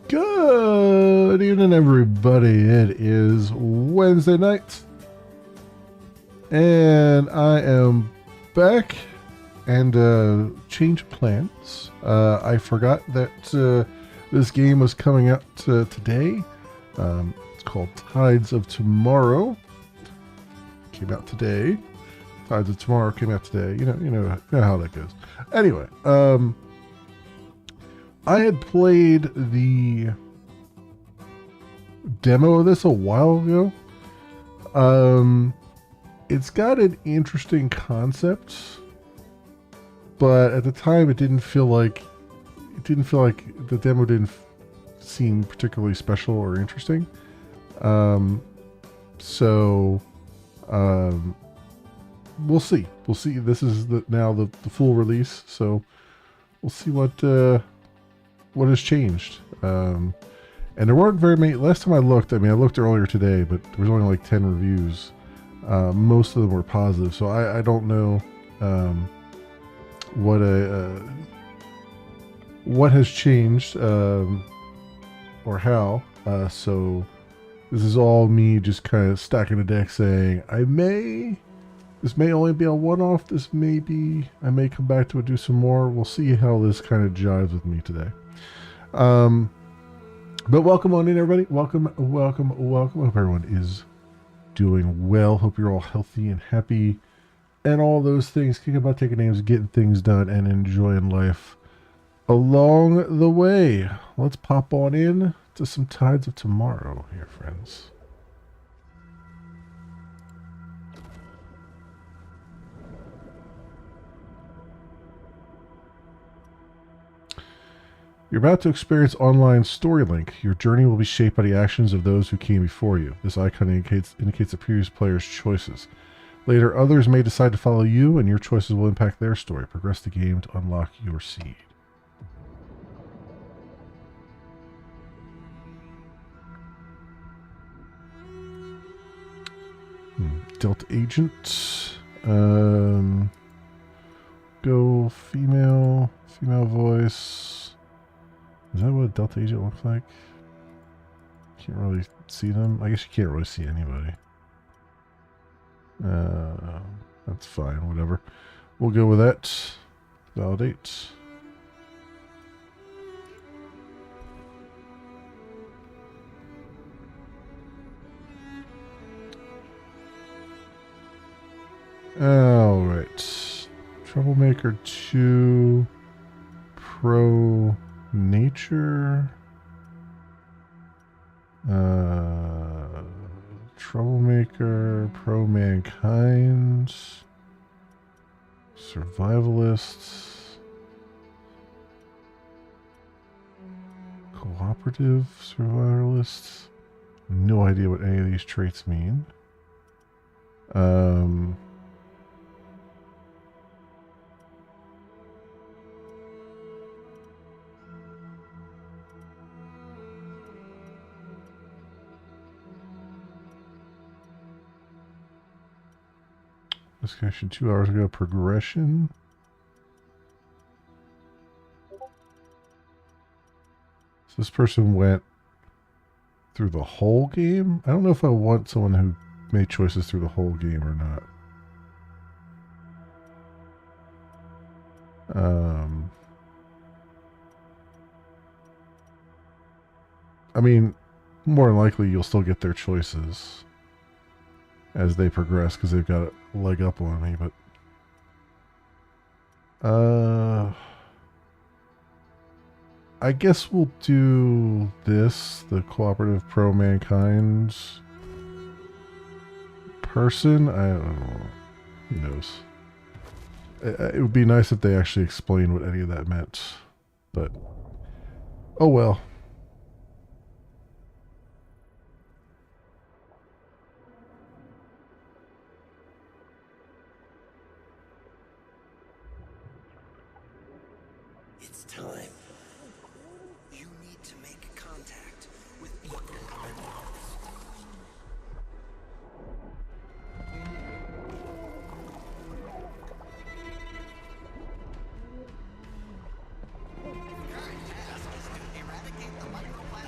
Good evening, everybody. It is Wednesday night, and I am back and change plans. I forgot that this game was coming out today. It's called Tides of Tomorrow. Came out today. Tides of Tomorrow came out today. You know how that goes. Anyway, I had played the demo of this a while ago. It's got an interesting concept, but at the time it didn't feel like the demo didn't seem particularly special or interesting. So we'll see. This is now the full release, so we'll see what has changed. And there weren't very many. Last time I looked earlier today, but there was only like 10 reviews. Most of them were positive, so I don't know what has changed or how. So this is all me just kind of stacking the deck, saying this may only be a one-off. I may come back to it, do some more. We'll see how this kind of jives with me today. But welcome on in, everybody. Welcome. Hope everyone is doing well. Hope you're all healthy and happy and all those things. Kicking about, taking names, getting things done, and enjoying life along the way. Let's pop on in to some Tides of Tomorrow here, friends. You're about to experience online StoryLink. Your journey will be shaped by the actions of those who came before you. This icon indicates the previous player's choices. Later, others may decide to follow you, and your choices will impact their story. Progress the game to unlock your seed. Delta Agent. Go female voice. Is that what a Delta Agent looks like? Can't really see them. I guess you can't really see anybody. That's fine, whatever. We'll go with that. Validate. Alright. Troublemaker 2. Pro Nature. Troublemaker. Pro Mankind. Survivalists. Cooperative Survivalists. No idea what any of these traits mean. Discussion 2 hours ago. Progression. So this person went through the whole game? I don't know if I want someone who made choices through the whole game or not. I mean, more than likely you'll still get their choices as they progress because they've got a leg up on me, but I guess we'll do this, the Cooperative Pro Mankind person. I don't know. Who knows? It would be nice if they actually explained what any of that meant, but oh well. It's time. You need to make contact with equal members. Current task is to eradicate the microplastic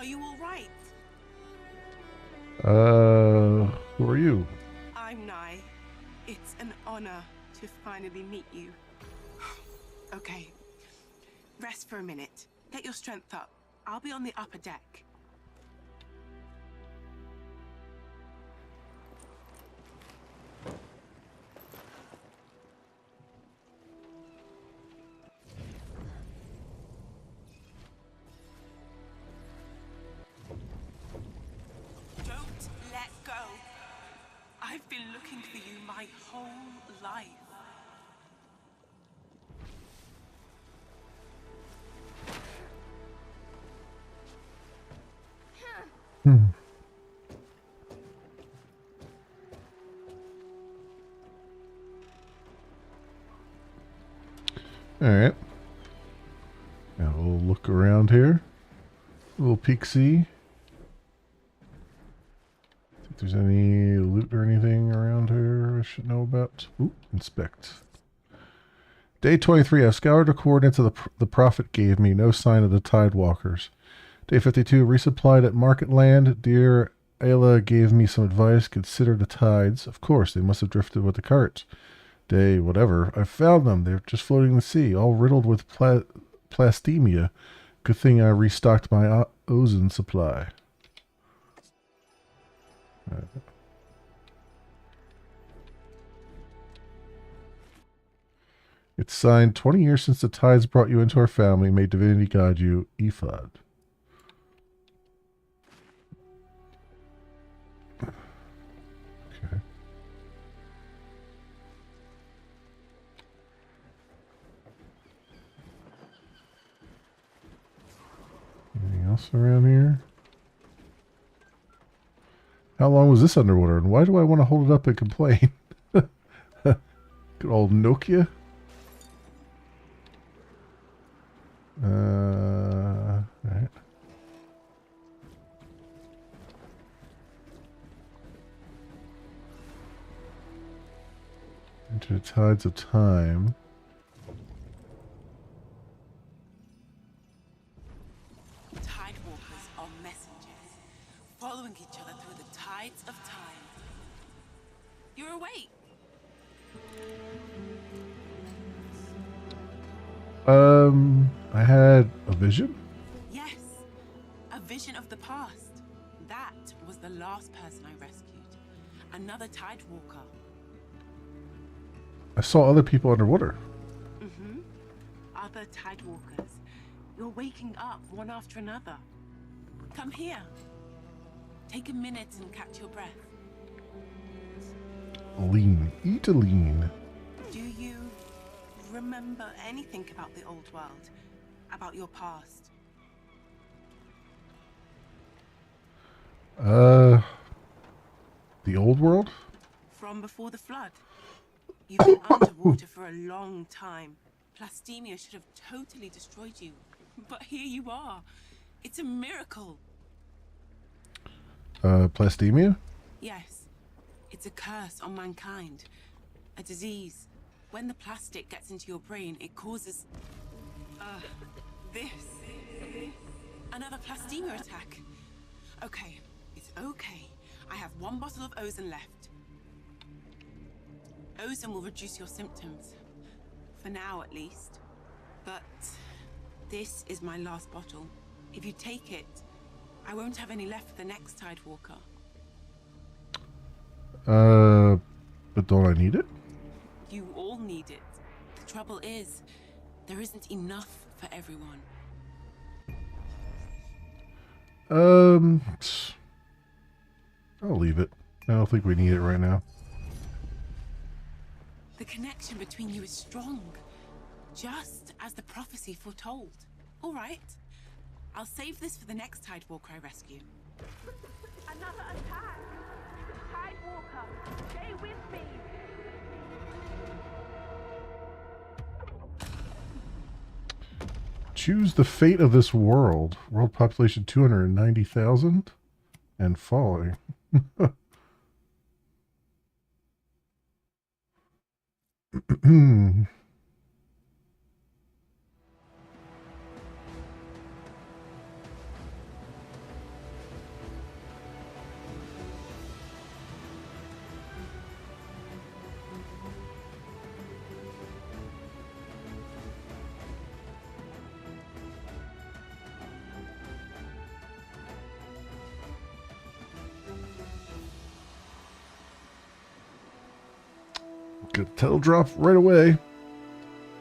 you all right? Who are you? I'm Nye. It's an honor to finally meet you. Okay, rest for a minute. Get your strength up. I'll be on the upper deck. Don't let go. I've been looking for you my whole life. Hmm. All right. Now we'll look around here. A little peek see. Think there's any loot or anything around here I should know about. Ooh, inspect. Day 23. I scoured the coordinates of the Prophet gave me. No sign of the Tidewalkers. Day 52. Resupplied at Market Land. Dear Ayla gave me some advice. Consider the tides. Of course, they must have drifted with the carts. Day whatever. I found them. They're just floating in the sea, all riddled with plastemia. Good thing I restocked my ozone supply. It's signed 20 years since the tides brought you into our family. May divinity guide you, Ephod. Okay. Anything else around here? How long was this underwater, and why do I want to hold it up and complain? Good old Nokia. Alright. Into the tides of time. Tidewalkers are messengers, following each other through the tides of time. You're awake. I had a vision? Yes, a vision of the past. That was the last person I rescued. Another Tidewalker. I saw other people underwater. Mm-hmm. Other Tidewalkers. You're waking up one after another. Come here. Take a minute and catch your breath. Lean. Eat a lean. Do you remember anything about the old world? About your past? The old world? From before the flood? You've been underwater for a long time. Plastemia should have totally destroyed you. But here you are. It's a miracle. Plastemia? Yes. It's a curse on mankind. A disease. When the plastic gets into your brain, it causes... this. Another plastemia attack. Okay. It's okay. I have one bottle of ozone left. Ozone will reduce your symptoms. For now, at least. But this is my last bottle. If you take it, I won't have any left for the next Tidewalker. But don't I need it? You all need it. The trouble is, there isn't enough for everyone. I'll leave it. I don't think we need it right now. The connection between you is strong, just as the prophecy foretold. All right, I'll save this for the next Tidewalker I rescue. Another attack! Tidewalker, stay with me! Choose the fate of this world. World population 290,000 and falling. Good title drop right away,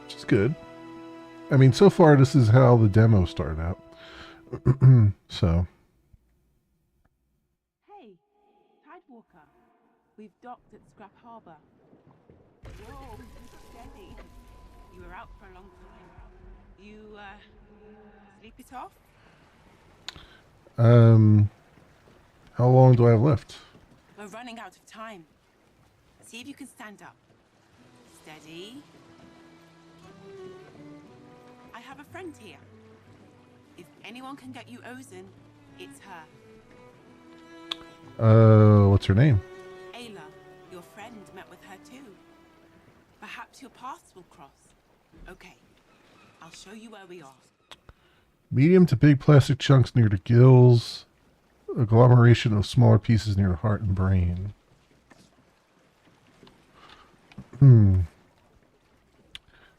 which is good. I mean, so far this is how the demo started out. So, Hey, Tidewalker. We've docked at Scrap Harbor. Whoa, steady. You were out for a long time. You, sleep it off? how long do I have left? We're running out of time. See if you can stand up. Steady. I have a friend here. If anyone can get you Ozen, it's her. What's her name? Ayla, your friend, met with her too. Perhaps your paths will cross. Okay, I'll show you where we are. Medium to big plastic chunks near the gills. Agglomeration of smaller pieces near the heart and brain.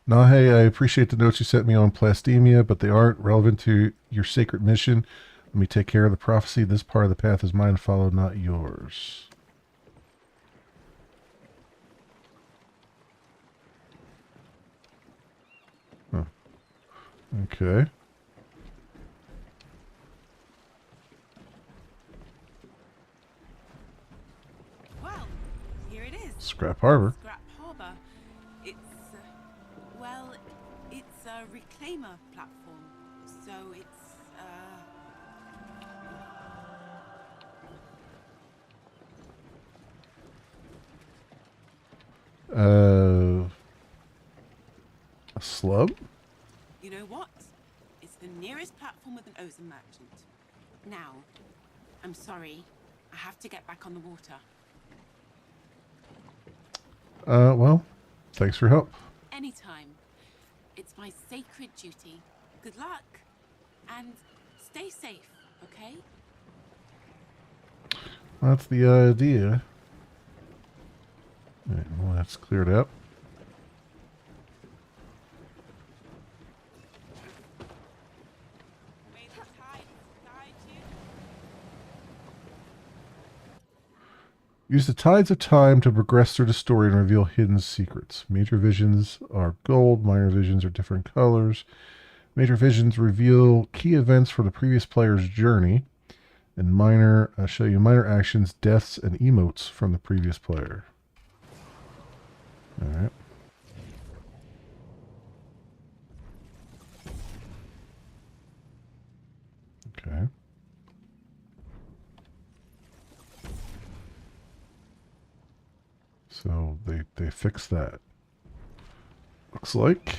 Nahe, I appreciate the notes you sent me on Plastemia, but they aren't relevant to your sacred mission. Let me take care of the prophecy. This part of the path is mine to follow, not yours. Huh. Okay. Well, here it is. Scrap Harbor. Scrap Harbor. It's, well, it's a reclaimer platform. So it's, A slub? you know what? It's the nearest platform with an Ozen merchant. Now, I'm sorry. I have to get back on the water. Well, thanks for help. Anytime. It's my sacred duty. Good luck. And stay safe, okay? That's the idea. Alright, well, that's cleared up. May the tide guide you. Use the tides of time to progress through the story and reveal hidden secrets. Major visions are gold, minor visions are different colors. Major visions reveal key events for the previous player's journey, and minor show you minor actions, deaths, and emotes from the previous player. Alright. Okay. So they fixed that. Looks like.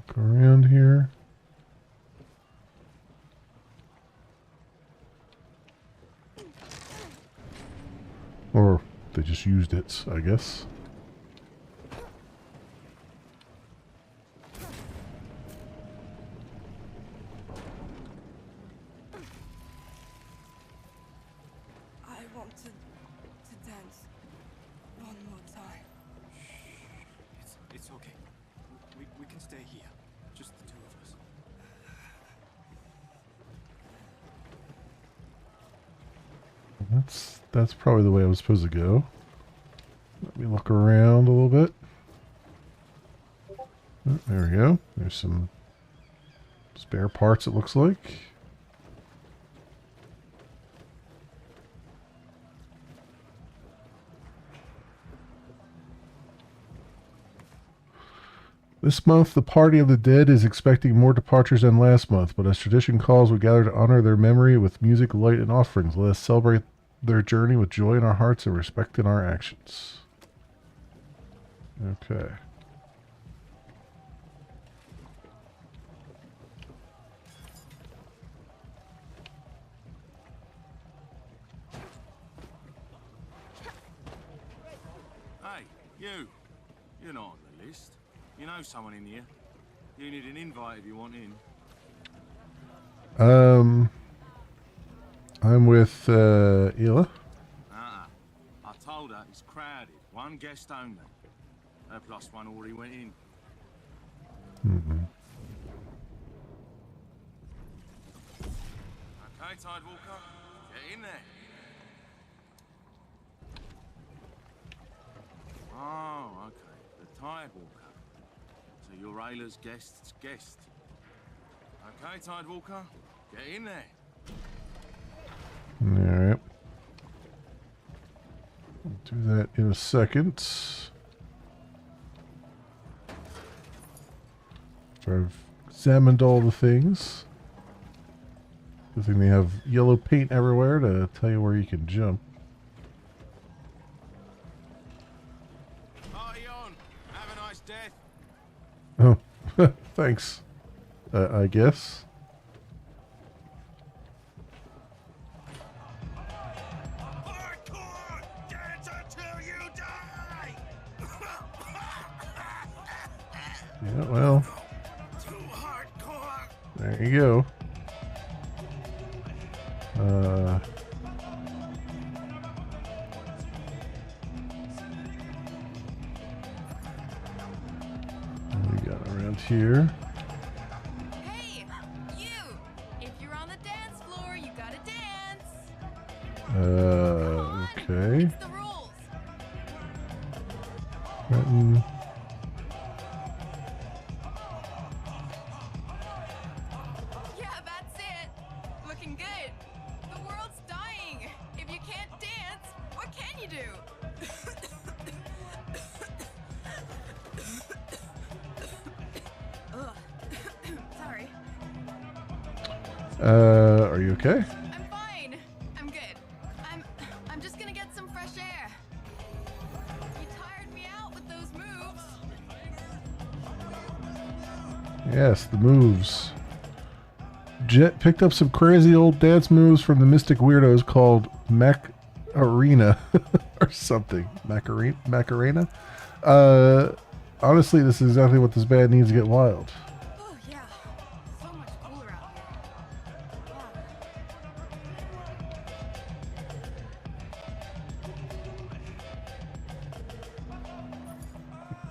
Look around here. Or they just used it, I guess. I want to dance one more time. It's okay. We can stay here. Just the two of us. That's probably the way I was supposed to go. Let me look around a little bit. Oh, there we go. There's some spare parts, it looks like. This month, the Party of the Dead is expecting more departures than last month, but as tradition calls, we gather to honor their memory with music, light, and offerings. Let us celebrate their journey with joy in our hearts and respect in our actions. Okay. Hey, you. You're not on the list. You know someone in here. You need an invite if you want in. I'm with Ayla. I told her it's crowded. One guest only. Her plus one already went in. Okay, Tidewalker, get in there. Oh, okay, the Tidewalker. So you're Ayla's guest's guest. Okay, Tidewalker, get in there. Alright. I'll do that in a second. After I've examined all the things. Good thing they have yellow paint everywhere to tell you where you can jump. Party on. Have a nice death. Oh, thanks. I guess. Hardcore! Dance until you die! Yeah, well, Too hardcore! there you go. What do we got around here? Hey, you! If you're on the dance floor, you gotta dance. Okay. It's the rules. Button. Yeah, that's it. Looking good. The world's dying. If you can't dance, what can you do? Ugh. Sorry. Are you okay? I'm fine. I'm good. I'm just gonna get some fresh air. You tired me out with those moves. Yes, the moves. Jet picked up some crazy old dance moves from the Mystic Weirdos called Macarena or something. Macarena? Honestly, this is exactly what this band needs to get wild. Oh yeah. So much cooler out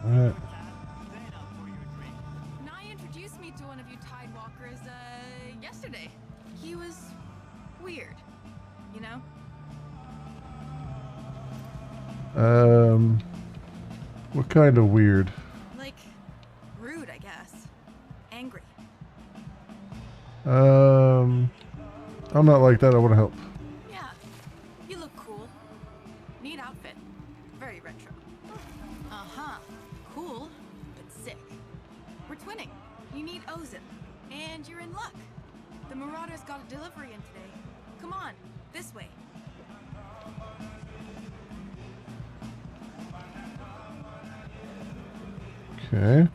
here. Alright. Nye introduced me to one of you Tidewalkers, yesterday. He was weird, you know? What kind of weird? Like, rude, I guess. Angry. I'm not like that. I want to help. Yeah. You look cool. Neat outfit. Very retro. Uh-huh. Cool, but sick. We're twinning. You need Ozen. And you're in luck. The Marauders got a delivery in today. Come on, this way. Okay.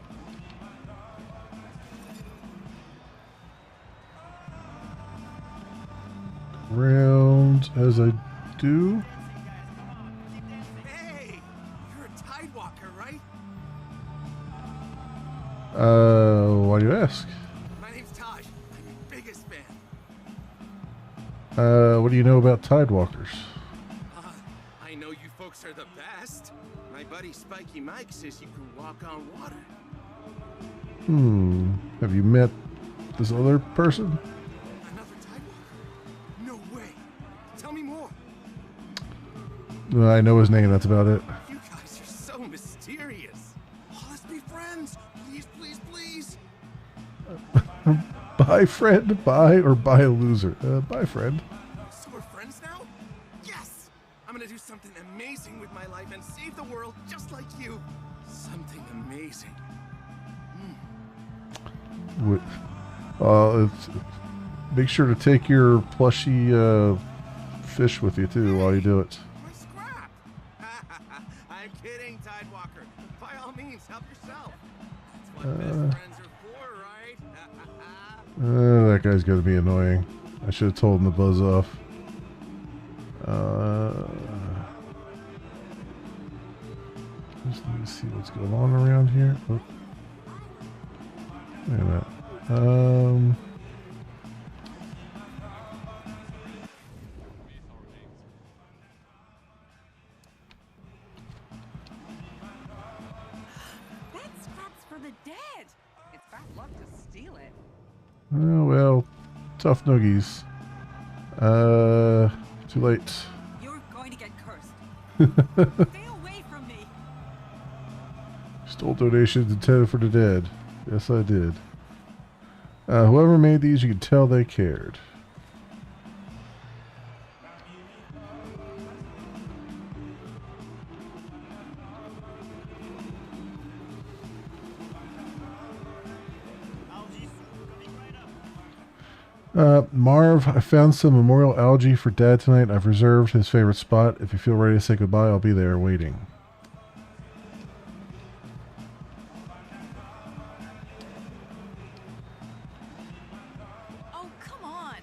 Round as I do. Hey! You're a Tidewalker, right? Why do you ask? My name's Taj. I'm your biggest fan. What do you know about Tidewalkers? I know you folks are the best. My buddy Spiky Mike says you can walk on water. Have you met this other person? Another Tidewalker? No way. Tell me more. I know his name, that's about it. You guys are so mysterious. Oh, let's be friends. Please, please, please. Bye, friend. Bye or bye, loser. Bye, friend. So we're friends now? Yes! I'm gonna do something amazing with my life and save the world just like you. Something amazing. Make sure to take your plushy fish with you too while you do it. My scrap! I'm kidding, Tidewalker. By all means, help yourself. That's what best friends are for, right? That guy's gonna be annoying. I should have told him to buzz off. Just need to see what's going on around here. Oh. Wait a minute. That scrap's for the dead. It's bad luck to steal it. Oh, well, tough noogies. Too late. You're going to get cursed. Stay away from me. Stole donations intended for the dead. Yes, I did. Whoever made these, you could tell they cared. Marv, I found some memorial algae for Dad tonight. I've reserved his favorite spot. If you feel ready to say goodbye, I'll be there waiting. Oh, come on.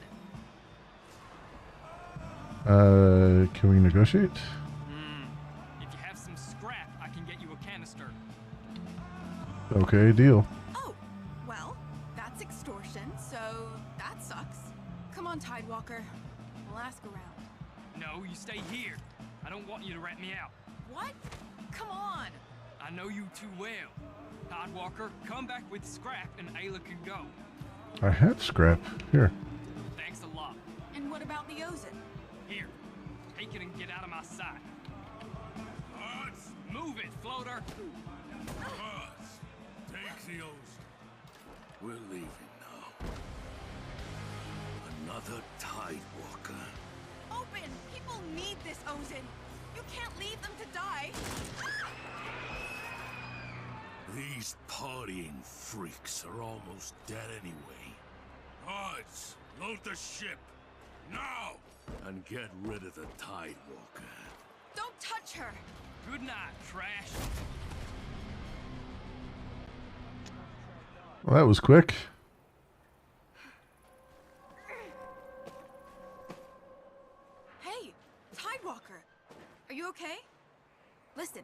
Can we negotiate? If you have some scrap, I can get you a canister. Okay, deal. Oh, well, that's extortion, so that sucks. Come on, Tidewalker. We'll ask around. No, you stay here. I don't want you to rat me out. What? Come on. I know you too well. Tidewalker, come back with scrap and Ayla can go. I have scrap. Here. Thanks a lot. And what about the Ozen? Here, take it and get out of my sight. Buzz, move it, floater. Buzz, take the oath. We're leaving now. Another Tidewalker. Open! People need this Ozen. You can't leave them to die. These partying freaks are almost dead anyway. Buzz, load the ship. Now! And get rid of the Tidewalker. Don't touch her. Good night, trash. Well, that was quick. Hey, Tidewalker. Are you okay? Listen,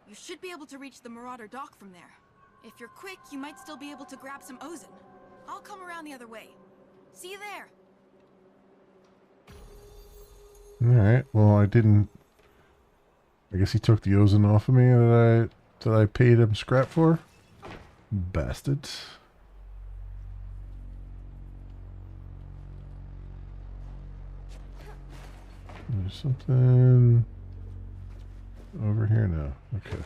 you should be able to reach the Marauder dock from there. If you're quick, you might still be able to grab some Ozen. I'll come around the other way. See you there. Alright, well I didn't... I guess he took the Ozen off of me that I paid him scrap for. Bastard. There's something over here now. Okay.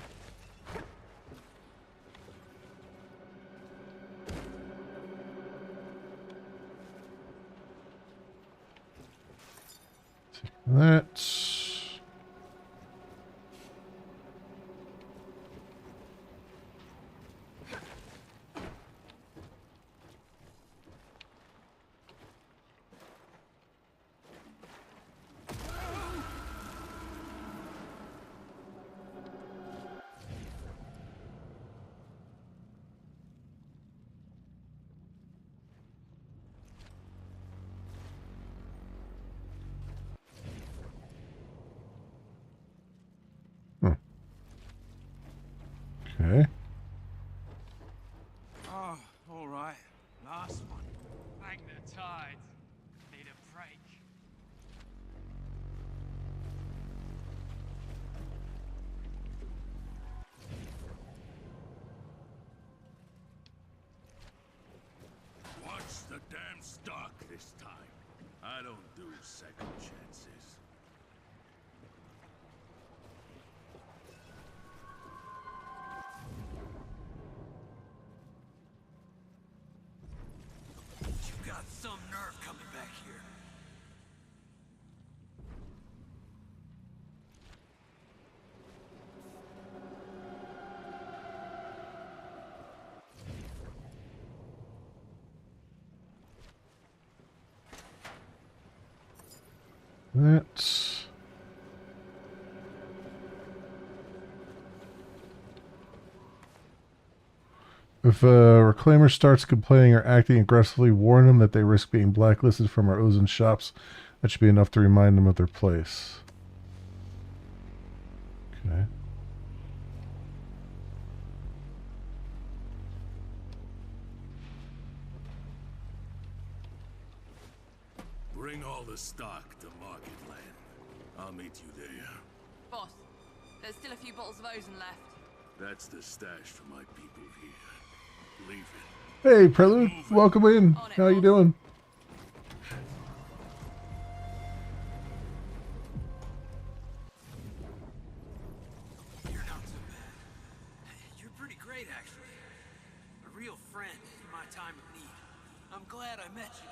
That's... Okay. Oh, all right. Last one. Thank the tides. Need a break. Watch the damn stock this time. I don't do second chances. You got some nerve coming back here. That's... If a reclaimer starts complaining or acting aggressively, warn them that they risk being blacklisted from our Ozen shops. That should be enough to remind them of their place. Okay. Bring all the stock to Marketland. I'll meet you there. Boss, there's still a few bottles of Ozen left. That's the stash for my people here. Leave it. Hey, Prelude, welcome in. How you doing? time of need. I'm glad I met you,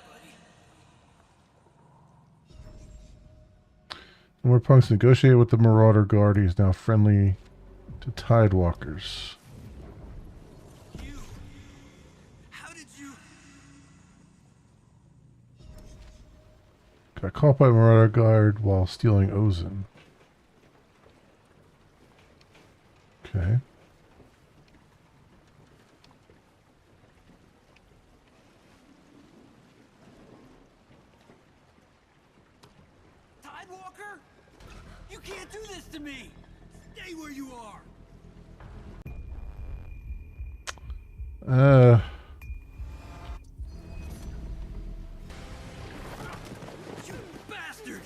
buddy. More punks negotiate with the Marauder Guard. He's now friendly to Tidewalkers. You... How did you... Got caught by Marauder Guard while stealing Ozen. Okay. Tidewalker? You can't do this to me! Stay where you are! You bastard!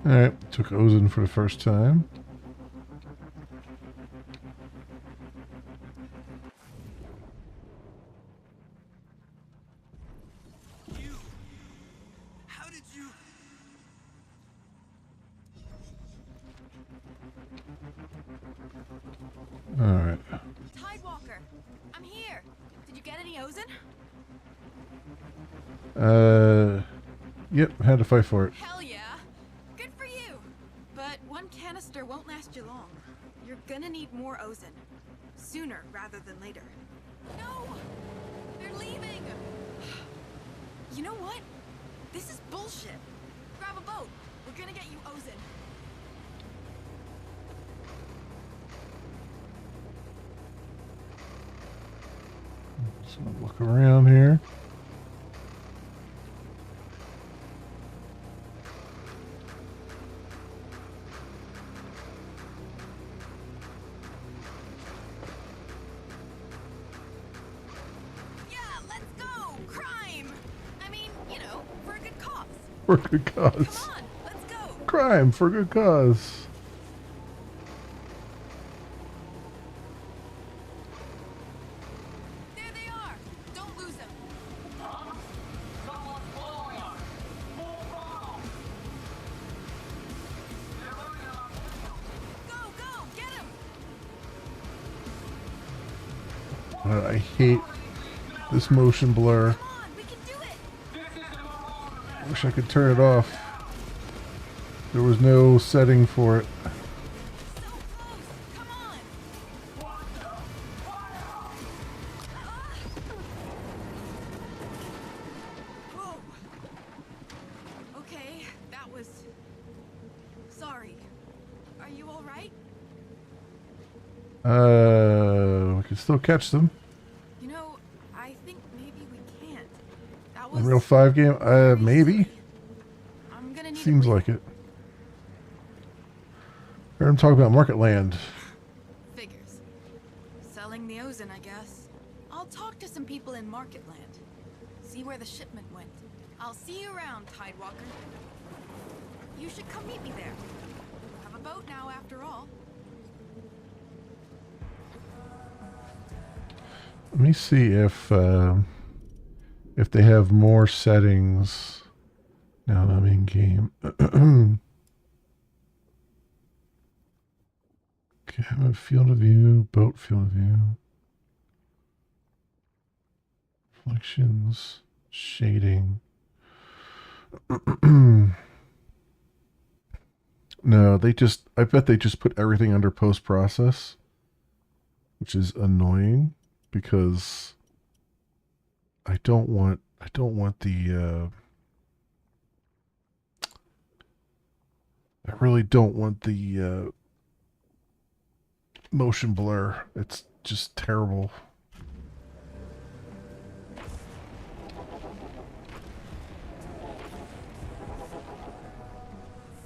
Alright, took Ozen for the first time. You... How did you... Alright. Tidewalker, I'm here. Did you get any Ozen? Yep, had to fight for it. Hell yeah. Good for you. But one canister won't last you long. You're gonna need more Ozen. Sooner rather than later. No! They're leaving! You know what? This is bullshit. Grab a boat. We're gonna get you Ozen. Just gonna look around here. Yeah, let's go! Crime! I mean, you know, for a good cause. For a good cause. Come on, let's go! Crime for a good cause. There they are! Don't lose them! Go, go! Get him! I hate this motion blur. Come on, we can do it! Wish I could turn it off. There was no setting for it. So close! Come on! Whoa! Okay, that was... Sorry. Are you alright? We can still catch them. You know, I think maybe we can't. That was... Unreal 5 game? Maybe. I'm gonna need a Seems break. like it. Heard him talk about Market Land. Figures. Selling the Ozen, I guess. I'll talk to some people in Market Land. See where the shipment went. I'll see you around, Tidewalker. You should come meet me there. You have a boat now, after all. Let me see if they have more settings now that I'm in game. Okay, I have a field of view, boat field of view, reflections, shading. No, I bet they just put everything under post-process, which is annoying because I don't want the I really don't want the motion blur. It's just terrible.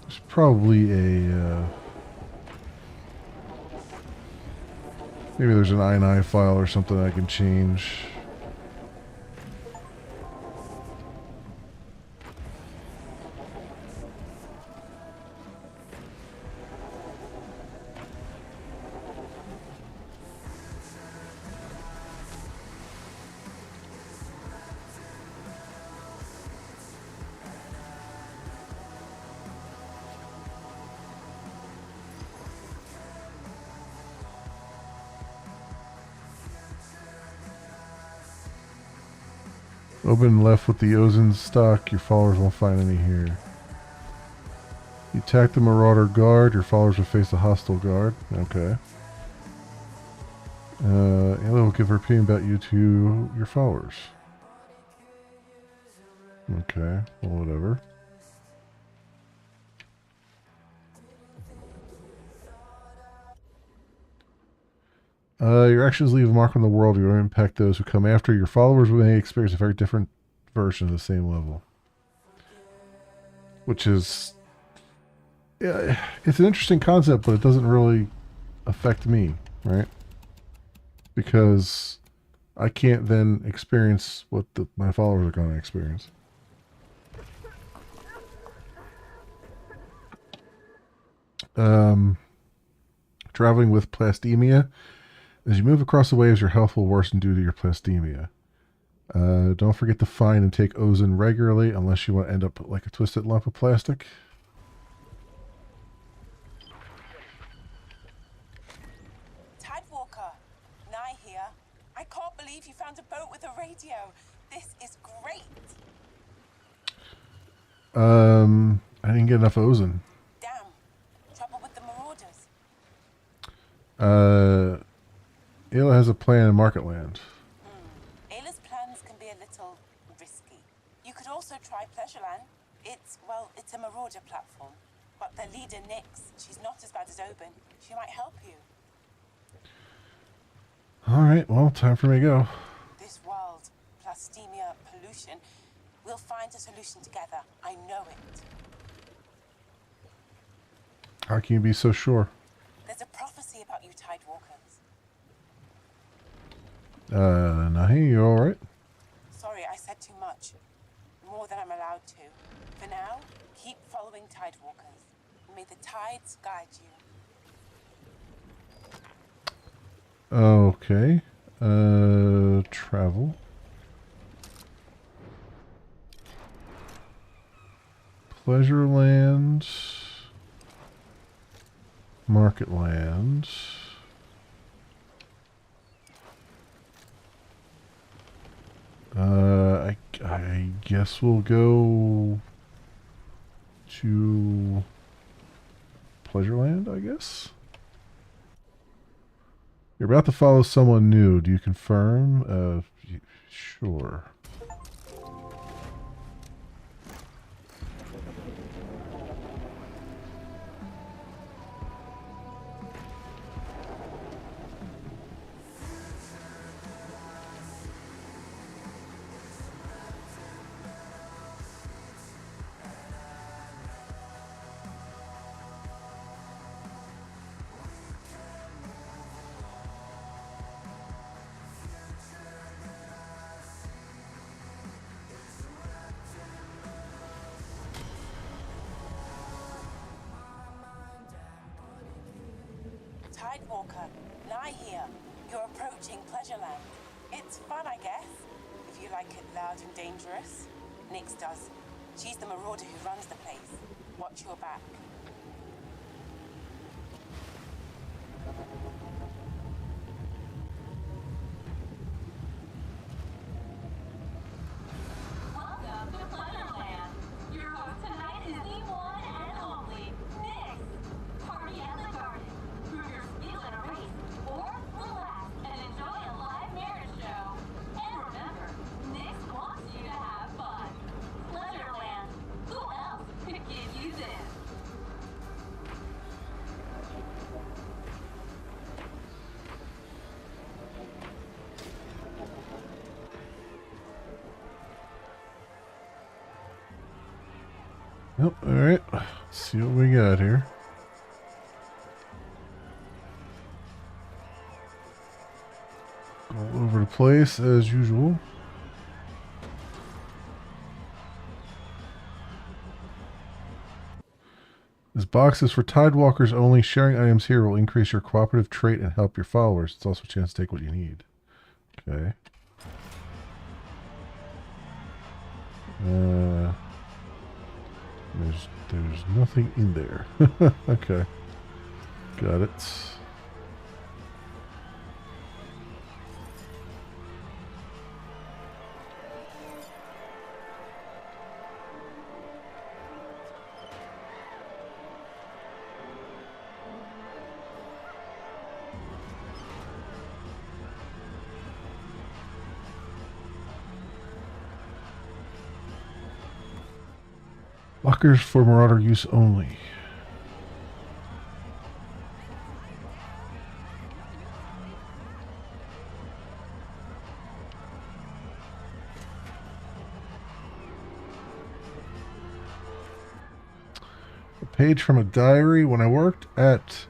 There's probably a maybe there's an INI file or something I can change. Open left with the Ozen stock. Your followers won't find any here. You attack the Marauder guard. Your followers will face a hostile guard. Okay. Ayla will give her opinion about you to your followers. Okay. Well, whatever. Your actions leave a mark on the world. You will impact those who come after. Your followers may experience a very different version of the same level. Which is... yeah, it's an interesting concept, but it doesn't really affect me, right? Because I can't then experience what my followers are going to experience. Traveling with plastemia. As you move across the waves, your health will worsen due to your plastemia. Don't forget to find and take Ozen regularly, unless you want to end up like a twisted lump of plastic. Tidewalker, Nye here. I can't believe you found a boat with a radio. This is great. I didn't get enough Ozen. Damn. Trouble with the Marauders. Ayla has a plan in Marketland. Ayla's plans can be a little risky. You could also try Pleasureland. It's a Marauder platform. But the leader, Nyx, she's not as bad as Oban. She might help you. Alright, well, time for me to go. This world, plastemia, pollution. We'll find a solution together. I know it. How can you be so sure? There's a prophecy about you Tidewalkers. Nahi, you alright? Sorry, I said too much. More than I'm allowed to. For now, keep following Tidewalkers. May the tides guide you. Okay. Travel. Pleasureland. Marketland. I guess we'll go to Pleasureland, I guess. You're about to follow someone new. Do you confirm? Sure. Tidewalker, Nye here. You're approaching Pleasureland. It's fun, I guess, if you like it loud and dangerous. Nyx does. She's the marauder who runs the place. Watch your back. Welcome to Pleasureland. Your host tonight is the one and only Nyx. Party at the garden. Prove your skill in a race, or relax and enjoy a live marriage show. And remember, Nyx wants you to have fun. Pleasureland. Who else could give you this? Yep, alright. Let's see what we got here. All over the place as usual. This box is for Tidewalkers only. Sharing items here will increase your cooperative trait and help your followers. It's also a chance to take what you need. Okay. There's nothing in there. Okay. Got it. Lockers for Marauder use only. A page from a diary. When I worked at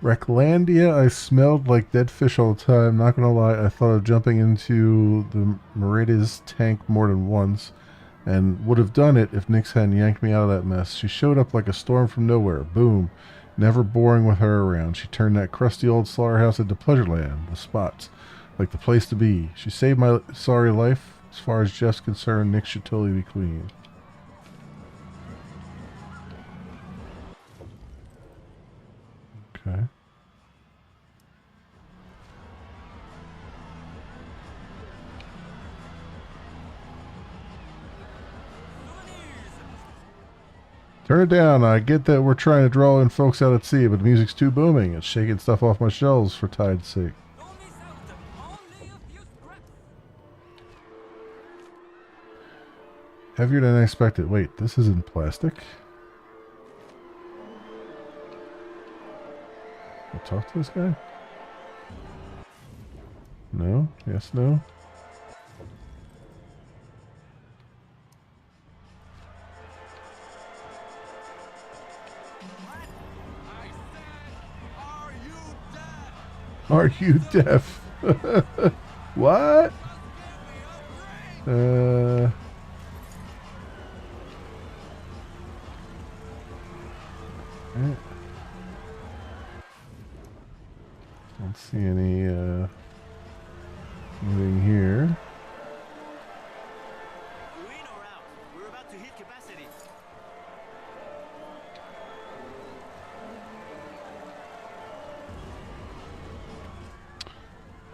Reclandia, I smelled like dead fish all the time. Not gonna lie, I thought of jumping into the Meridia's tank more than once, and would have done it if Nyx hadn't yanked me out of that mess. She showed up like a storm from nowhere. Boom. Never boring with her around. She turned that crusty old slaughterhouse into Pleasureland. The spots. Like the place to be. She saved my sorry life. As far as Jeff's concerned, Nyx should totally be queen. Okay. Turn it down. I get that we're trying to draw in folks out at sea, but the music's too booming. It's shaking stuff off my shelves for tide's sake. Heavier than I expected. Wait, this isn't plastic? I'll talk to this guy? No? Yes, no? Are you deaf? What? Don't see anything here. In or out? We're about to hit capacity.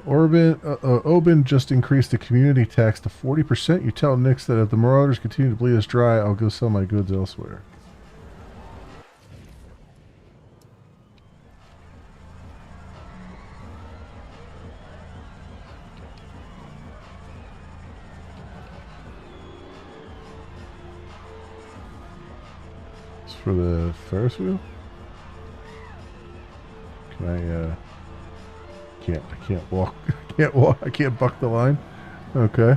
Oben just increased the community tax to 40%. You tell Nyx that if the Marauders continue to bleed us dry, I'll go sell my goods elsewhere. It's for the Ferris wheel? Can I, I can't walk. I can't buck the line. Okay.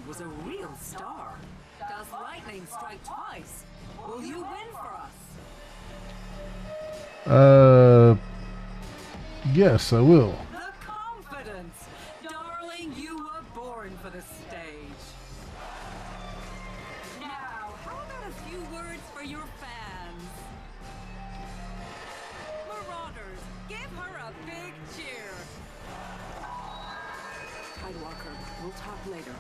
Was a real star. Does lightning strike twice? Will you win for us? Yes, I will. The confidence! Darling, you were born for the stage. Now, how about a few words for your fans? Marauders, give her a big cheer. Tidewalker, we'll talk later.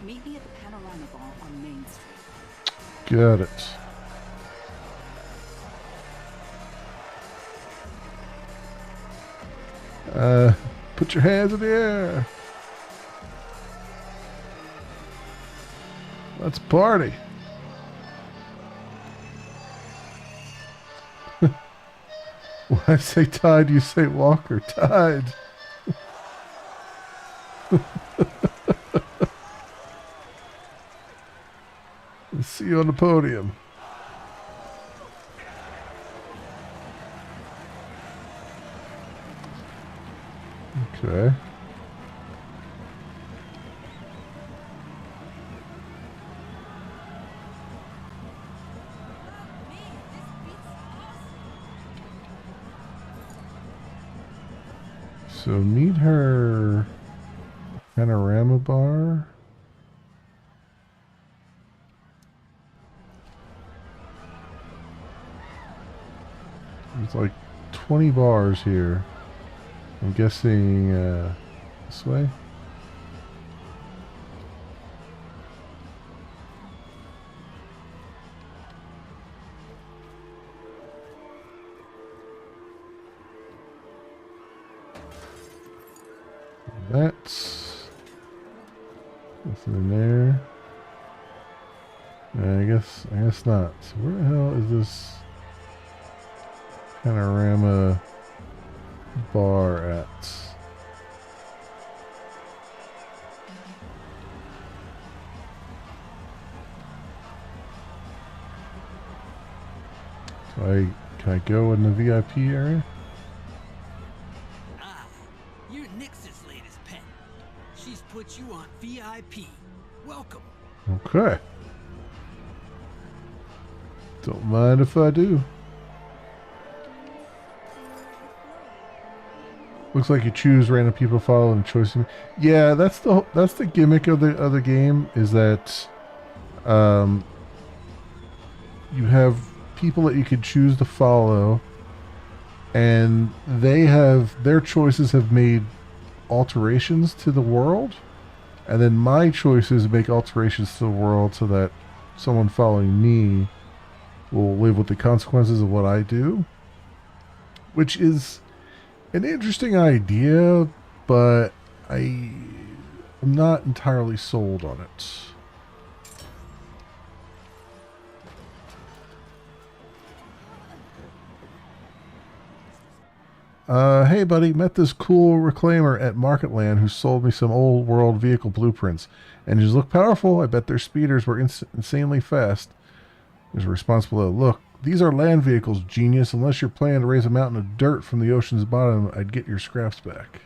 Meet me at the Panorama Bar on Main Street. Got it. Put your hands in the air. Let's party. When I say Tide, you say Walker. Tide. See you on the podium. Okay. So meet her panorama bar. There's like 20 bars here. I'm guessing this way. That's nothing in there. I guess not. So where the hell is this panorama bar at? So can I go in the VIP area? Ah, you're Nyx's latest pet. She's put you on VIP. Welcome. Okay. Don't mind if I do. Looks like you choose random people to follow and choice. Yeah, that's the gimmick of the game, is that you have people that you can choose to follow, and their choices have made alterations to the world, and then my choices make alterations to the world so that someone following me will live with the consequences of what I do, which is an interesting idea, but I'm not entirely sold on it. Hey buddy, met this cool reclaimer at Marketland who sold me some old world vehicle blueprints. Engines look powerful. I bet their speeders were insanely fast. There's a responsible look. These are land vehicles, genius. Unless you're planning to raise a mountain of dirt from the ocean's bottom, I'd get your scraps back.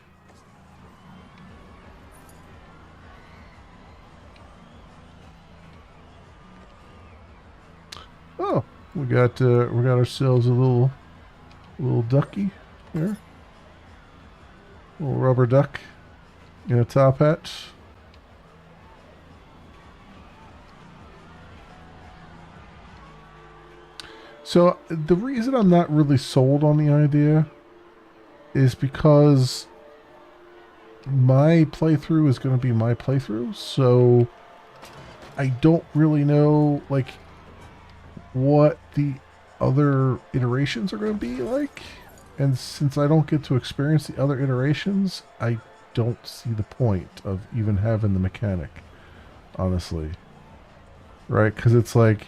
Oh, we got ourselves a little ducky here. Little rubber duck in a top hat. So the reason I'm not really sold on the idea is because my playthrough is going to be my playthrough, so I don't really know like what the other iterations are going to be like. And since I don't get to experience the other iterations, I don't see the point of even having the mechanic, honestly. Right? Because it's like,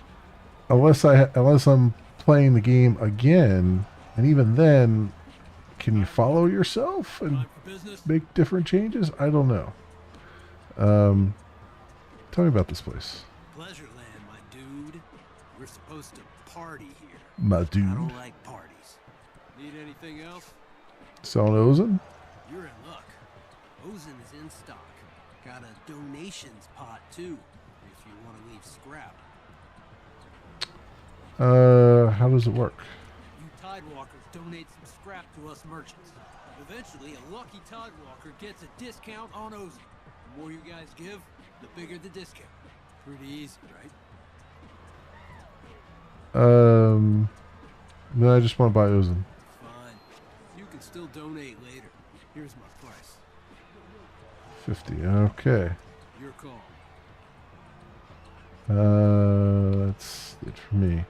unless I'm playing the game again, and even then, can you follow yourself and make different changes? I don't know. Tell me about this place. Pleasure land, my dude. We're supposed to party here. My dude. I don't like parties. Need anything else? Selling Ozen? You're in luck. Ozen is in stock. Got a donations pot too, if you want to leave scrap. How does it work? You Tidewalkers donate some scrap to us merchants. Eventually, a lucky Tidewalker gets a discount on Ozen. The more you guys give, the bigger the discount. Pretty easy, right? No, I just want to buy Ozen. Fine. You can still donate later. Here's my price. 50. Okay. Your call. That's it for me.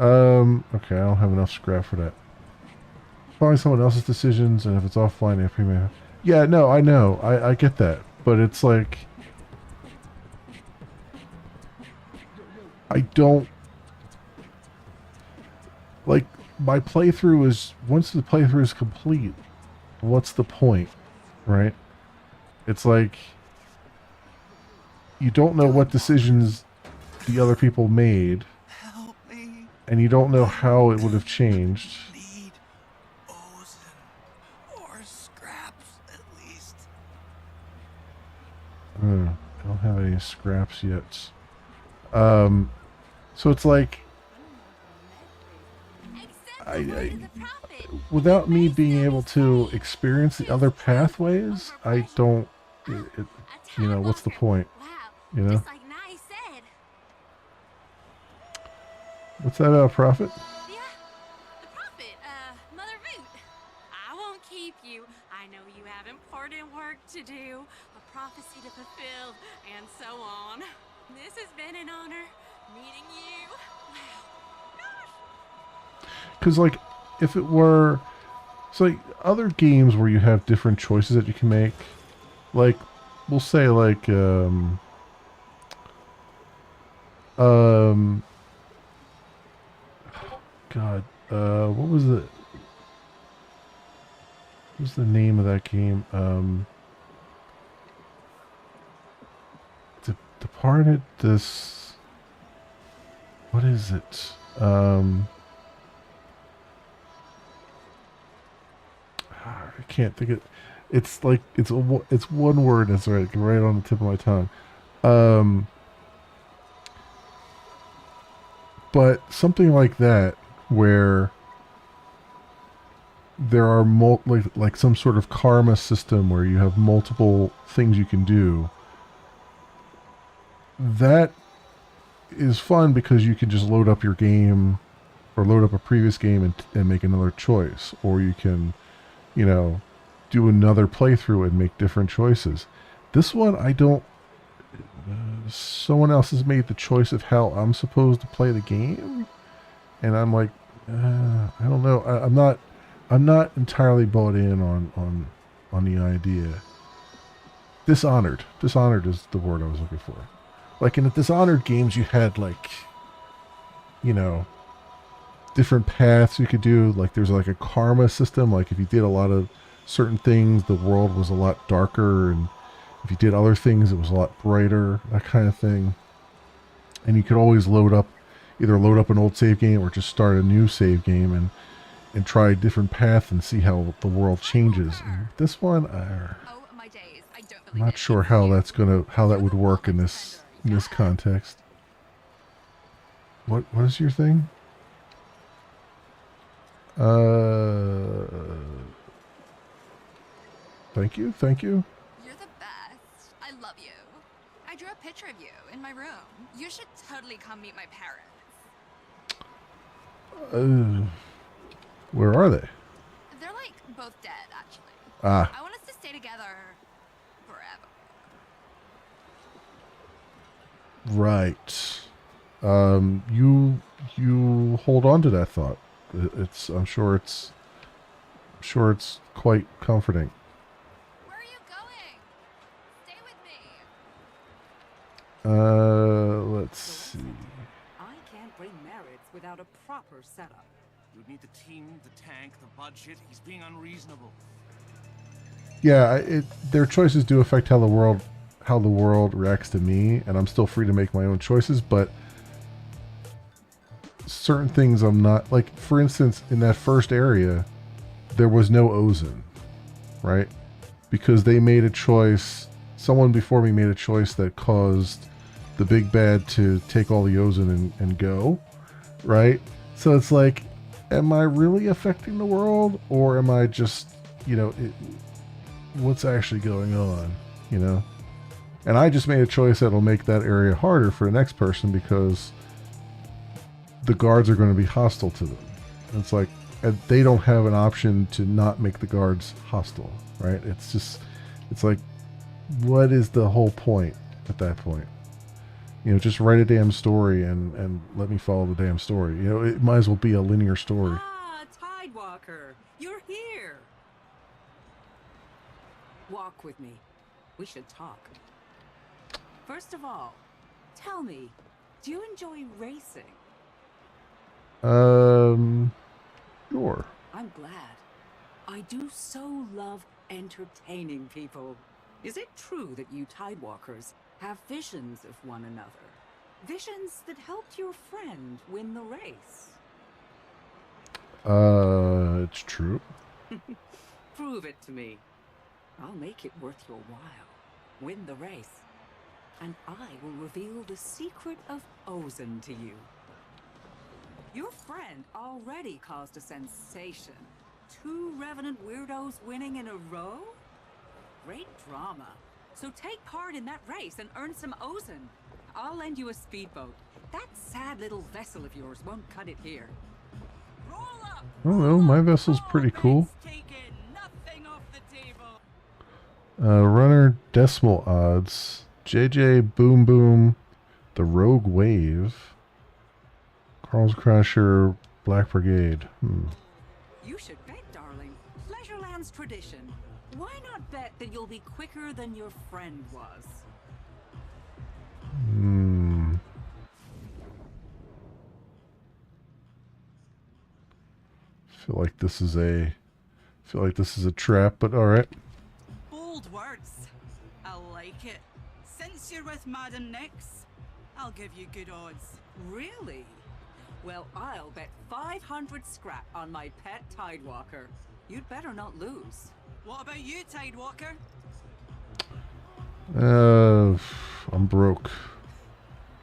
Okay, I don't have enough scrap for that. Following someone else's decisions, and if it's offline, I premium. Yeah, no, I know. I get that. But it's like, I don't like my playthrough is, once the playthrough is complete, what's the point, right? It's like, you don't know what decisions the other people made, Help me. and you don't know how it would have changed. Need Ozen or scraps at least. I don't have any scraps yet. So it's like, without me being able to experience the other pathways, I don't. You know, what's the point? Wow, You know, just like Nai said. what's that Prophet? Yeah, the prophet, Mother Root. I won't keep you. I know you have important work to do, a prophecy to fulfill, and so on. This has been an honor meeting you. Wow. Because like, if it were, so like other games where you have different choices that you can make, like we'll say like God, what was it? What was the name of that game? Departed. This. What is it? I can't think it. It's like it's one word. That's right on the tip of my tongue. But something like that, where there are like some sort of karma system where you have multiple things you can do. That is fun because you can just load up your game or load up a previous game and make another choice, or you can, you know, do another playthrough and make different choices. This one, I don't. Someone else has made the choice of how I'm supposed to play the game, and I'm like, I don't know. I'm not entirely bought in on the idea. Dishonored is the word I was looking for. Like in the Dishonored games, you had like, you know, different paths you could do. Like there's like a karma system. Like if you did a lot of certain things, the world was a lot darker, and if you did other things, it was a lot brighter, that kind of thing. And you could always either load up an old save game or just start a new save game and try a different path and see how the world changes. And this one, I'm not sure how that would work in this context. What is your thing? Thank you. You're the best. I love you. I drew a picture of you in my room. You should totally come meet my parents. Where are they? They're like both dead, actually. Ah. I want us to stay together forever. Right. You hold on to that thought. I'm sure it's quite comforting. Where are you going? Stay with me. Let's see. I can't bring Meritz without a proper setup. You'd need the team, the tank, the budget. He's being unreasonable. Yeah, their choices do affect how the world reacts to me, and I'm still free to make my own choices, but certain things I'm not, like for instance in that first area there was no Ozen, right? Because they made a choice, someone before me made a choice that caused the big bad to take all the Ozen and go, right? So it's like, am I really affecting the world, or am I just, you know, what's actually going on, you know? And I just made a choice that'll make that area harder for the next person because the guards are going to be hostile to them. It's like, they don't have an option to not make the guards hostile, right? It's like, what is the whole point at that point? You know, just write a damn story and let me follow the damn story. You know, it might as well be a linear story. Ah, Tidewalker, you're here. Walk with me. We should talk. First of all, tell me, do you enjoy racing? Sure. I'm glad. I do so love entertaining people. Is it true that you Tidewalkers have visions of one another? Visions that helped your friend win the race? It's true. Prove it to me. I'll make it worth your while. Win the race. And I will reveal the secret of Ozen to you. Your friend already caused a sensation. 2 Revenant weirdos winning in a row? Great drama. So take part in that race and earn some Ozen. I'll lend you a speedboat. That sad little vessel of yours won't cut it here. Roll up! I don't know, my vessel's pretty cool. Taken. Nothing off the table. Runner decimal odds. JJ Boom Boom, the Rogue Wave, Carl's Crusher, Black Brigade. You should bet, darling. Pleasureland's tradition. Why not bet that you'll be quicker than your friend was? Feel like this is a trap, but all right. Bold words. I like it. Since you're with Madam Nix, I'll give you good odds. Really? Well, I'll bet 500 scrap on my pet Tidewalker. You'd better not lose. What about you, Tidewalker? I'm broke.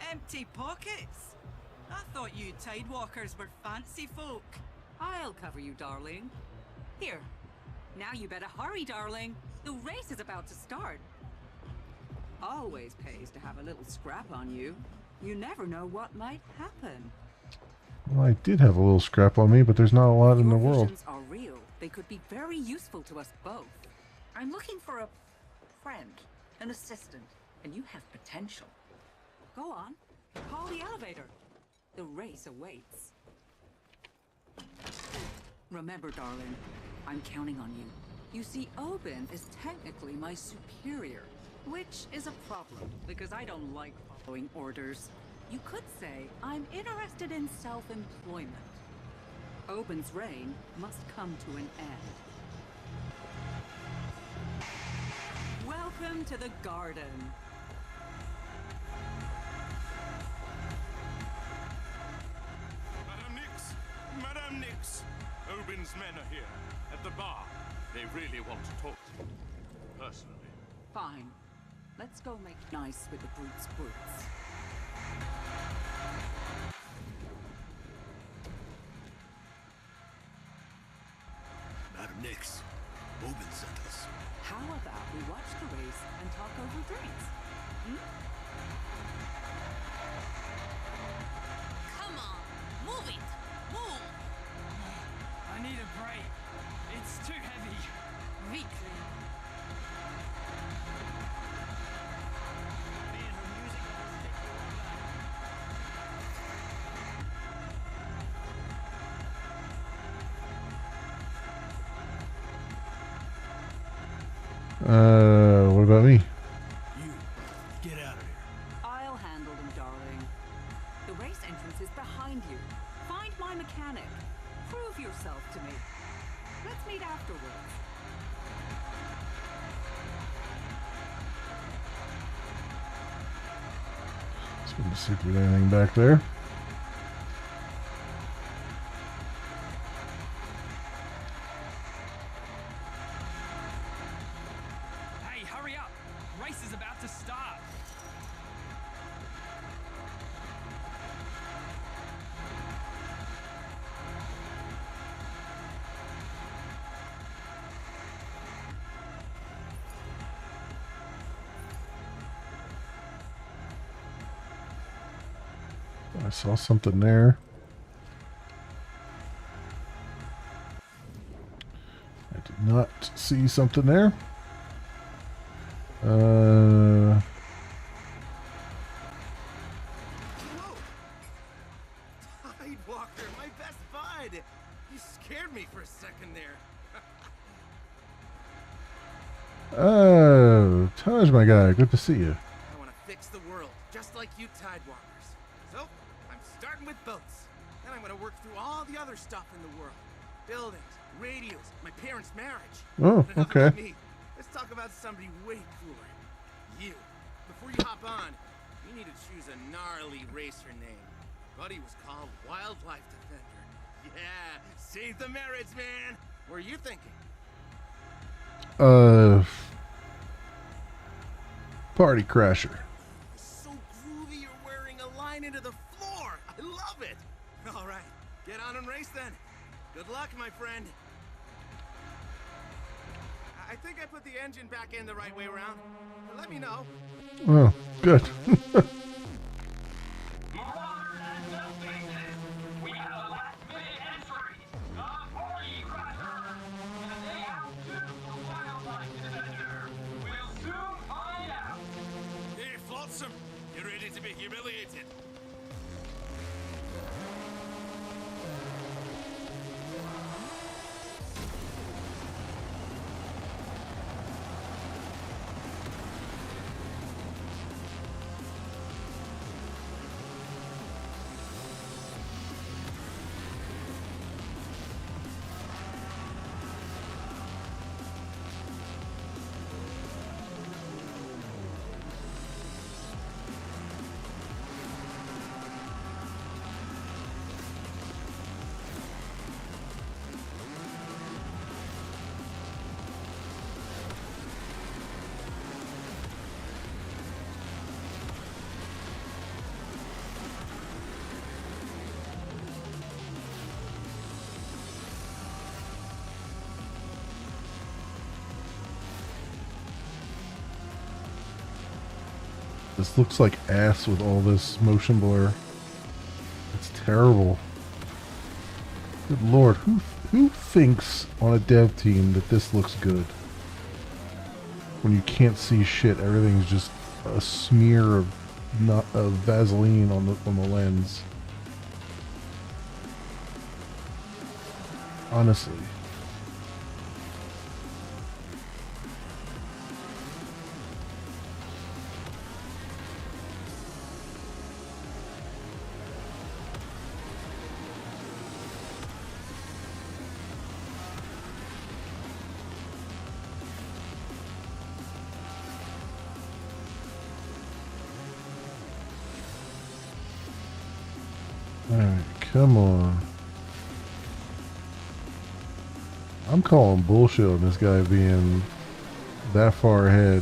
Empty pockets? I thought you Tidewalkers were fancy folk. I'll cover you, darling. Here. Now you better hurry, darling. The race is about to start. Always pays to have a little scrap on you. You never know what might happen. Well, I did have a little scrap on me, but there's not a lot in the Your world. visions are real. They could be very useful to us both. I'm looking for a friend, an assistant, and you have potential. Go on. Call the elevator. The race awaits. Remember, darling, I'm counting on you. You see, Oben is technically my superior, which is a problem because I don't like following orders. You could say I'm interested in self-employment. Oben's reign must come to an end. Welcome to the garden. Madame Nix! Madame Nix! Oben's men are here, at the bar. They really want to talk to you, personally. Fine. Let's go make nice with the brute's brutes. Madame Nix, Oben sent us. How about we watch the race and talk over drinks? Come on, move it! Move! I need a break. It's too heavy. Weakling. Man, her music does take you over. What about me? You, get out of here. I'll handle them, darling. The race entrance is behind you. Find my mechanic. Prove yourself to me. Let's meet afterwards. Just going to see if there's anything back there. Hey, hurry up! Race is about to start. I saw something there. I did not see something there. Whoa! Tidewalker, my best bud! You scared me for a second there. Taj, my guy, good to see you. I want to fix the world, just like you Tidewalkers. So, I'm starting with boats. Then I'm going to work through all the other stuff in the world. Buildings, radios, my parents' marriage. Oh, But enough okay. about me. Let's talk about somebody way cooler. You. Before you hop on, you need to choose a gnarly racer name. Buddy was called Wildlife Defender. Yeah, save the merits, man. What are you thinking? Party Crasher. So groovy you're wearing a line into the floor. I love it. All right, Get on and race then. Good luck, my friend. I think I put the engine back in the right way around. Let me know. Oh, good. We have a last-minute entry. Party Crasher. And a day out too for Wildlife Defender. We'll soon find out. Hey, Flotsam, you ready to be humiliated? This looks like ass with all this motion blur. It's terrible. Good lord, who thinks on a dev team that this looks good? When you can't see shit, everything's just a smear of Vaseline on the lens. Honestly. Alright, come on. I'm calling bullshit on this guy being that far ahead.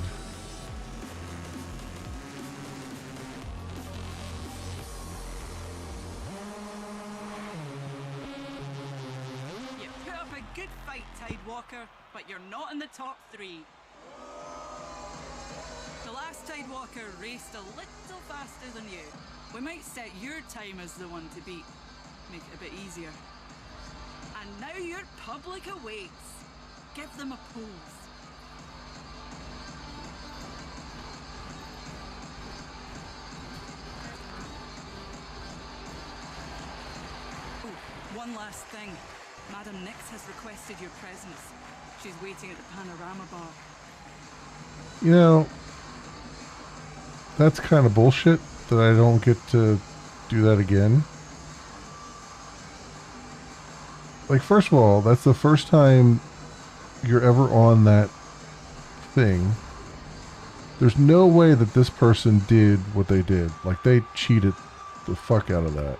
You put up a good fight, Tidewalker, but you're not in the top 3. The last Tidewalker raced a little faster than you. We might set your time as the one to beat. Make it a bit easier. And now your public awaits. Give them a pose. Oh, one last thing. Madam Nix has requested your presence. She's waiting at the Panorama Bar. You know, that's kind of bullshit that I don't get to do that again. Like, first of all, that's the first time you're ever on that thing. There's no way that this person did what they did. Like, they cheated the fuck out of that.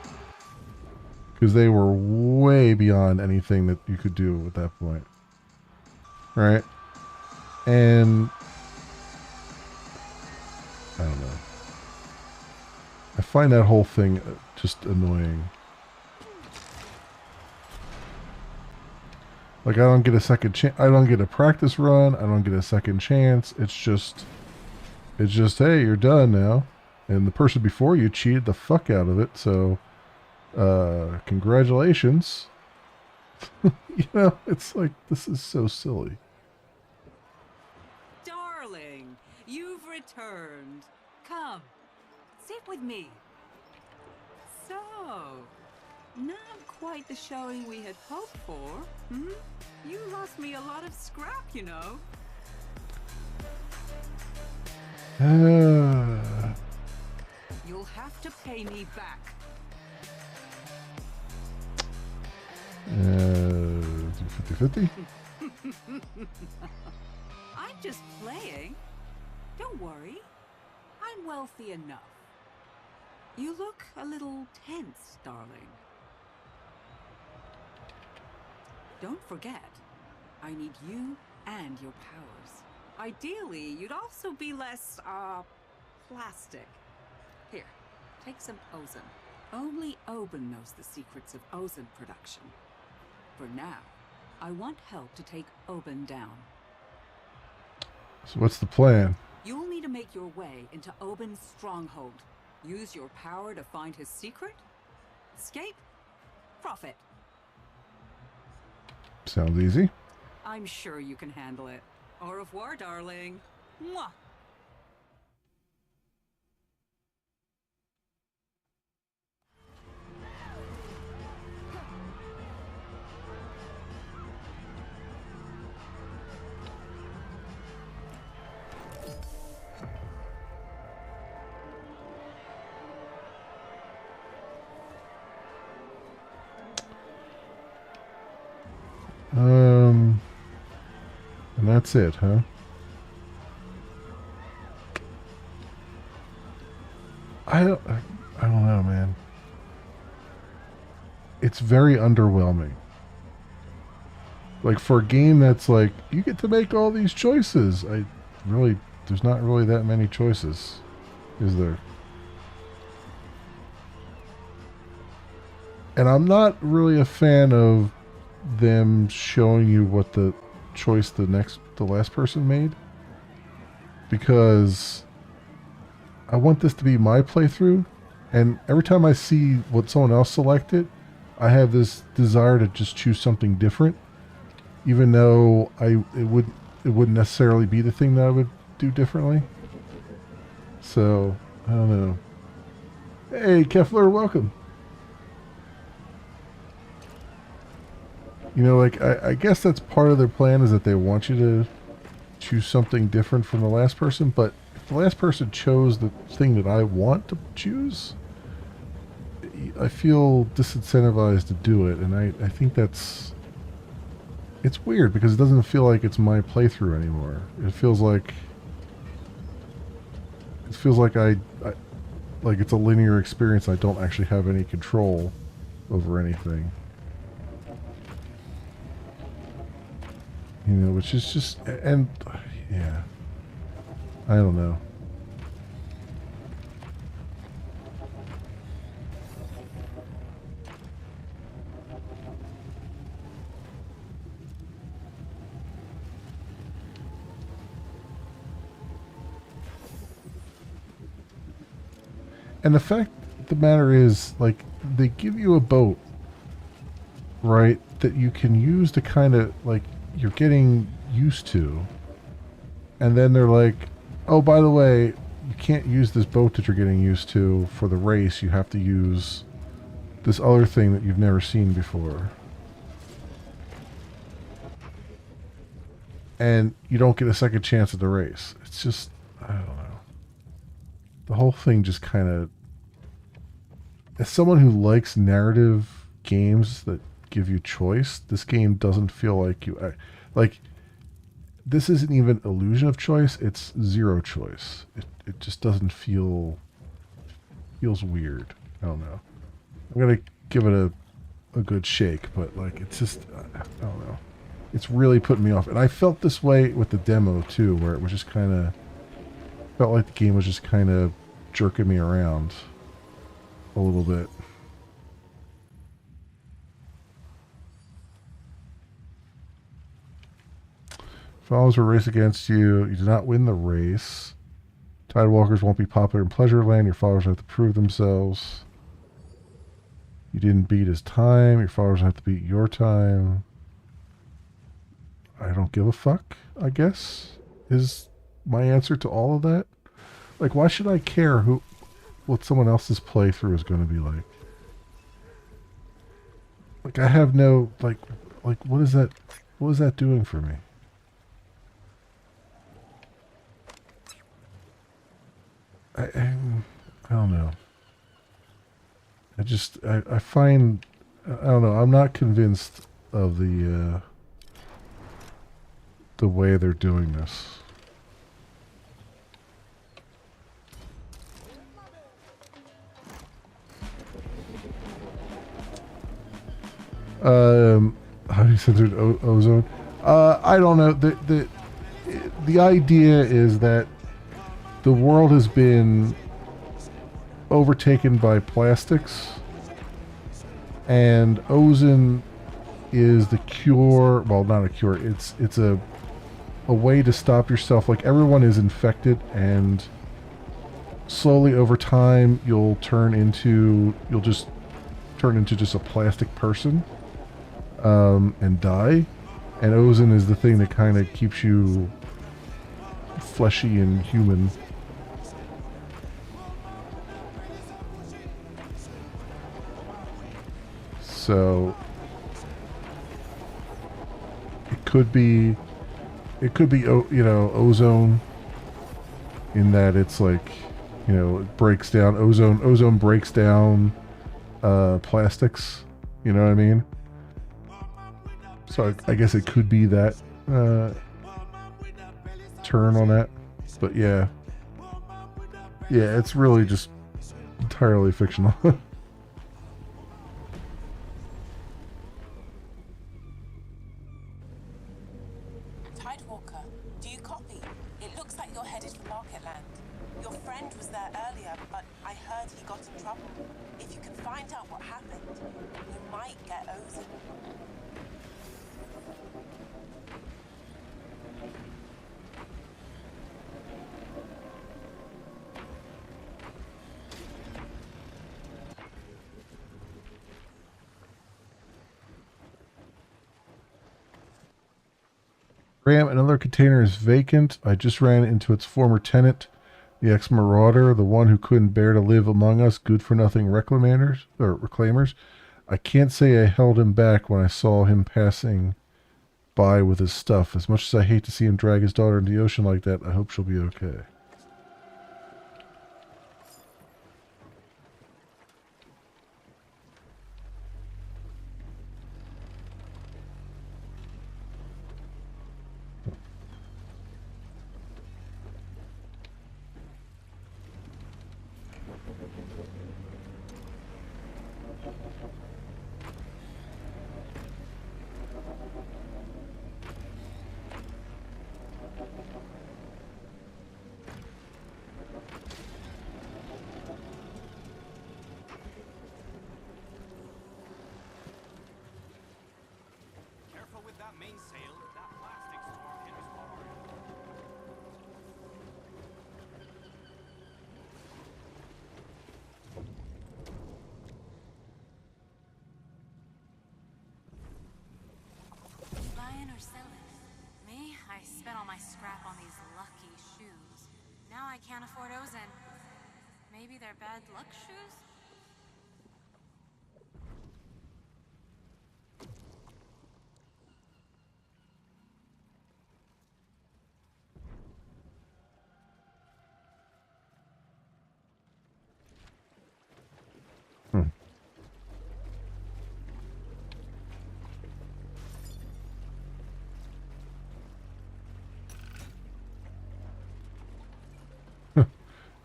Because they were way beyond anything that you could do at that point. Right? And I don't know. I find that whole thing just annoying. Like, I don't get a second chance. I don't get a practice run. I don't get a second chance. It's just, hey, you're done now. And the person before you cheated the fuck out of it. So, congratulations. You know, it's like, this is so silly. Darling, you've returned. Come, sit with me. So, not quite the showing we had hoped for, hmm? You lost me a lot of scrap, you know. You'll have to pay me back. 50-50? I'm just playing. Don't worry. I'm wealthy enough. You look a little tense, darling. Don't forget, I need you and your powers. Ideally, you'd also be less, plastic. Here, take some Ozen. Only Oben knows the secrets of Ozen production. For now, I want help to take Oben down. So what's the plan? You'll need to make your way into Oben's stronghold. Use your power to find his secret. Escape. Profit. Sounds easy. I'm sure you can handle it. Au revoir, darling. Mwah. And that's it, huh? I don't know, man. It's very underwhelming. Like, for a game that's like, you get to make all these choices. There's not really that many choices, is there? And I'm not really a fan of them showing you what the choice the last person made, because I want this to be my playthrough, and every time I see what someone else selected, I have this desire to just choose something different, even though it wouldn't necessarily be the thing that I would do differently. So I don't know. Hey Kefler, welcome. You know, like, I guess that's part of their plan, is that they want you to choose something different from the last person, but if the last person chose the thing that I want to choose, I feel disincentivized to do it, and I think it's weird, because it doesn't feel like it's my playthrough anymore. It feels like like it's a linear experience. I don't actually have any control over anything. You know, which is just, and yeah, I don't know. And the fact of the matter is, like, they give you a boat, right, that you can use to kind of, like, you're getting used to, and then they're like, oh, by the way, you can't use this boat that you're getting used to for the race. You have to use this other thing that you've never seen before, and you don't get a second chance at the race. It's just, I don't know, the whole thing just kind of, as someone who likes narrative games that give you choice, this game doesn't feel like you, like, this isn't even illusion of choice, it's zero choice. It just doesn't feels weird. I don't know. I'm gonna give it a good shake, but, like, it's just, I don't know. It's really putting me off. And I felt this way with the demo too, where it was just kind of, felt like the game was just kind of jerking me around a little bit. Followers will race against you. You do not win the race. Tidewalkers won't be popular in Pleasureland. Your followers have to prove themselves. You didn't beat his time. Your followers have to beat your time. I don't give a fuck, I guess, is my answer to all of that. Like, why should I care what someone else's playthrough is going to be like? Like, I have no, like, what is that doing for me? I don't know. I find, I don't know, I'm not convinced of the way they're doing this. How do you censor ozone? I don't know. The idea is that the world has been overtaken by plastics, and Ozen is the cure. Well, not a cure. It's a way to stop yourself. Like, everyone is infected, and slowly over time you'll just turn into just a plastic person, and die. And Ozen is the thing that kind of keeps you fleshy and human. So it could be ozone, in that it's like, it breaks down ozone breaks down plastics, you know what I mean? So I guess it could be that turn on that. But yeah, it's really just entirely fictional. Tidewalker, do you copy? It looks like you're headed for Marketland. Your friend was there earlier, but I heard he got in trouble. If you can find out what happened, you might get Ozen. Graham, another container is vacant. I just ran into its former tenant, the ex-marauder, the one who couldn't bear to live among us, good-for-nothing reclaimers. I can't say I held him back when I saw him passing by with his stuff. As much as I hate to see him drag his daughter into the ocean like that, I hope she'll be okay. Careful with that mainsail. That plastic storm hit us hard. Buying or selling? Me? I spent all my scrap on these lucky shoes. Now I can't afford Ozen. Maybe they're bad luck shoes?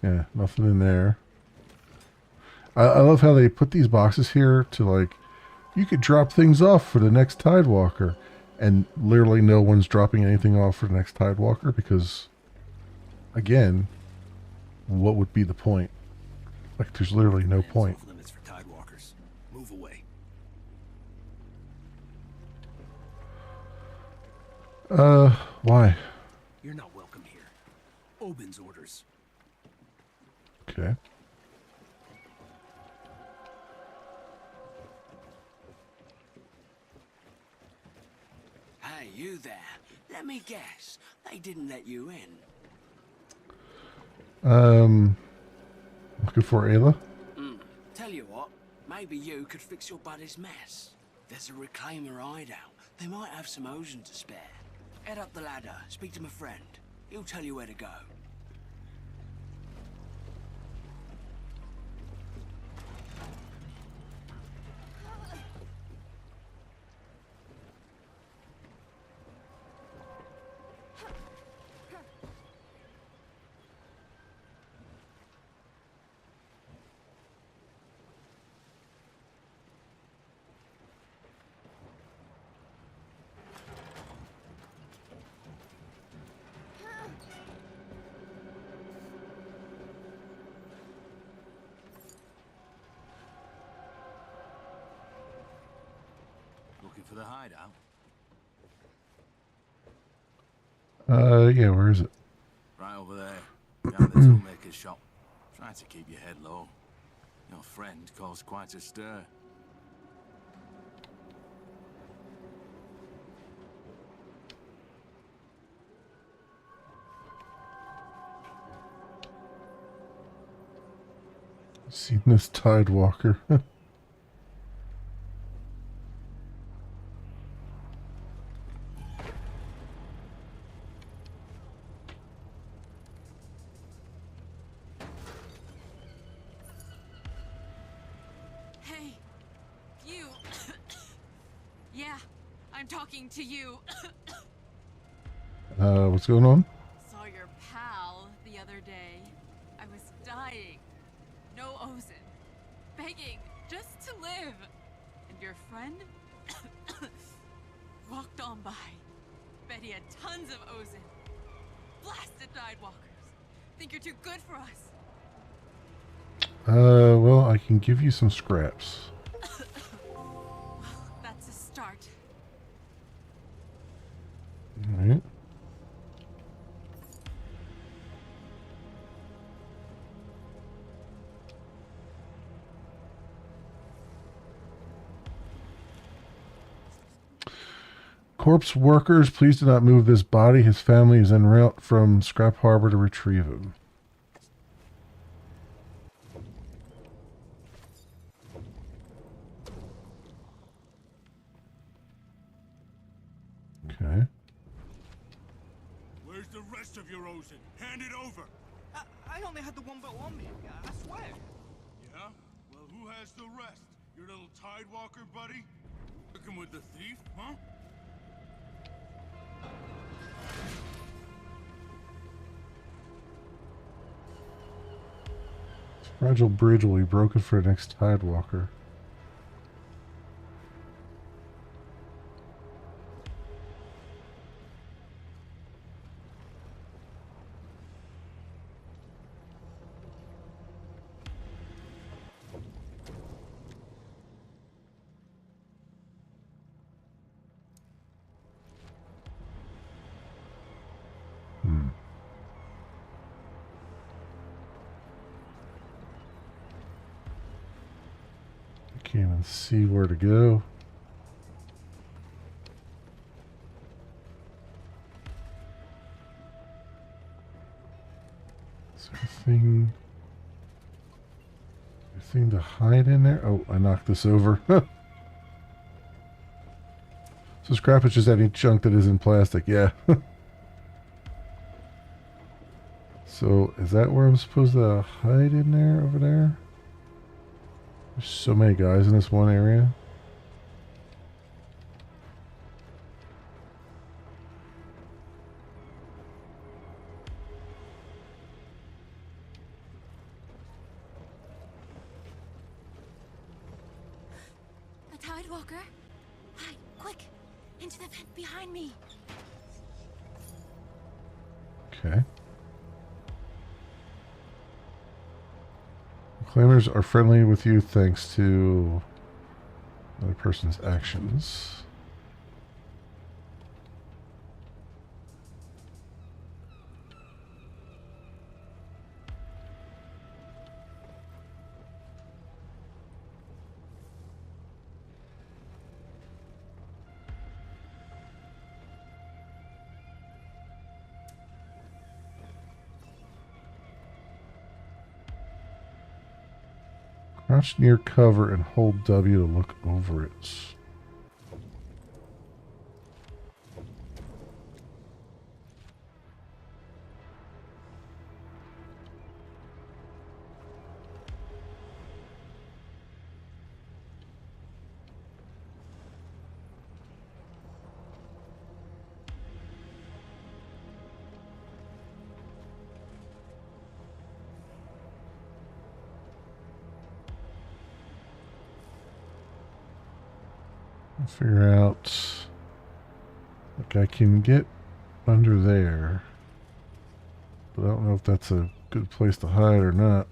Yeah, nothing in there. I love how they put these boxes here to, like, you could drop things off for the next Tidewalker. And literally no one's dropping anything off for the next Tidewalker because, again, what would be the point? Like, there's literally no point. Off limits for Tidewalkers. Move away. Why? You're not welcome here. Oben's orders. Okay. Hey, you there. Let me guess. They didn't let you in. Looking for Ayla? Tell you what, maybe you could fix your buddy's mess. There's a reclaimer hideout. They might have some Ozen to spare. Head up the ladder, speak to my friend. He'll tell you where to go. for the hideout? Yeah, where is it? Right over there, down the toolmaker's shop. Try to keep your head low. Your friend caused quite a stir. Seen this Tidewalker. Hey, you. Yeah, I'm talking to you. What's going on? Saw your pal the other day. I was dying. No Ozen. Begging just to live. And your friend walked on by. Bet he had tons of Ozen. Blasted Tidewalkers. Think you're too good for us. Well, I can give you some scraps. Well, that's a start. Alright. Corpse workers, please do not move this body. His family is en route from Scrap Harbor to retrieve him. Okay. Where's the rest of your Ozen? Hand it over! I only had the one bottle on me, I swear. Yeah? Well, who has the rest? Your little Tidewalker buddy? Working with the thief, huh? This fragile bridge will be broken for the next Tidewalker. Can't even see where to go. Is there anything to hide in there? Oh, I knocked this over. So scrap is just any junk that isn't plastic, yeah. So is that where I'm supposed to hide in there, over there? There's so many guys in this one area. A Tidewalker? Hide, quick! Into the vent behind me! Okay. Claimers are friendly with you thanks to another person's actions. Crouch near cover and hold W to look over it. Figure out, like, I can get under there, but I don't know if that's a good place to hide or not.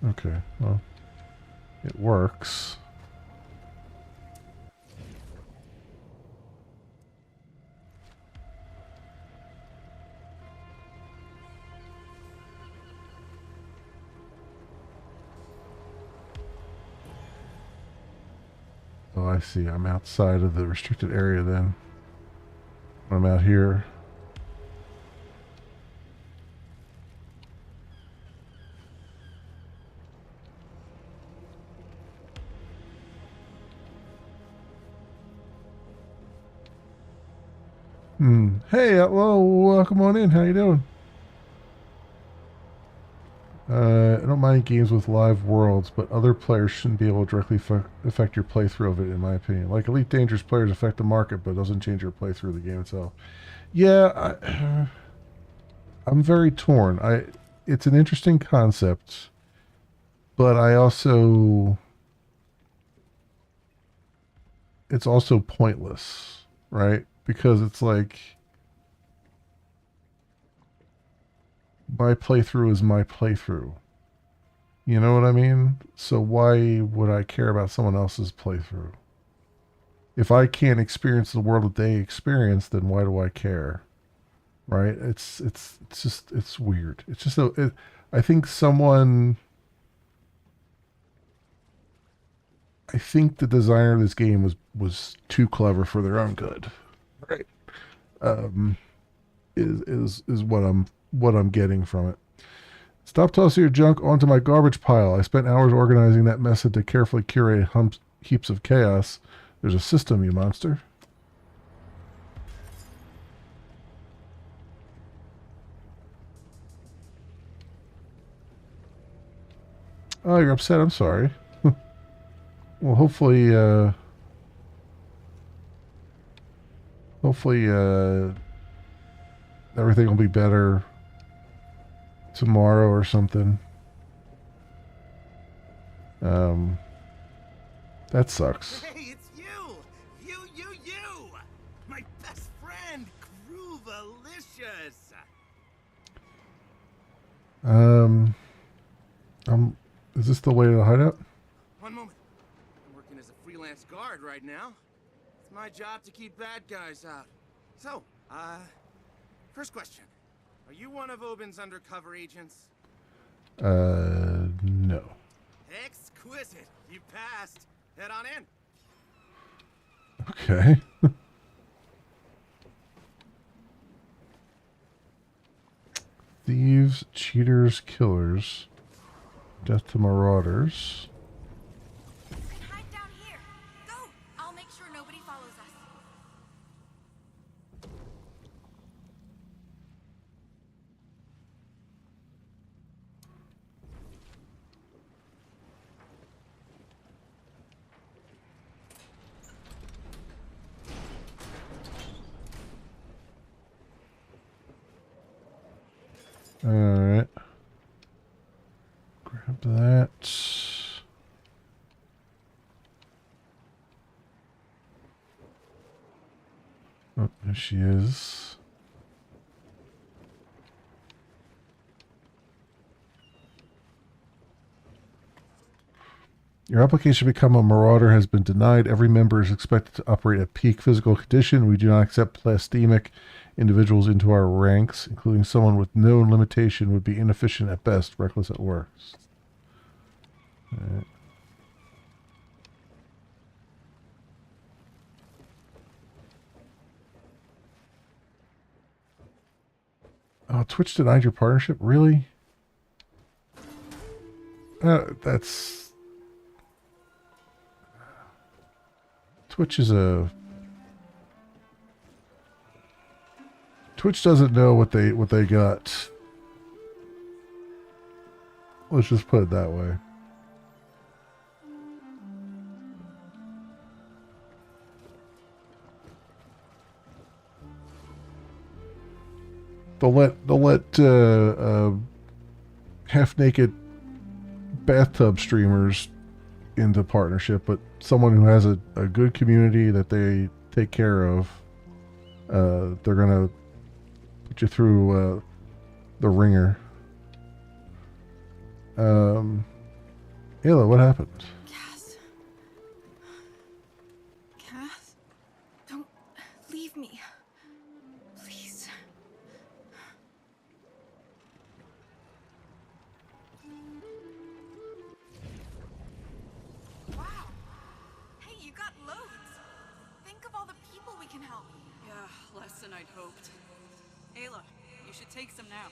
Okay, well, it works. Oh, I see. I'm outside of the restricted area then. I'm out here. Hey, well, come on in. How you doing? I don't mind games with live worlds, but other players shouldn't be able to directly affect your playthrough of it, in my opinion. Like Elite Dangerous players affect the market, but doesn't change your playthrough of the game itself. Yeah, I'm very torn. It's an interesting concept, but it's also pointless, right? Because it's like, my playthrough is my playthrough. You know what I mean? So why would I care about someone else's playthrough? If I can't experience the world that they experience, then why do I care? Right? It's just, it's weird. It's just I think the designer of this game was too clever for their own good. Right. Is what I'm getting from it. Stop tossing your junk onto my garbage pile. I spent hours organizing that mess into carefully curated heaps of chaos. There's a system, you monster. Oh, you're upset. I'm sorry. Well, hopefully, everything will be better tomorrow or something. That sucks. Hey, it's you! You! My best friend, Groovalicious! Is this the way to the hideout? One moment. I'm working as a freelance guard right now. It's my job to keep bad guys out. So, first question. Are you one of Obin's undercover agents? No. Exquisite. You passed. Head on in. Okay. Thieves, cheaters, killers. Death to marauders. We can hide down here. Go! I'll make sure nobody follows us. Alright. Grab that. Oh, there she is. Your application to become a marauder has been denied. Every member is expected to operate at peak physical condition. We do not accept plastemic individuals into our ranks, including someone with no limitation would be inefficient at best, reckless at worst. Right. Oh, Twitch denied your partnership? Really? That's... Twitch is a... Twitch doesn't know what they got. Let's just put it that way. They'll let half-naked bathtub streamers into partnership, but someone who has a good community that they take care of, they're gonna put you through the ringer. Ayla, what happened? Cass. Cass? Don't leave me. Please. Wow. Hey, you got loads. Think of all the people we can help. Yeah, less than I'd hoped. Ayla, you should take some now.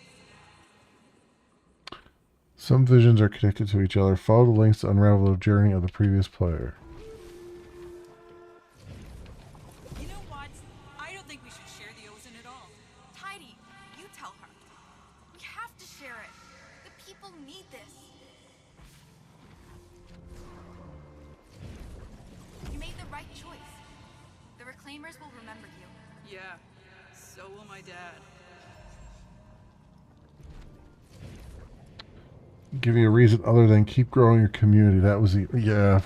Some visions are connected to each other. Follow the links to unravel the journey of the previous player. You know what? I don't think we should share the Ozen at all. Tidy, you tell her. We have to share it. The people need this. You made the right choice. The Reclaimers will remember you. Yeah, so will my dad. Give you a reason other than keep growing your community. That was the yeah.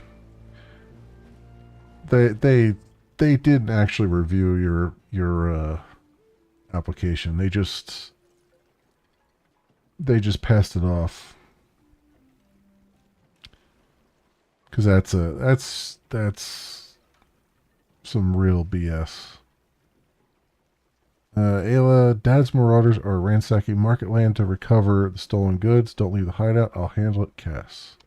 They didn't actually review your application. They just passed it off. Because that's some real BS. Ayla, Dad's Marauders are ransacking market land to recover the stolen goods. Don't leave the hideout. I'll handle it, Cass.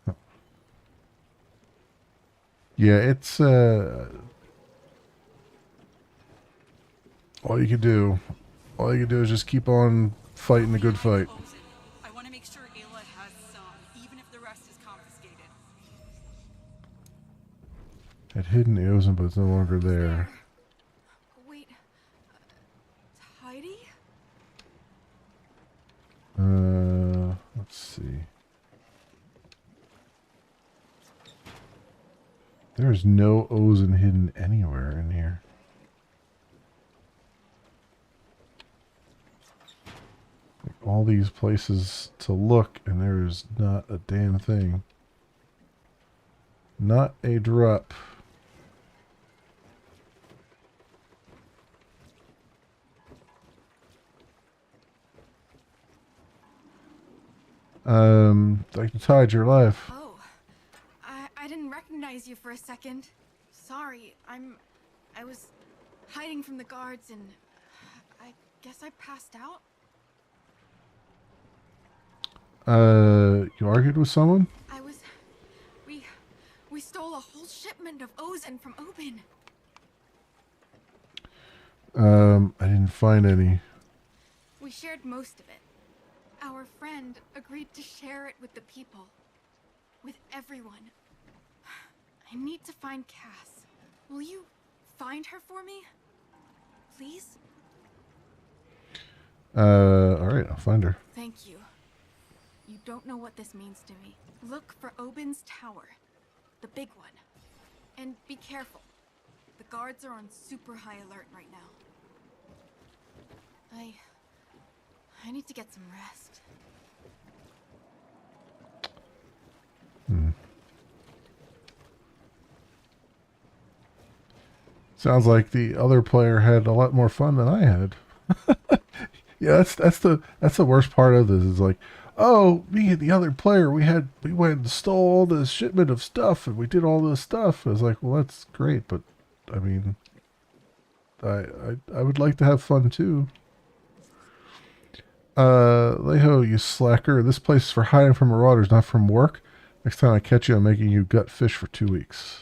Oh. Yeah, it's all you can do. All you can do is just keep on fighting the good fight. I want to make sure Ayla has some, even if the rest is confiscated. Had hidden the Ozen, but it's no longer there. Wait. Tidy? Let's see. There's no Ozen hidden anywhere in here. Like all these places to look, and there's not a damn thing. Not a drop. Dr. Tide, your life. Oh. I didn't recognize you for a second. Sorry, I was hiding from the guards and I guess I passed out. You argued with someone? We stole a whole shipment of Ozen from Oben. I didn't find any. We shared most of it. Our friend agreed to share it with the people. With everyone. I need to find Cass. Will you find her for me? Please? Alright, I'll find her. Thank you. You don't know what this means to me. Look for Oben's tower. The big one. And be careful. The guards are on super high alert right now. I need to get some rest. Sounds like the other player had a lot more fun than I had. Yeah, that's the worst part of this is like, oh, me and the other player, we went and stole all this shipment of stuff and we did all this stuff. I was like, well, that's great, but I mean, I would like to have fun too. Leho, you slacker. This place is for hiding from marauders, not from work. Next time I catch you, I'm making you gut fish for 2 weeks.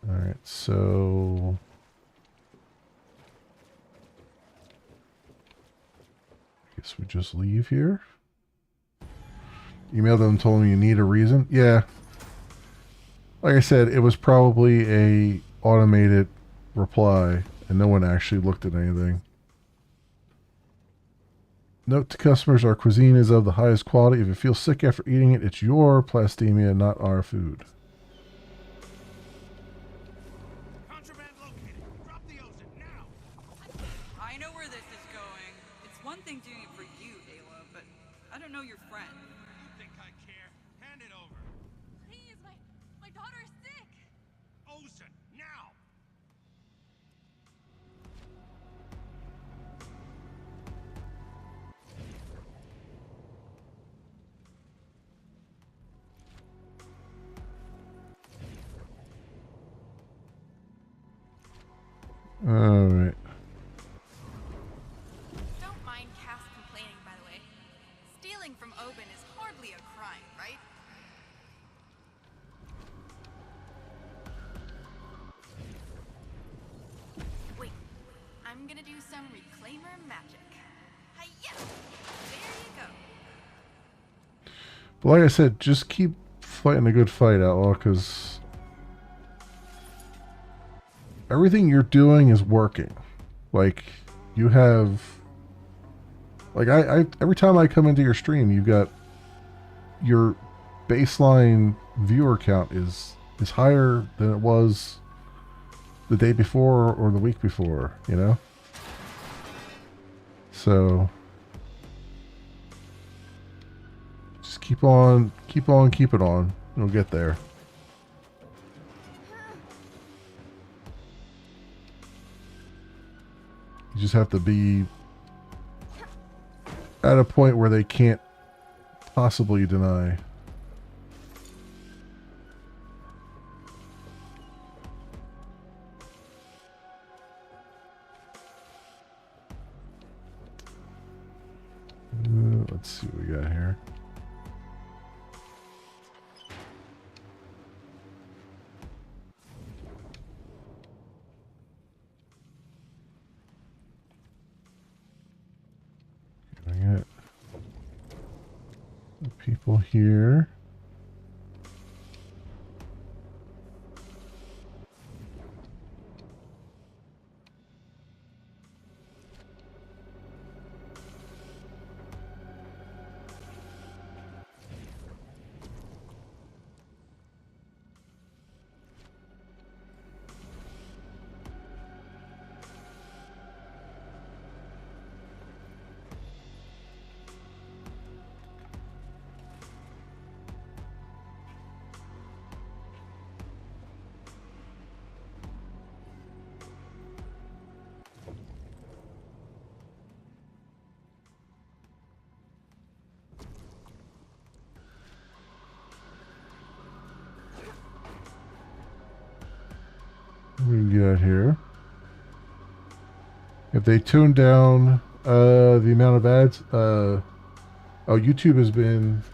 Alright, so... I guess we just leave here. Emailed them and told me you need a reason. Yeah. Like I said, it was probably a automated reply, and no one actually looked at anything. Note to customers, our cuisine is of the highest quality. If you feel sick after eating it, it's your plastemia, not our food. Contraband located. Drop the Ozen now. I know where this is going. It's one thing doing it for you, Ayla, but I don't know your friend. You think I care? Hand it over. Please, daughter's sick! Ozen, now! All right. Don't mind Cass complaining, by the way. Stealing from Oben is hardly a crime, right? Wait, I'm gonna do some reclaimer magic. Hi-ya! There you go. But like I said, just keep fighting a good fight, Outlaw, because everything you're doing is working. Like, you have... Like, I every time I come into your stream, you've got... Your baseline viewer count is higher than it was the day before or the week before, you know? So... Just keep on, keep it on. You'll get there. You just have to be at a point where they can't possibly deny. Let's see what we got here. I got the people here. What do we got here? If they tune down the amount of ads, YouTube has been,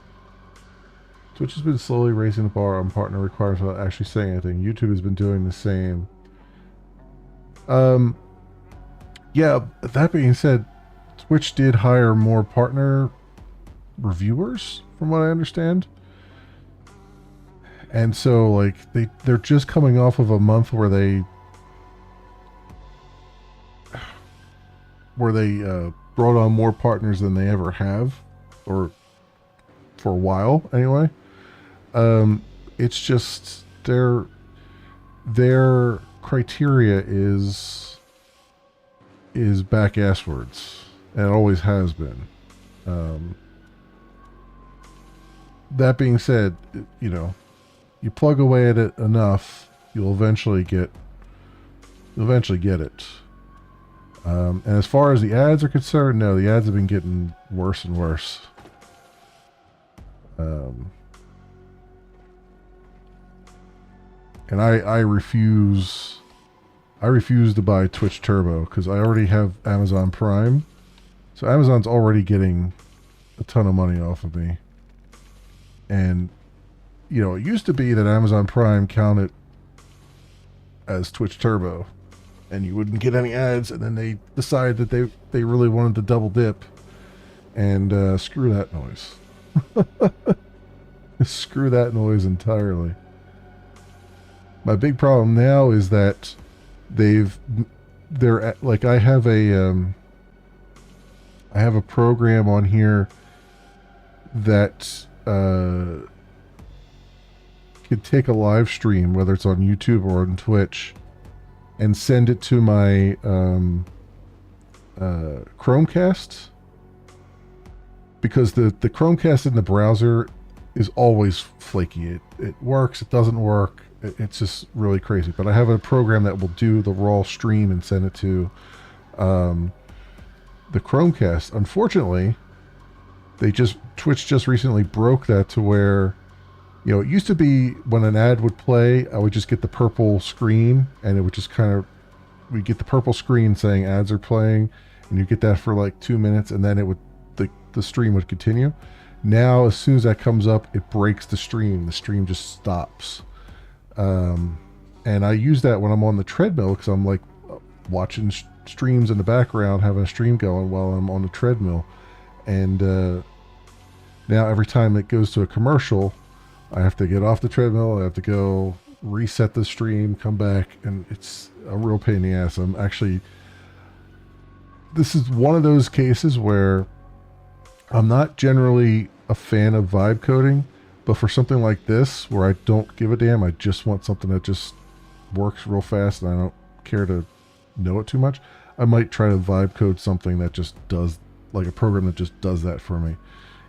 Twitch has been slowly raising the bar on partner requirements without actually saying anything. YouTube has been doing the same. Yeah, that being said, Twitch did hire more partner reviewers, from what I understand. And so, like, they're just coming off of a month where they brought on more partners than they ever have, or for a while anyway. It's just their criteria is back asswards, and it always has been. That being said, you know, you plug away at it enough, you'll eventually get it. And as far as the ads are concerned, no, the ads have been getting worse and worse. And I refuse to buy Twitch Turbo because I already have Amazon Prime. So Amazon's already getting a ton of money off of me. And you know, it used to be that Amazon Prime counted as Twitch Turbo, and you wouldn't get any ads, and then they decided that they really wanted to double dip, and screw that noise. Screw that noise entirely. My big problem now is that they're like, I have a program on here that could take a live stream, whether it's on YouTube or on Twitch, and send it to my Chromecast, because the Chromecast in the browser is always flaky. It works, it doesn't work. It's just really crazy. But I have a program that will do the raw stream and send it to the Chromecast. Unfortunately, Twitch just recently broke that to where, you know, it used to be when an ad would play, I would just get the purple screen, and it would just kind of, we get the purple screen saying ads are playing, and you get that for like 2 minutes, and then it would, the stream would continue. Now, as soon as that comes up, it breaks the stream. The stream just stops. And I use that when I'm on the treadmill, because I'm like watching streams in the background, having a stream going while I'm on the treadmill. And now every time it goes to a commercial, I have to get off the treadmill. I have to go reset the stream, come back, and it's a real pain in the ass. This is one of those cases where I'm not generally a fan of vibe coding, but for something like this, where I don't give a damn, I just want something that just works real fast and I don't care to know it too much, I might try to vibe code something that just does, like a program that just does that for me.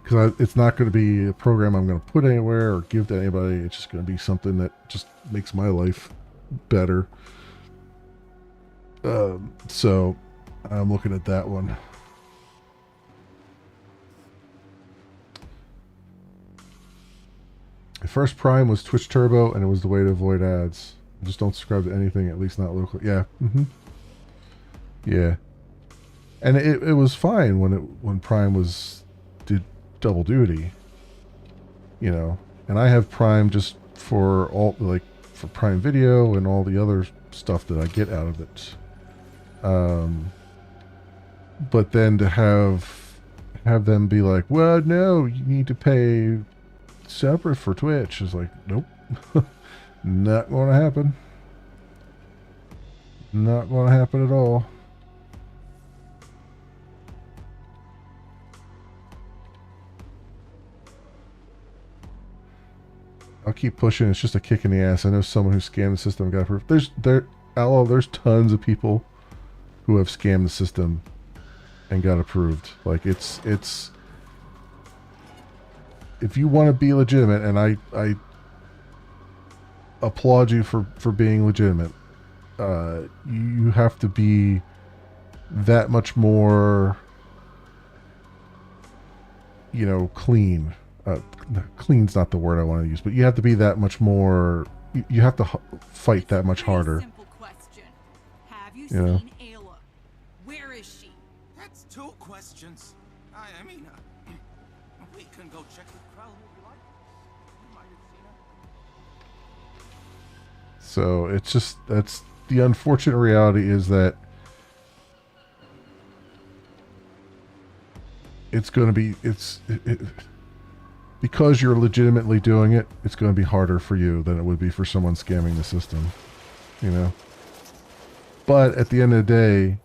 Because it's not going to be a program I'm going to put anywhere or give to anybody. It's just going to be something that just makes my life better. So I'm looking at that one. The first Prime was Twitch Turbo, and it was the way to avoid ads. Just don't subscribe to anything, at least not locally. Yeah. Yeah. And it was fine when Prime did double duty. You know. And I have Prime just for for Prime Video and all the other stuff that I get out of it. But then to have them be like, well, no, you need to pay separate for Twitch, is like, nope. Not going to happen. Not going to happen at all. I'll keep pushing. It's just a kick in the ass. I know someone who scammed the system and got approved. There's tons of people who have scammed the system and got approved. Like, it's if you want to be legitimate, and I applaud you for being legitimate, you have to be that much more, you know, clean. Clean's not the word I want to use, but you have to be that much more, you have to fight that much harder. Simple question. Have you know? seen Ayla? Where is she? That's 2 questions. I mean, we can go check the crowd if you like. You might have seen her. So it's just, that's the unfortunate reality, is that it's going to be, because you're legitimately doing it, it's going to be harder for you than it would be for someone scamming the system, you know? But at the end of the day,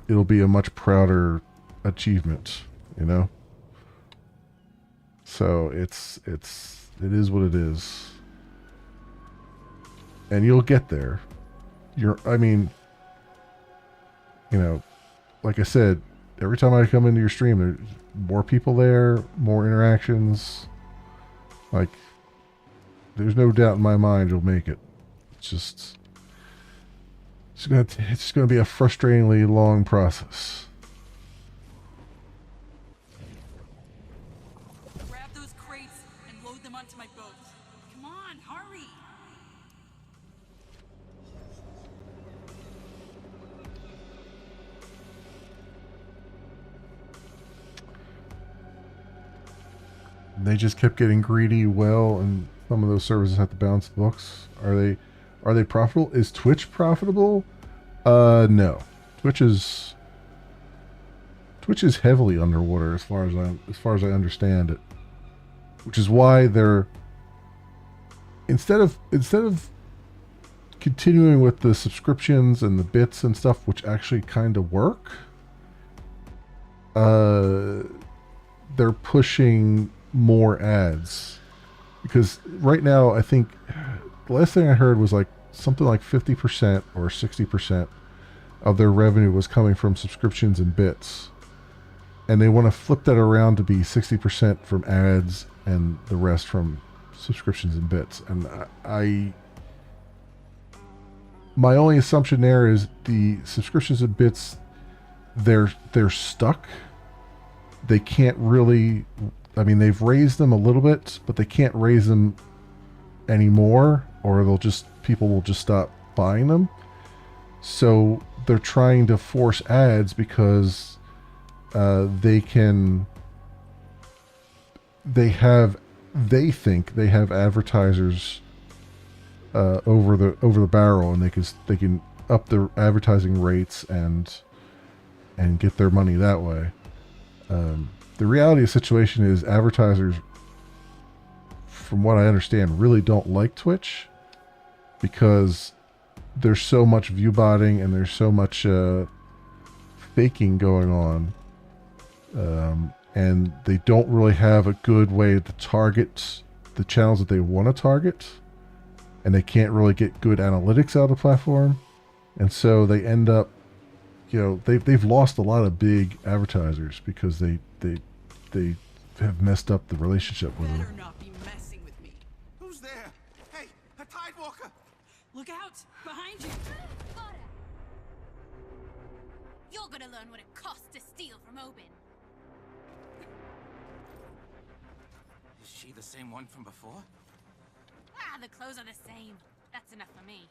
it'll be a much prouder achievement, you know? So it is what it is. And you'll get there. I mean, you know, like I said, every time I come into your stream, there's more people there, more interactions. Like, there's no doubt in my mind you'll make it. It's just gonna be a frustratingly long process. Grab those crates and load them onto my boat. Come on, hurry! And they just kept getting greedy, and some of those services have to balance the books. Are they profitable? Is Twitch profitable? No. Twitch is heavily underwater as far as I understand it. Which is why they're instead of continuing with the subscriptions and the bits and stuff, which actually kind of work, they're pushing more ads, because right now I think the last thing I heard was like something like 50% or 60% of their revenue was coming from subscriptions and bits, and they want to flip that around to be 60% from ads and the rest from subscriptions and bits. And my only assumption there is the subscriptions and bits, they're stuck. They can't really, I mean, they've raised them a little bit, but they can't raise them anymore, or people will just stop buying them. So they're trying to force ads because they think they have advertisers over the barrel, and they can up their advertising rates and get their money that way. The reality of the situation is advertisers, from what I understand, really don't like Twitch because there's so much view botting and there's so much faking going on, and they don't really have a good way to target the channels that they want to target, and they can't really get good analytics out of the platform, and so they end up, they've lost a lot of big advertisers because they have messed up the relationship with them. Better not be messing with me. Who's there? Hey, a Tidewalker! Look out! Behind you! You're gonna learn what it costs to steal from Obin. Is she the same one from before? Ah, the clothes are the same. That's enough for me.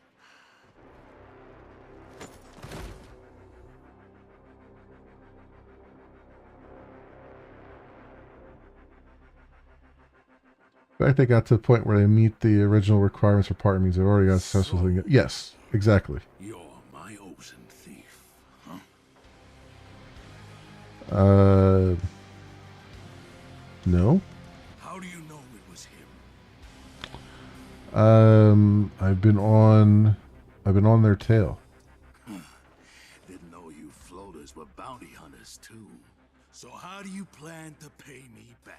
In fact, they got to the point where they meet the original requirements for partner means they've already got successful. Yes, exactly. You're my Ozen thief, huh? No. How do you know it was him? I've been on their tail. Didn't know you floaters were bounty hunters too. So how do you plan to pay me back?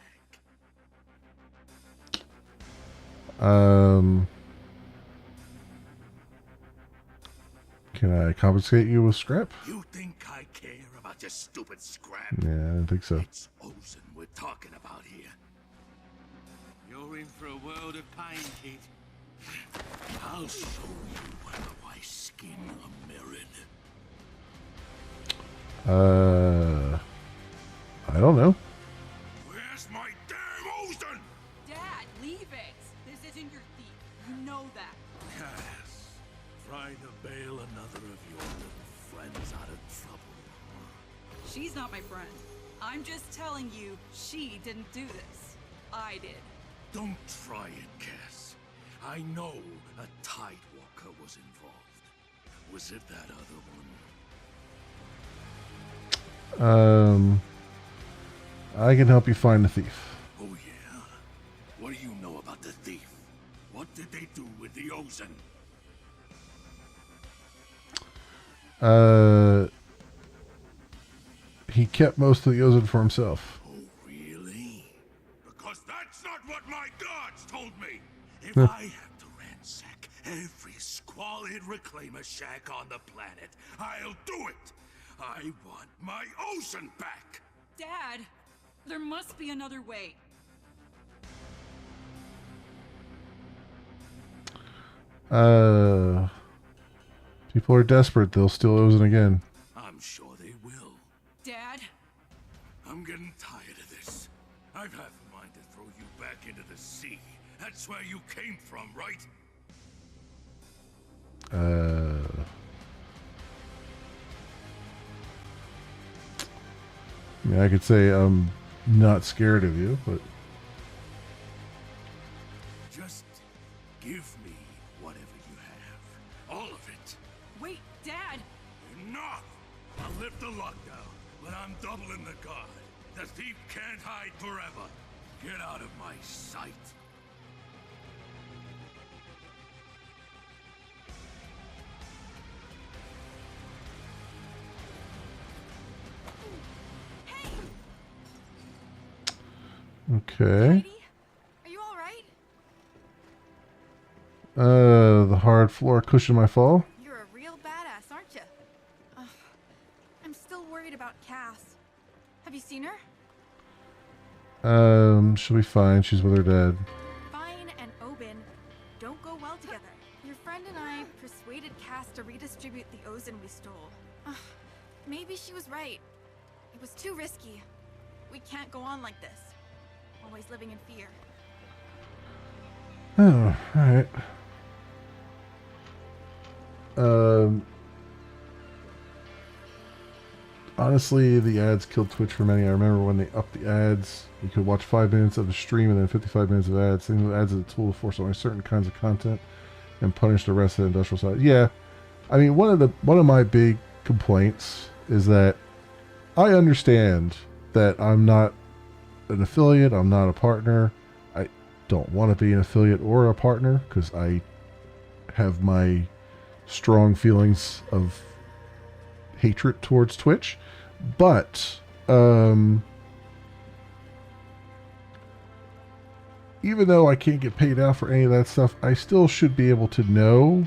Can I compensate you with scrap? You think I care about your stupid scrap? Yeah, I don't think so. It's Ozen we're talking about here. You're in for a world of pain, kid. I'll show you how I skin a Mirren. I don't know. Where's my damn Ozen? Dad, leave it! This isn't your thief. You know that. Yes. Trying to bail another of your little friends out of trouble. She's not my friend. I'm just telling you, she didn't do this. I did. Don't try it, Cass. I know a Tidewalker was involved. Was it that other one? I can help you find the thief. Oh yeah? What do you know about the thief? What did they do with the Ozen? He kept most of the Ozen for himself. Oh, really? Because that's not what my gods told me! If I have to ransack every squalid reclaimer shack on the planet, I'll do it! I want my Ozen back! Dad, there must be another way. People are desperate. They'll steal Ozen again. I'm sure they will. Dad? I'm getting tired of this. I've half a mind to throw you back into the sea. That's where you came from, right? I mean, I could say I'm not scared of you, but Just give me whatever you have. All of it. Wait, Dad! Enough! I'll lift the lockdown, but I'm doubling the guard. The thief can't hide forever. Get out of my sight. okay. Lady, are you all right? The hard floor cushioned my fall. You're a real badass, aren't you? I'm still worried about Cass. Have you seen her? She'll be fine. She's with her dad. Fine and Oben don't go well together. Your friend and I persuaded Cass to redistribute the Ozen we stole. Ugh, maybe she was right. It was too risky. We can't go on like this. Always living in fear. Oh, alright. Honestly, the ads killed Twitch for many. I remember when they upped the ads, you could watch 5 minutes of a stream and then 55 minutes of ads. Thinking of ads as a tool to force only certain kinds of content and punish the rest of the industrial side. Yeah, I mean, one of my big complaints is that I understand that I'm not an affiliate, I'm not a partner. I don't want to be an affiliate or a partner because I have my strong feelings of hatred towards Twitch. But even though I can't get paid out for any of that stuff, I still should be able to know,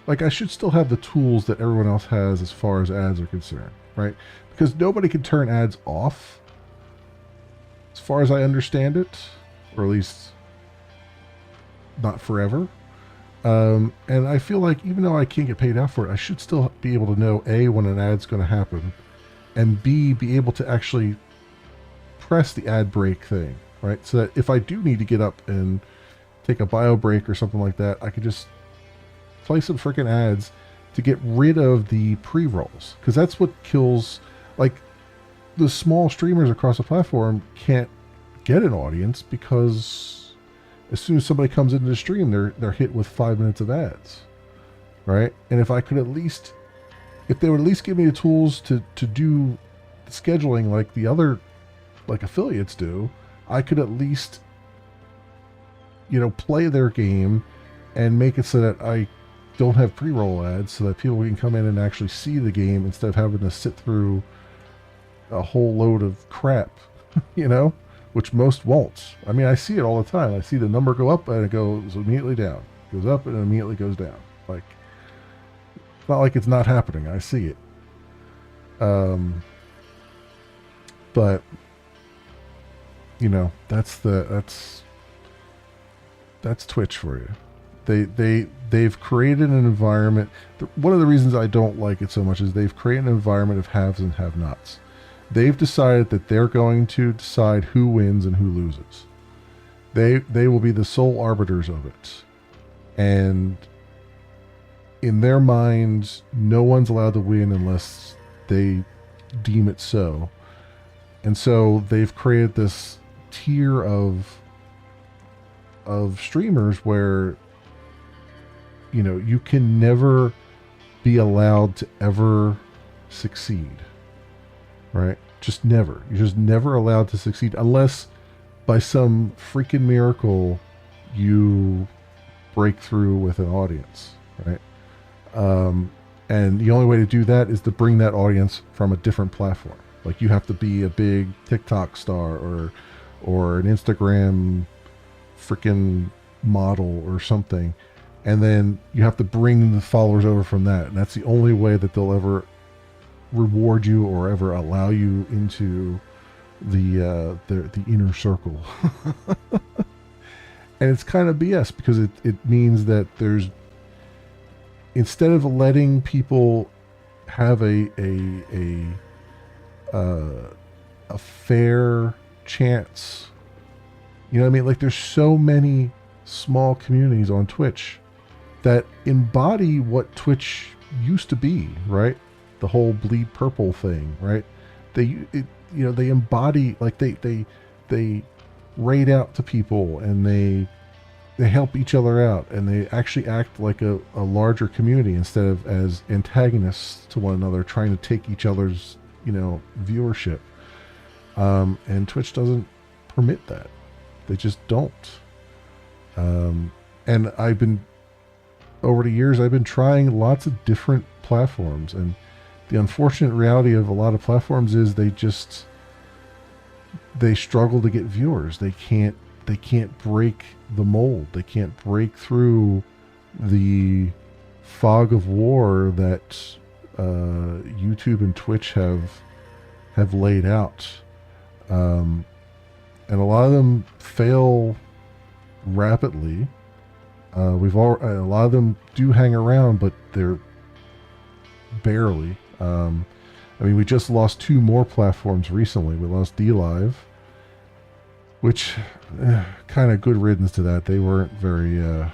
like, I should still have the tools that everyone else has as far as ads are concerned, right? Because nobody can turn ads off, as far as I understand it, or at least not forever. And I feel like even though I can't get paid out for it, I should still be able to know, A, when an ad's going to happen, and B, be able to actually press the ad break thing, right? So that if I do need to get up and take a bio break or something like that, I could just play some freaking ads to get rid of the pre-rolls. Because that's what kills, like, the small streamers across the platform can't get an audience because as soon as somebody comes into the stream, they're hit with 5 minutes of ads, right? And if I could at least, if they would at least give me the tools to do scheduling like the other, like, affiliates do, I could at least, you know, play their game and make it so that I don't have pre-roll ads, so that people can come in and actually see the game instead of having to sit through a whole load of crap, you know, which most won't. I mean, I see it all the time. I see the number go up and it goes immediately down. It goes up and it immediately goes down. Like, it's not like it's not happening. I see it. But you know, that's Twitch for you. They've created an environment. One of the reasons I don't like it so much is they've created an environment of haves and have-nots. They've decided that they're going to decide who wins and who loses. They will be the sole arbiters of it. And in their minds, no one's allowed to win unless they deem it so. And so they've created this tier of streamers where, you know, you can never be allowed to ever succeed, right? Just never. You're just never allowed to succeed unless by some freaking miracle you break through with an audience, right? And the only way to do that is to bring that audience from a different platform. Like, you have to be a big TikTok star or an Instagram freaking model or something, and then you have to bring the followers over from that, and that's the only way that they'll ever reward you or ever allow you into the inner circle. And it's kind of BS because it means that there's, instead of letting people have a fair chance, you know what I mean? Like, there's so many small communities on Twitch that embody what Twitch used to be, right? The whole bleed purple thing, right? They embody, like, they raid out to people, and they help each other out, and they actually act like a larger community instead of as antagonists to one another, trying to take each other's, you know, viewership. And Twitch doesn't permit that. They just don't. And over the years, I've been trying lots of different platforms, and the unfortunate reality of a lot of platforms is they struggle to get viewers. They can't break the mold. They can't break through the fog of war that YouTube and Twitch have laid out. and a lot of them fail rapidly. A lot of them do hang around, but they're barely. I mean, we just lost 2 more platforms recently. We lost DLive, which kind of good riddance to that. They weren't very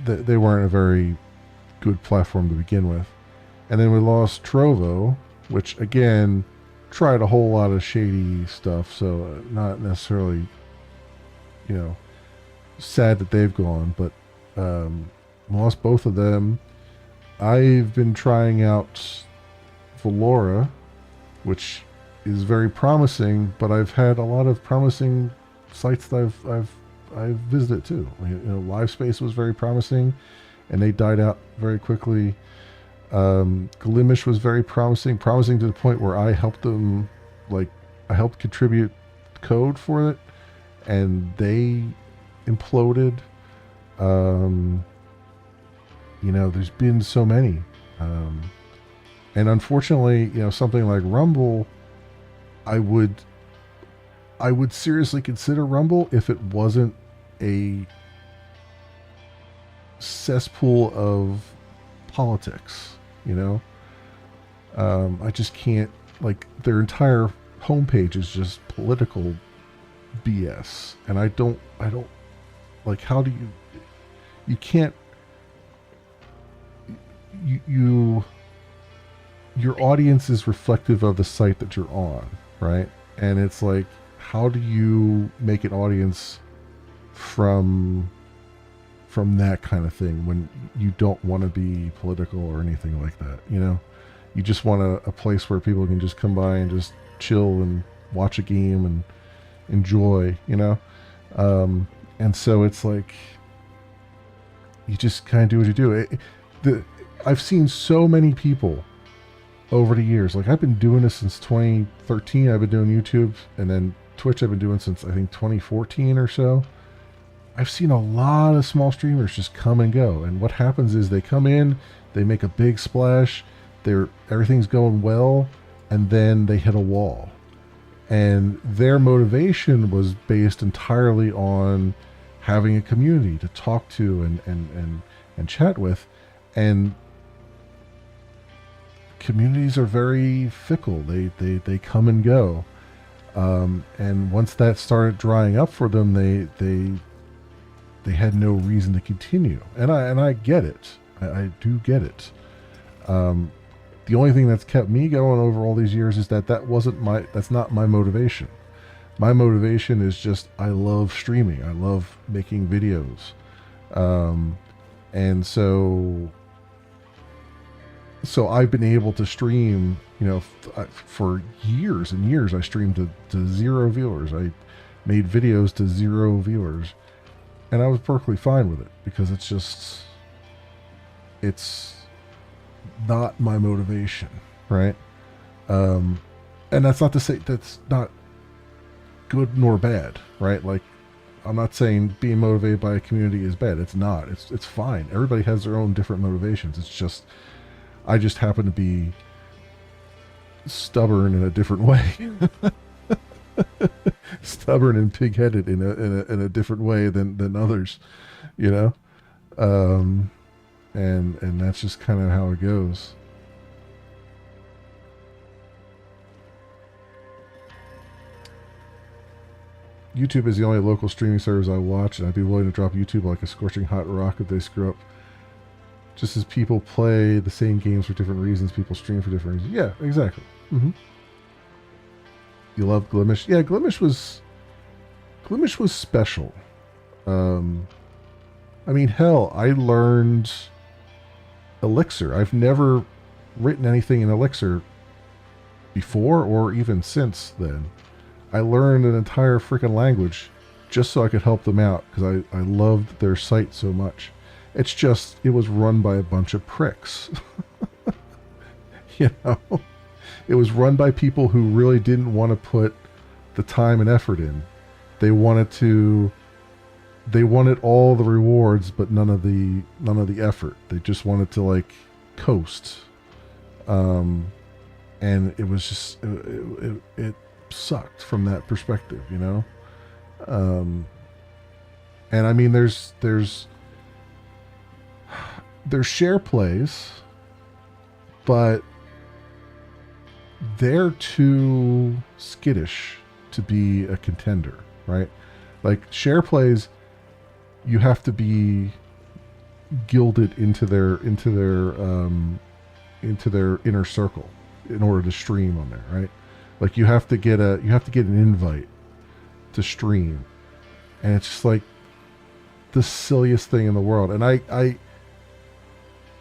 they weren't a very good platform to begin with. And then we lost Trovo, which again tried a whole lot of shady stuff, so not necessarily, you know, sad that they've gone, but lost both of them. I've been trying out Valora, which is very promising, but I've had a lot of promising sites that I've visited too. You know, LiveSpace was very promising, and they died out very quickly. Glimish was very promising to the point where I helped them, like, I helped contribute code for it, and they imploded. You know, there's been so many. And unfortunately, you know, something like Rumble, I would seriously consider Rumble if it wasn't a cesspool of politics, you know? I just can't, like, their entire homepage is just political BS. And I don't, like, how do you can't, your audience is reflective of the site that you're on, right? And it's like, how do you make an audience from that kind of thing when you don't want to be political or anything like that, you know? You just want a place where people can just come by and just chill and watch a game and enjoy, you know? And so it's like, you just kind of do what you do. I've seen so many people over the years. Like, I've been doing this since 2013. I've been doing YouTube, and then Twitch I've been doing since, I think, 2014 or so. I've seen a lot of small streamers just come and go. And what happens is they come in, they make a big splash, everything's going well, and then they hit a wall. And their motivation was based entirely on having a community to talk to and chat with. And communities are very fickle. They come and go. And once that started drying up for them, they had no reason to continue. And I get it. I do get it. The only thing that's kept me going over all these years is that's not my motivation. My motivation is just, I love streaming. I love making videos. And so I've been able to stream, you know, for years and years. I streamed to 0 viewers. I made videos to 0 viewers, and I was perfectly fine with it, because it's not my motivation, right? And that's not to say that's not good nor bad, right? Like, I'm not saying being motivated by a community is bad. It's not. It's fine. Everybody has their own different motivations. It's just, I just happen to be stubborn in a different way. Stubborn and pig-headed in a different way than others, you know? And that's just kind of how it goes. YouTube is the only local streaming service I watch, and I'd be willing to drop YouTube like a scorching hot rock if they screw up. Just as people play the same games for different reasons, people stream for different reasons. Yeah, exactly. Mm-hmm. You love Glimish? Yeah, Glimish was special. I mean, hell, I learned Elixir. I've never written anything in Elixir before or even since then. I learned an entire freaking language just so I could help them out, because I loved their site so much. It's just, it was run by a bunch of pricks. You know? It was run by people who really didn't want to put the time and effort in. They wanted all the rewards, but none of the effort. They just wanted to, like, coast. And it was just, sucked from that perspective, you know. And I mean, there's share plays, but they're too skittish to be a contender, right? Like share plays, you have to be gilded into their inner circle in order to stream on there, right? Like you have to get an invite to stream, and it's just like the silliest thing in the world. And I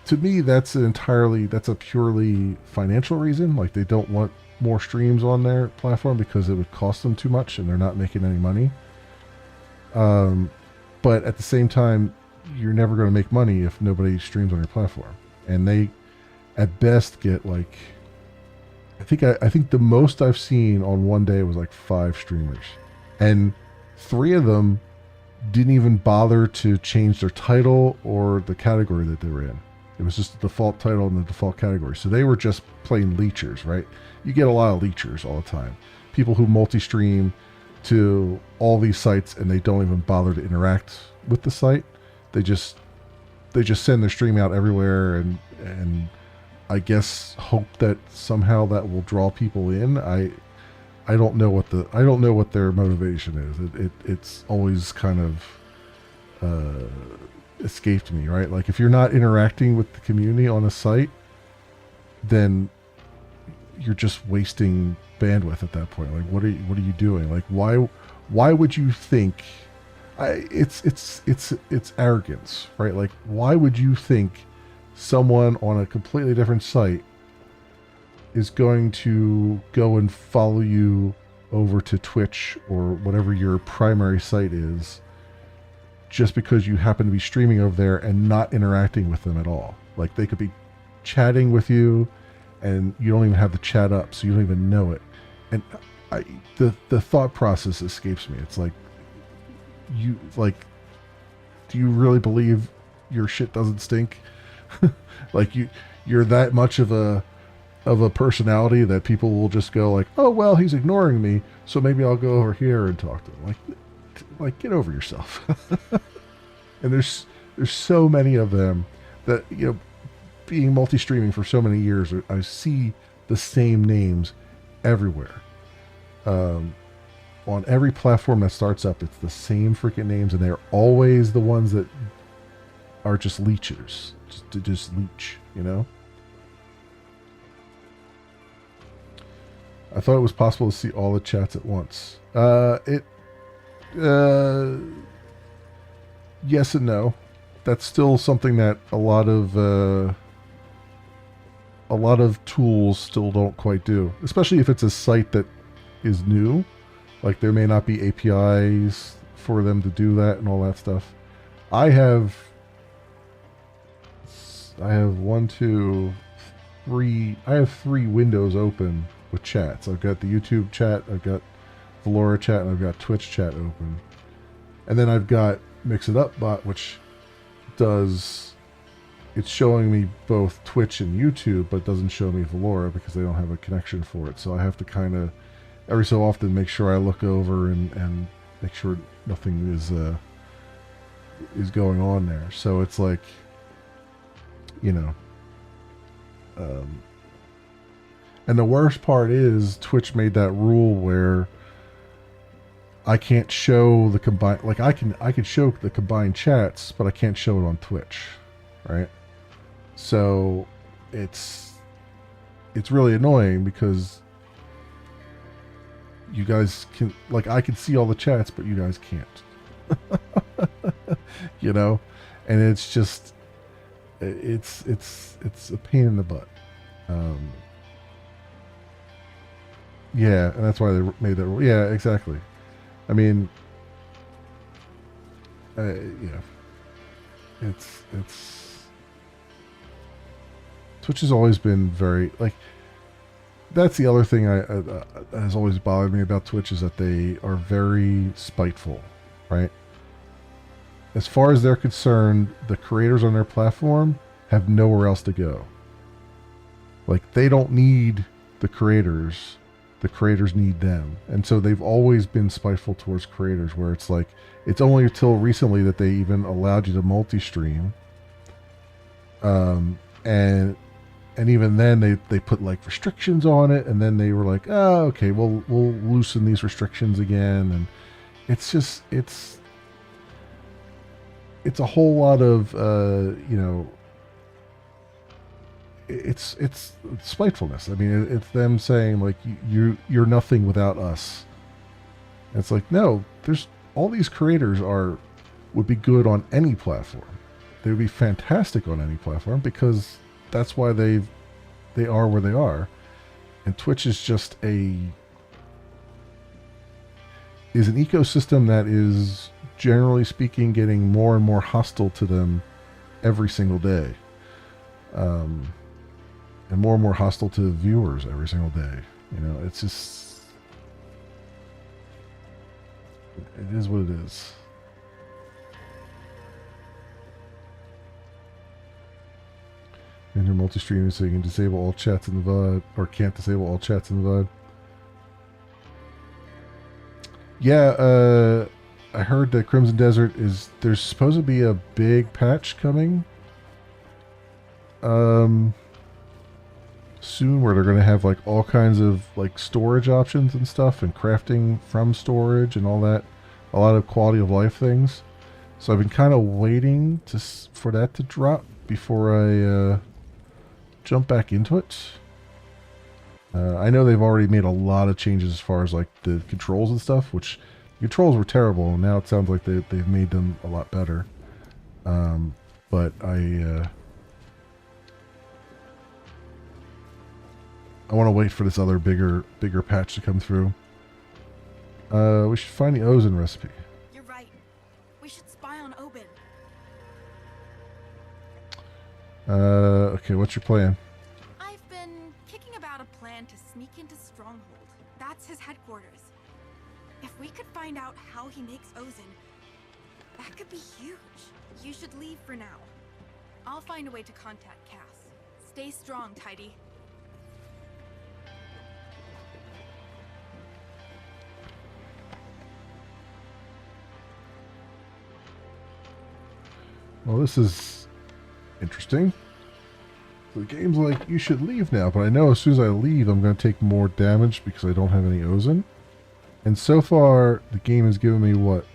to me, that's a purely financial reason. Like they don't want more streams on their platform because it would cost them too much and they're not making any money. But at the same time, you're never going to make money if nobody streams on your platform. And they, at best, get like, I think the most I've seen on one day was like 5 streamers, and 3 of them didn't even bother to change their title or the category that they were in. It was just the default title and the default category. So they were just plain leechers, right? You get a lot of leechers all the time. People who multi-stream to all these sites and they don't even bother to interact with the site. They just send their stream out everywhere and I guess hope that somehow that will draw people in. I don't know what their motivation is. It's always kind of escaped me, right? Like if you're not interacting with the community on a site, then you're just wasting bandwidth at that point. Like what are you doing? Like why would you think it's arrogance, right? Like why would you think someone on a completely different site is going to go and follow you over to Twitch or whatever your primary site is just because you happen to be streaming over there and not interacting with them at all? Like they could be chatting with you and you don't even have the chat up, so you don't even know it. And the thought process escapes me. It's like, do you really believe your shit doesn't stink? Like you're that much of a personality that people will just go like, oh well, he's ignoring me, so maybe I'll go over here and talk to him. Like get over yourself. And there's so many of them that, you know, being multi-streaming for so many years, I see the same names everywhere. On every platform that starts up, it's the same freaking names, and they're always the ones that are just leechers, just leech, you know? I thought it was possible to see all the chats at once. Yes and no. That's still something that a lot of tools still don't quite do, especially if it's a site that is new. Like there may not be APIs for them to do that and all that stuff. I have 1, 2, 3. I have 3 windows open with chats. I've got the YouTube chat, I've got Valora chat, and I've got Twitch chat open. And then I've got Mix It Up Bot, which it's showing me both Twitch and YouTube, but doesn't show me Valora because they don't have a connection for it. So I have to kind of every so often make sure I look over and make sure nothing is going on there. So it's like, you know, and the worst part is Twitch made that rule where I can't show the combined, like I could show the combined chats, but I can't show it on Twitch, right? So it's really annoying because you guys can, like, I can see all the chats, but you guys can't. You know? And it's just it's a pain in the butt. Yeah, and that's why they made that rule. Yeah, exactly. I mean, yeah, it's Twitch has always been very, like, that's the other thing has always bothered me about Twitch, is that they are very spiteful, right? As far as they're concerned, the creators on their platform have nowhere else to go. Like, they don't need the creators the creators need them. And so they've always been spiteful towards creators, where it's like, it's only until recently that they even allowed you to multi-stream. And even then they put like restrictions on it, and then they were like, oh, okay, we'll loosen these restrictions again. And it's just, it's a whole lot of, it's spitefulness. I mean, it's them saying like, you're nothing without us. And it's like, no, there's all these creators would be good on any platform. They would be fantastic on any platform, because that's why they are where they are. And Twitch is just an ecosystem that is, generally speaking, getting more and more hostile to them every single day. And more and more hostile to viewers every single day. It's just, it is what it is. And your multi-streaming, so you can disable all chats in the VOD, or can't disable all chats in the VOD. Yeah, I heard that Crimson Desert there's supposed to be a big patch coming soon, where they're going to have like all kinds of like storage options and stuff, and crafting from storage and all that, a lot of quality of life things. So I've been kind of waiting for that to drop before I jump back into it. I know they've already made a lot of changes as far as like the controls and stuff, which controls were terrible, and now it sounds like they've made them a lot better. But I want to wait for this other bigger patch to come through. We should find the Ozen recipe. You're right. We should spy on Oben. Okay, what's your plan? I've been kicking about a plan to sneak into Stronghold. That's his headquarters. If we could find out how he makes Ozen, that could be huge. You should leave for now. I'll find a way to contact Cass. Stay strong, Tidy. Well, this is interesting. The game's like, you should leave now, but I know as soon as I leave, I'm going to take more damage because I don't have any Ozen. And so far, the game has given me, what,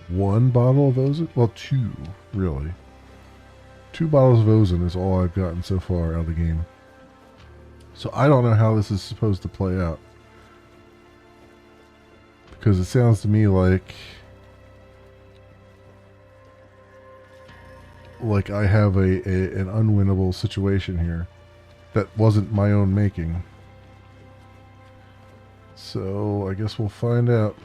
1 bottle of Ozen? Well, 2, really. 2 bottles of Ozen is all I've gotten so far out of the game. So I don't know how this is supposed to play out. Because it sounds to me like I have an unwinnable situation here that wasn't my own making. So I guess we'll find out.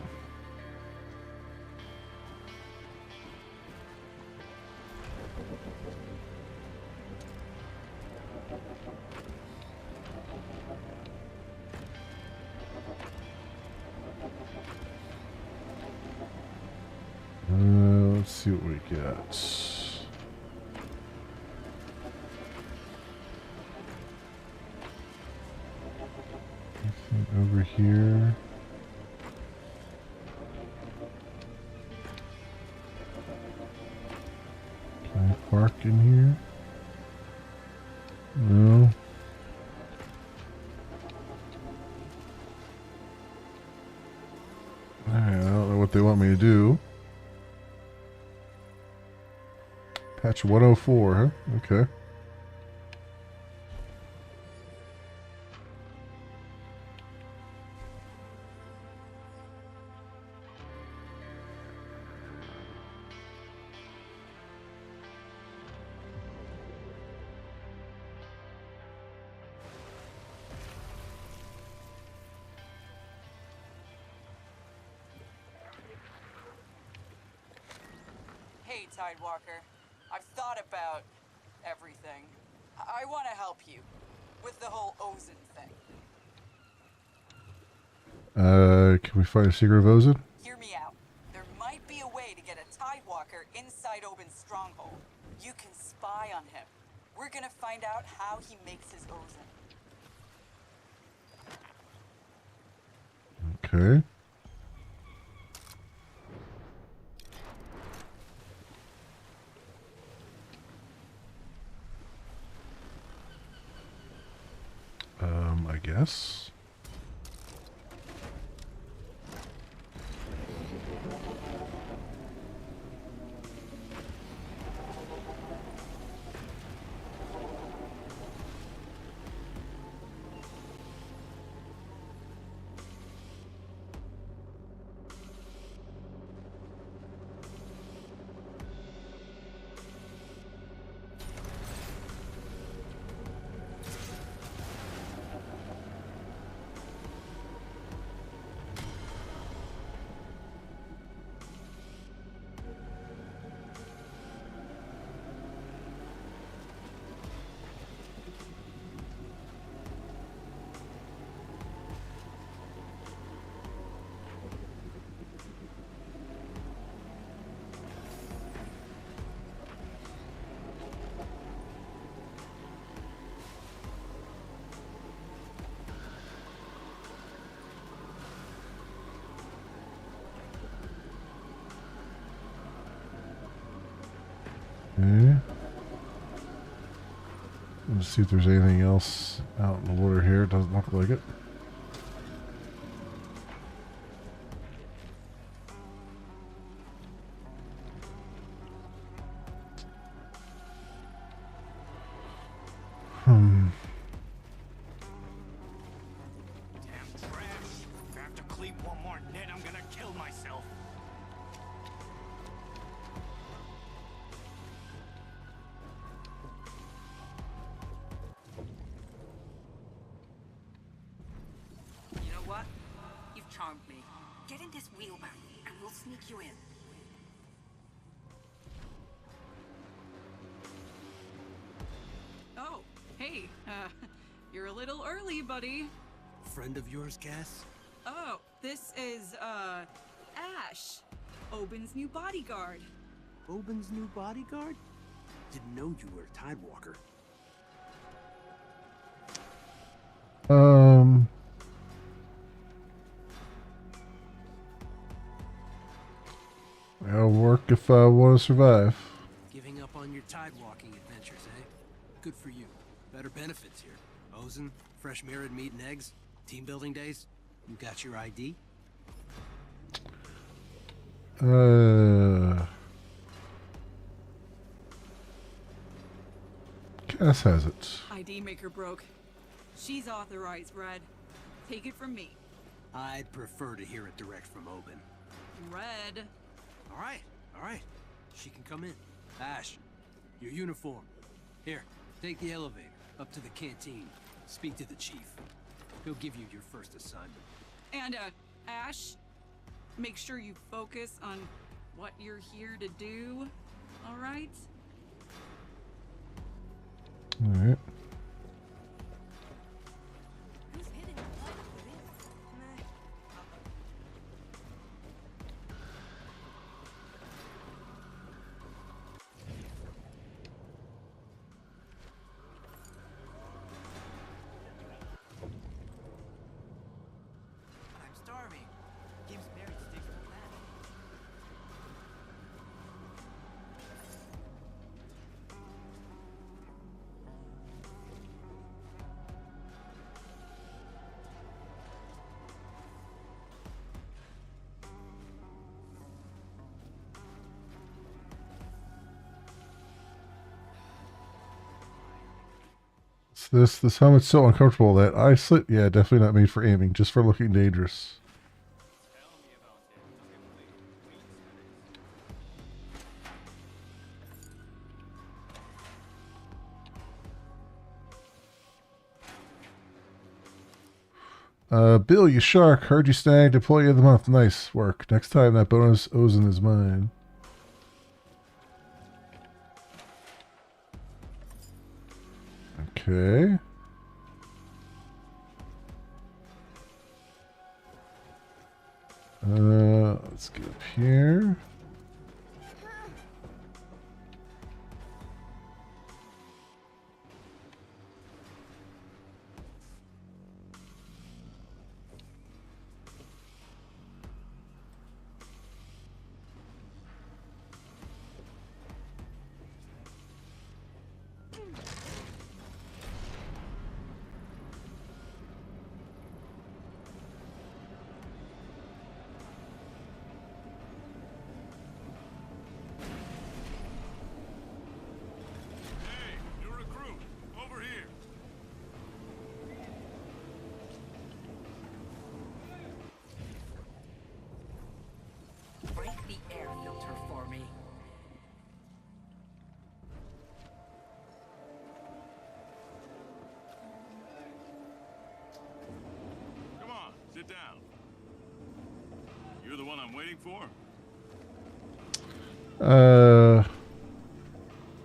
Let's see what we got. Over here. Can I park in here? No. Alright, I don't know what they want me to do. Patch 104, huh? Okay. Hey, Tidewalker. I've thought about everything. I want to help you with the whole Ozen thing. Can we find a secret of Ozen? Hear me out. There might be a way to get a Tidewalker inside Oben's stronghold. You can spy on him. We're gonna find out how he makes his Ozen. Okay. I guess. Okay. Let's see if there's anything else out in the water here. Doesn't look like it. Damn trash. If I have to clean one more net, I'm gonna kill myself. You know what? You've charmed me. Get in this wheelbarrow, and we'll sneak you in. Oh, hey, you're a little early, buddy. Friend of yours, Cass? Oh, this is, Ash, Oben's new bodyguard. Oben's new bodyguard? Didn't know you were a Tidewalker. I'll work if I want to survive. Giving up on your Tidewalking adventures, eh? Good for you. Better benefits here. Ozen, fresh mirrored meat and eggs, team building days. You got your ID? Cass has it. ID maker broke. She's authorized, Red. Take it from me. I'd prefer to hear it direct from Oben. Red. All right. She can come in. Ash, your uniform. Here, take the elevator up to the canteen. Speak to the chief. He'll give you your first assignment. And, Ash, make sure you focus on what you're here to do, all right? All right. Who's hitting the button for this? I'm starving. Game's married sticks with that. This helmet's so uncomfortable that I slip. Yeah, definitely not made for aiming, just for looking dangerous. Bill, you shark. Heard you snagged Employee of the Month. Nice work. Next time that bonus Ozen is mine. Okay. Let's get up here. one I'm waiting for?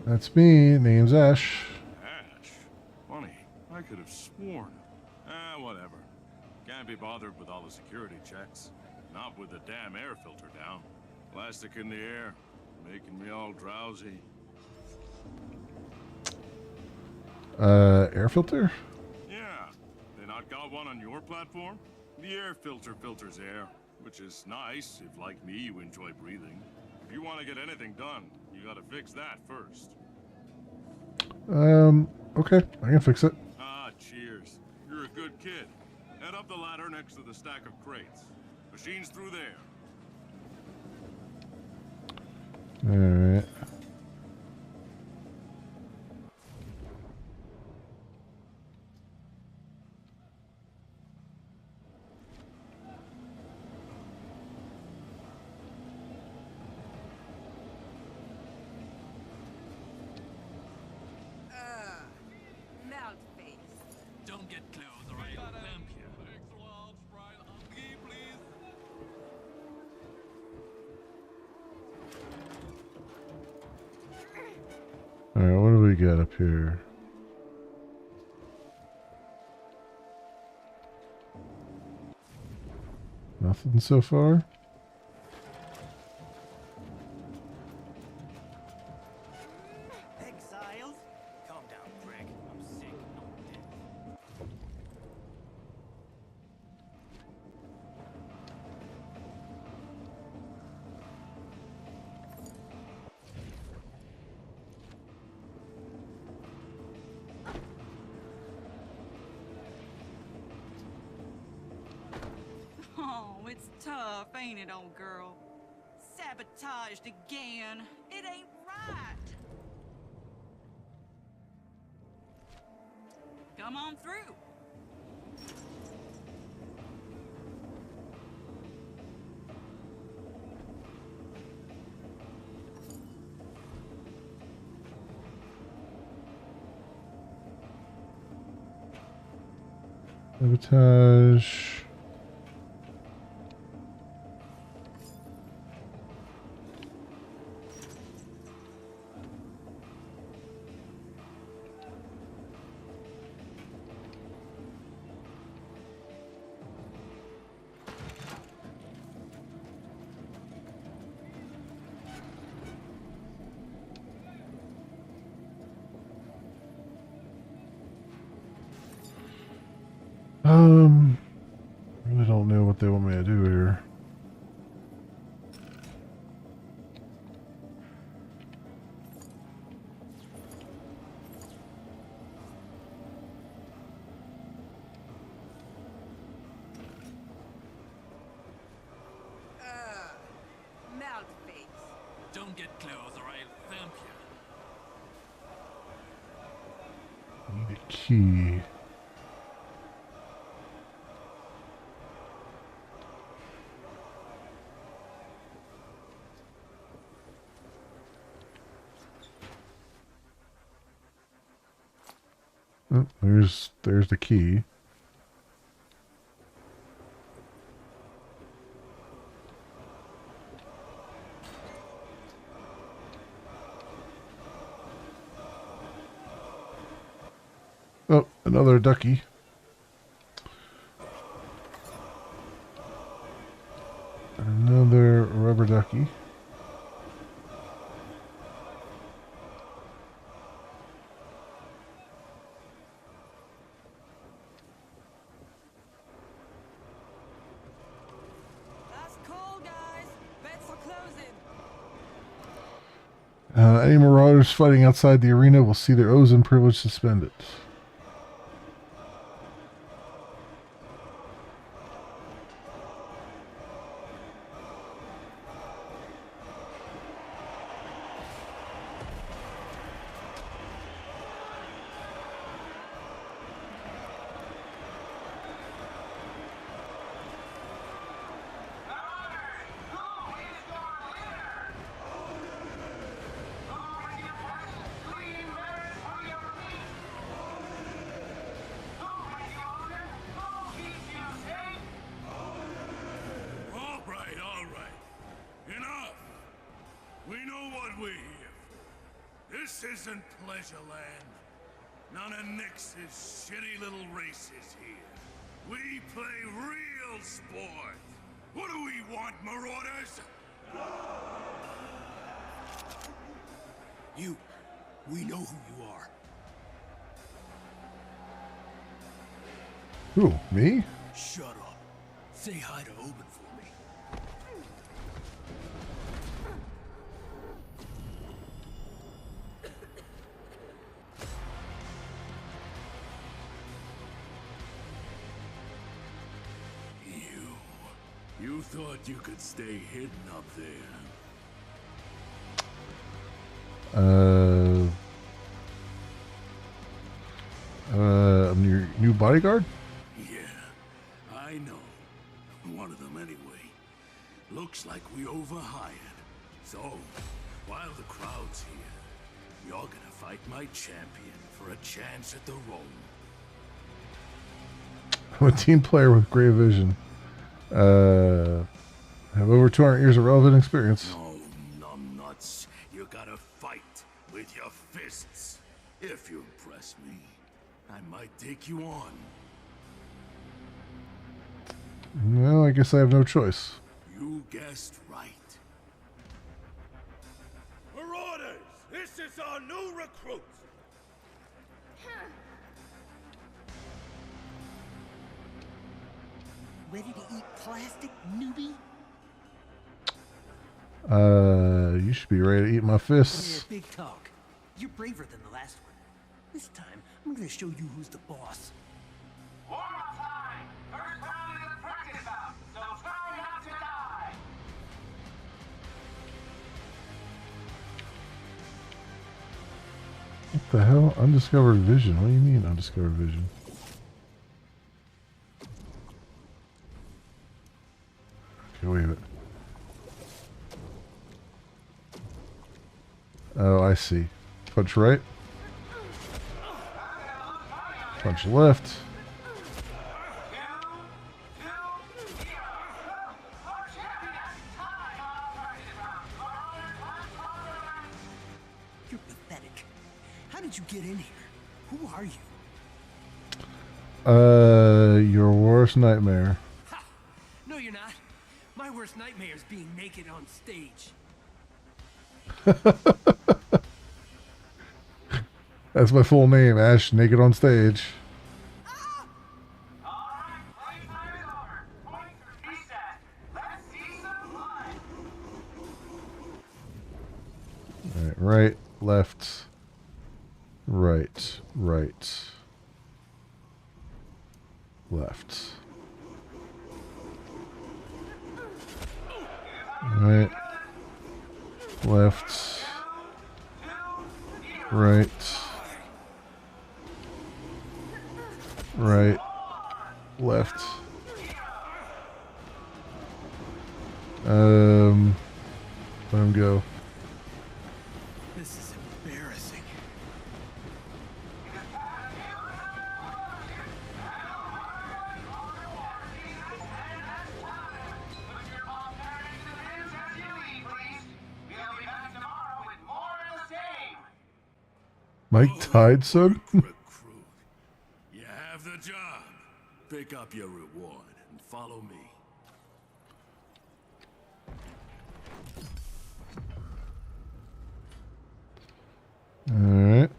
That's me. Name's Ash. Ash? Funny. I could have sworn. Whatever. Can't be bothered with all the security checks. Not with the damn air filter down. Plastic in the air. Making me all drowsy. Air filter? Yeah. They not got one on your platform? The air filter filters air, which is nice if, like me, you enjoy breathing. If you want to get anything done, you gotta fix that first. Okay. I can fix it. Ah, cheers. You're a good kid. Head up the ladder next to the stack of crates. Machine's through there. Alright. Melt face. Don't get close or I'll clamp you. Alright, what do we got up here? Nothing so far? Exiles? Calm down, Greg. I'm sick, not dead. Oh, it's tough, ain't it, old girl? Sabotaged again. It ain't right. Come on through. Sabotage. Really don't know what they want me to do here. Melt face. Don't get close or I'll clamp you. Need a key. Oh, there's the key. Oh, another ducky. Another rubber ducky. That's cool, guys. Bets are closing. Any marauders fighting outside the arena will see their Ozen privilege suspended. what we're here for. This isn't Pleasureland. None of Nyx's shitty little races here. We play real sport. What do we want, marauders? You. We know who you are. Who? Me? Shut up. Say hi to Oben for me. You thought you could stay hidden up there. I'm your new bodyguard? Yeah, I know. One of them anyway. Looks like we overhired. So, while the crowd's here, you're gonna fight my champion for a chance at the role. I'm a team player with great vision. Have over 200 years of relevant experience. No, numbnuts. You gotta fight with your fists. If you impress me, I might take you on. Well, I guess I have no choice. You guessed right. Marauders, this is our new recruit. Ready to eat plastic, newbie? You should be ready to eat my fists. Yeah, big talk. You're braver than the last one. This time, I'm gonna show you who's the boss. Warm-up time! First round is a practice bout, so try not to die! What the hell? Undiscovered vision? What do you mean, undiscovered vision? Okay, wait a minute. Oh, I see. Punch right. Punch left. You're pathetic. How did you get in here? Who are you? Your worst nightmare. Ha! No, you're not. My worst nightmare is being naked on stage. That's my full name, Ash Naked on Stage. Alright, right, left, right, right, left. Right, left, right, right, left. Let him go. This is embarrassing. Mike died, son? You have the job. Pick up your reward and follow me. Alright.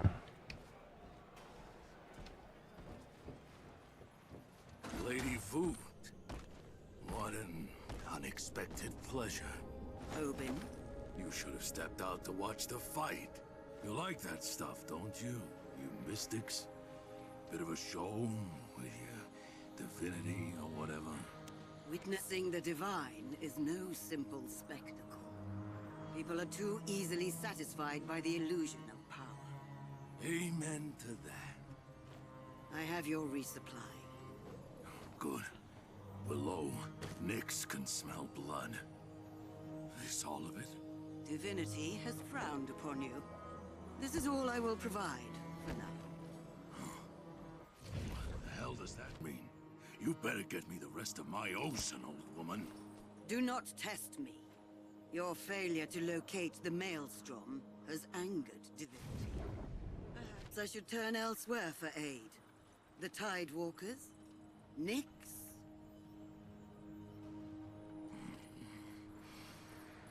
Lady Food. What an unexpected pleasure. Oben? You should have stepped out to watch the fight. You like that stuff, don't you? You mystics? Bit of a show with your divinity or whatever. Witnessing the divine is no simple spectacle. People are too easily satisfied by the illusion of power. Amen to that. I have your resupply. Good. Below, Nyx can smell blood. This all of it? Divinity has frowned upon you. This is all I will provide for now. What the hell does that mean? You better get me the rest of my ocean, old woman. Do not test me. Your failure to locate the Maelstrom has angered Divinity. Perhaps I should turn elsewhere for aid. The Tidewalkers? Nyx?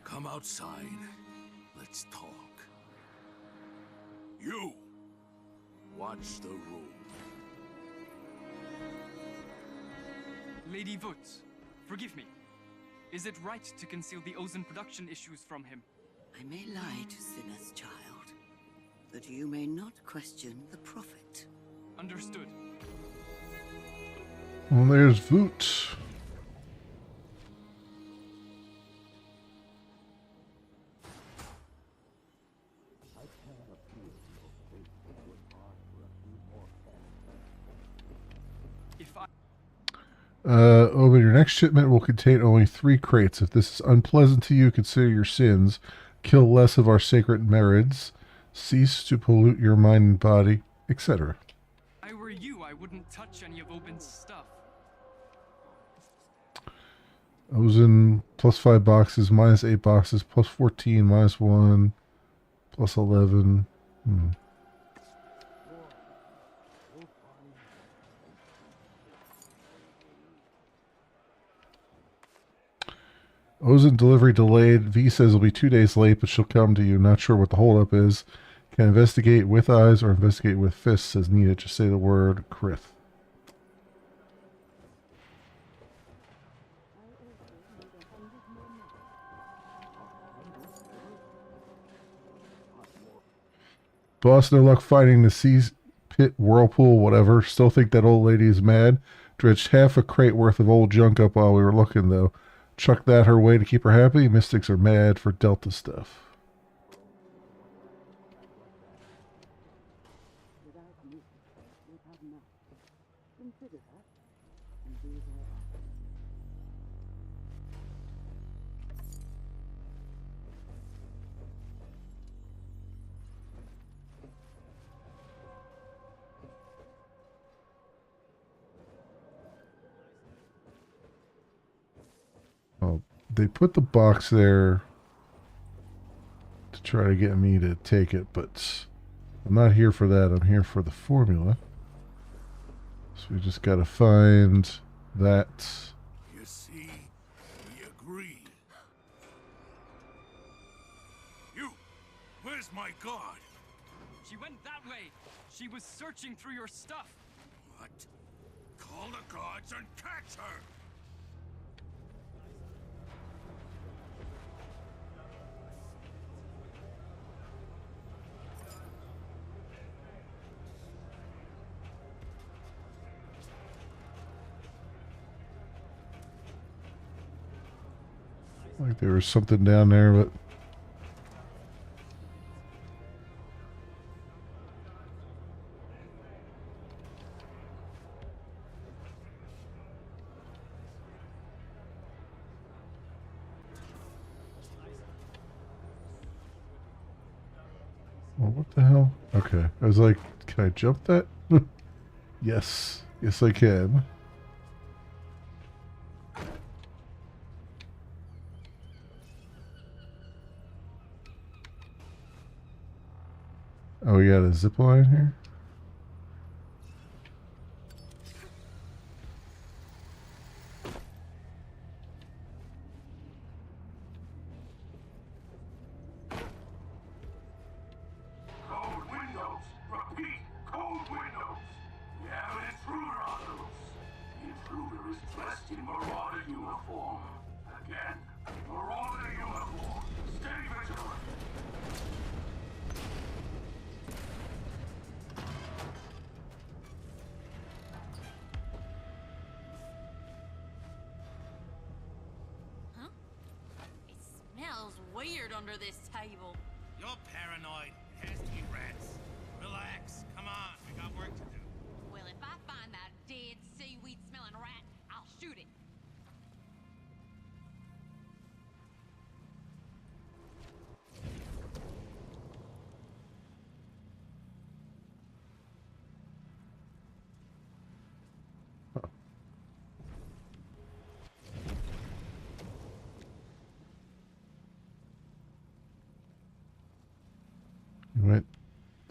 Come outside. Let's talk. You! Watch the room. Lady Voots, forgive me. Is it right to conceal the Ozen production issues from him? I may lie to sinners, child, but you may not question the prophet. Understood. Well, there's Voot. If I... Ovid, your next shipment will contain only 3 crates. If this is unpleasant to you, consider your sins. Kill less of our sacred merits. Cease to pollute your mind and body, etc. I were you, I wouldn't touch any of Oben's stuff. Ozen plus 5 boxes, minus 8 boxes, plus 14, minus 1, plus 11. Ozen delivery delayed. V says it'll be 2 days late, but she'll come to you. Not sure what the holdup is. Can investigate with eyes or investigate with fists as needed. Just say the word Krith. Boss, no luck fighting the seas pit, whirlpool, whatever. Still think that old lady is mad. Dredged half a crate worth of old junk up while we were looking, though. Chuck that her way to keep her happy. Mystics are mad for Delta stuff. Oh, they put the box there to try to get me to take it, but I'm not here for that. I'm here for the formula. So we just got to find that. You see, we agree. You, where's my guard? She went that way. She was searching through your stuff. What? Call the guards and catch her! Like there was something down there, but well, what the hell? Okay, I was like, can I jump that? Yes, yes I can. Oh, we got a zip line here? Cold windows! Repeat, cold windows! We have an intruder on the loose. The intruder is dressed in Marauder uniform. Again, Marauder uniform. Stay vigilant. Huh? It smells weird under this table. You're paranoid. It has to be rats. Relax. Come on. We got work to do. Well, if I find that dead seaweed-smelling rat, I'll shoot it.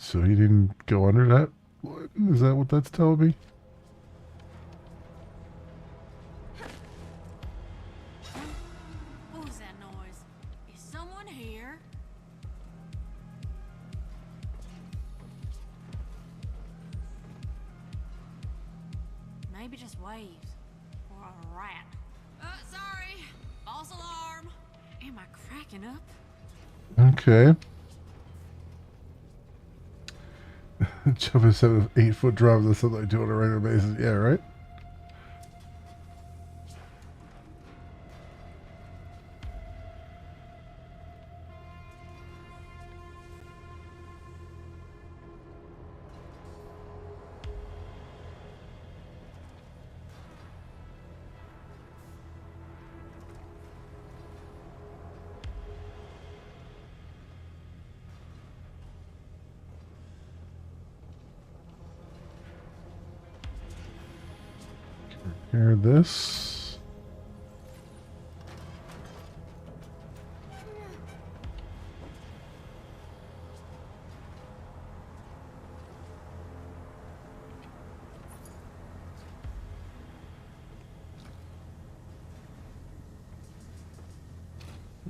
So he didn't go under that? Is that what that's telling me? What was that noise? Is someone here? Maybe just waves. Or a rat. Sorry. False alarm. Am I cracking up? Okay. Jump a 7-8 foot drop. That's something I do on a regular basis. Yeah, right? Repair this.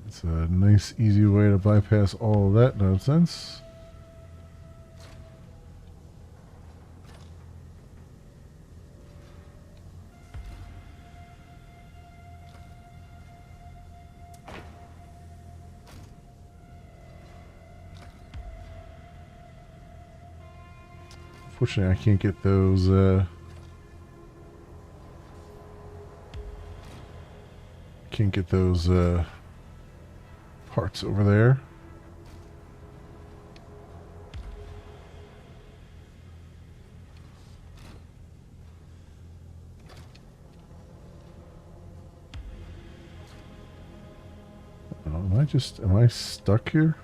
It's a nice, easy way to bypass all of that nonsense. Unfortunately, I can't get those, parts over there. Oh, am I stuck here?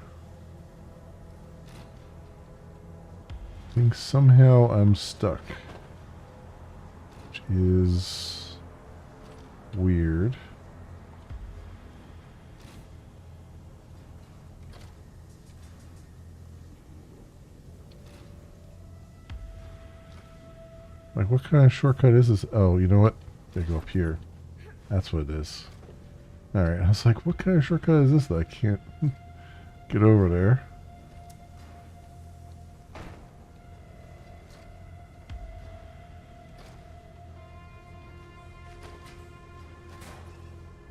I think somehow I'm stuck, which is weird. Like, what kind of shortcut is this? Oh, you know what? They go up here. That's what it is. Alright, I was like, what kind of shortcut is this that I can't get over there?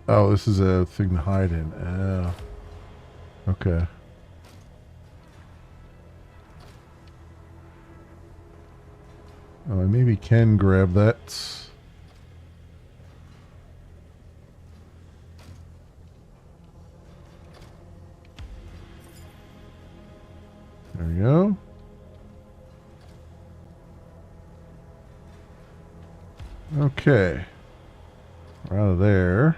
Oh, this is a thing to hide in. Oh. Okay. Oh, I maybe can grab that. There we go. Okay. We're out of there.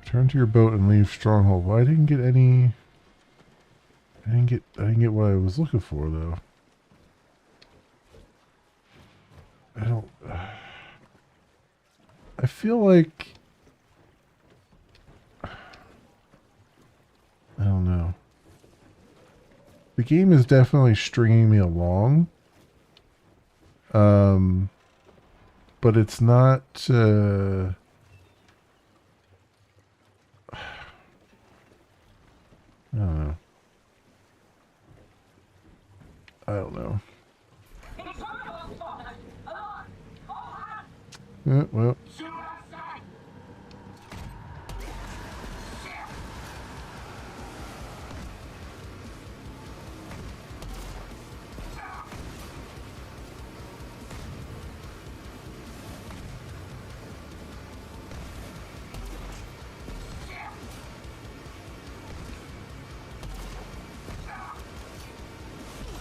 Return to your boat and leave Stronghold. Well, I didn't get any. I didn't get what I was looking for though. I feel like I don't know. The game is definitely stringing me along. But it's not I don't know. Yeah, well.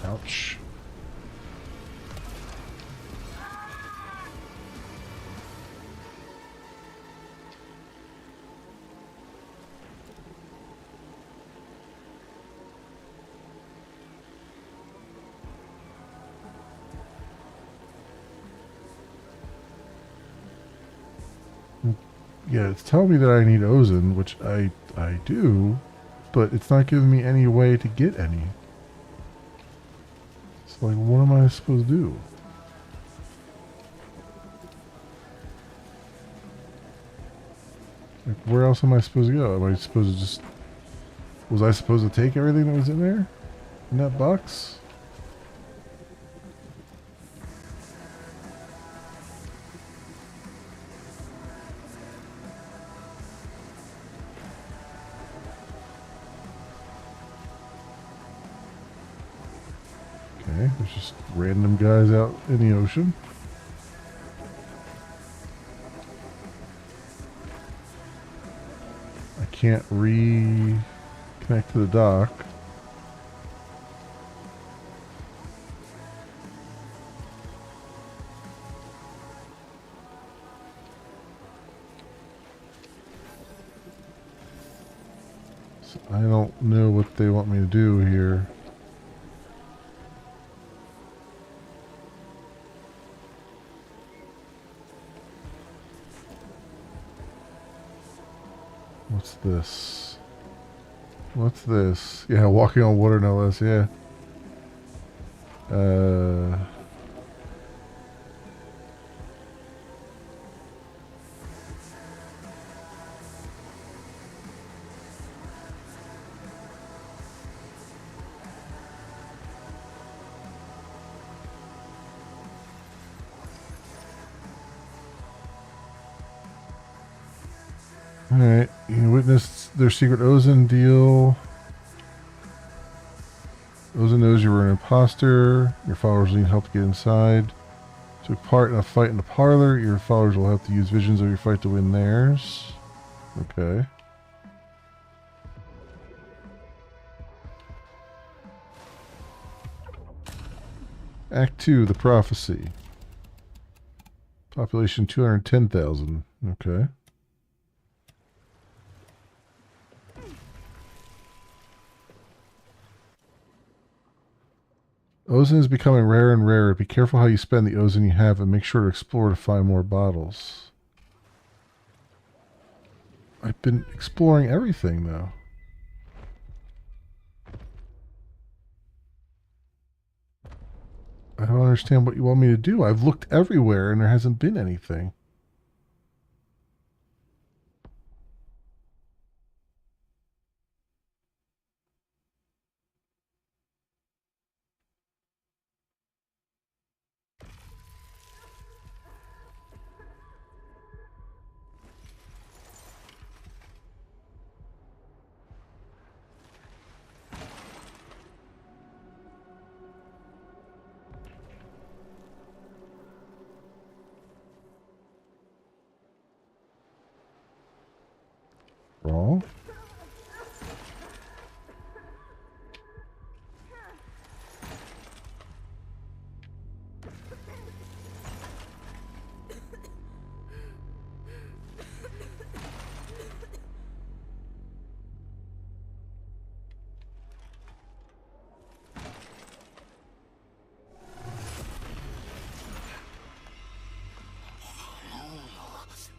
Ouch. Yeah, it's telling me that I need Ozen, which I do, but it's not giving me any way to get any. So, like, what am I supposed to do? Like, where else am I supposed to go? Am I supposed to just... Was I supposed to take everything that was in there? In that box? Okay, there's just random guys out in the ocean. I can't reconnect to the dock. So I don't know what they want me to do here. What's this? What's this? Yeah, walking on water, no less, yeah. Alright, you witnessed their secret Ozen deal. Ozen knows you were an imposter. Your followers need help to get inside. Took part in a fight in the parlor. Your followers will have to use visions of your fight to win theirs. Okay. Act 2, The Prophecy. Population 210,000. Okay. Ozen is becoming rarer and rarer. Be careful how you spend the Ozen you have and make sure to explore to find more bottles. I've been exploring everything, though. I don't understand what you want me to do. I've looked everywhere and there hasn't been anything. Wrong.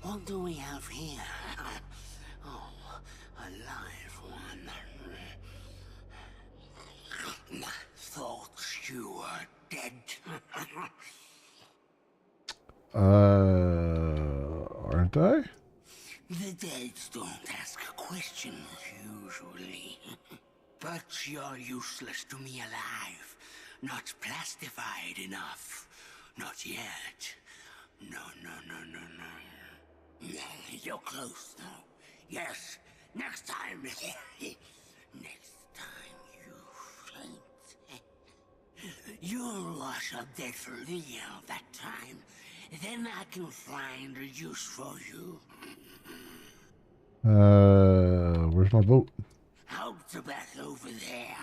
What do we have here? Oh, a live one. Thought you were dead. Aren't I? The dead don't ask questions usually. But you're useless to me alive. Not plastified enough. Not yet. No. You're close now. Yes, next time. Next time you faint. You'll wash up dead for real that time. Then I can find a use for you. Where's my boat? Out the back over there.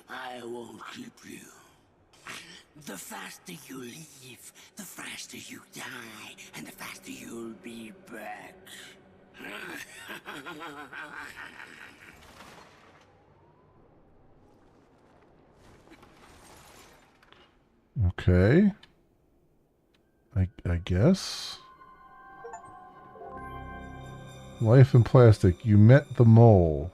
I won't keep you. The faster you leave, the faster you die, and the faster you'll be back. Okay. I guess. Life in plastic. You met the mole.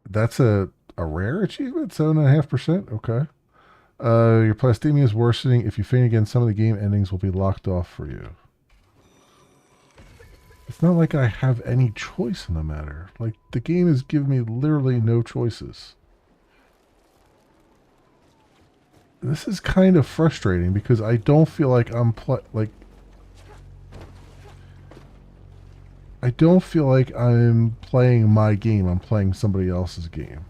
That's a rare achievement? 7.5%? Okay. Your plastemia is worsening. If you faint again, some of the game endings will be locked off for you. It's not like I have any choice in the matter. Like, the game has given me literally no choices. This is kind of frustrating because I don't feel like I don't feel like I'm playing my game. I'm playing somebody else's game.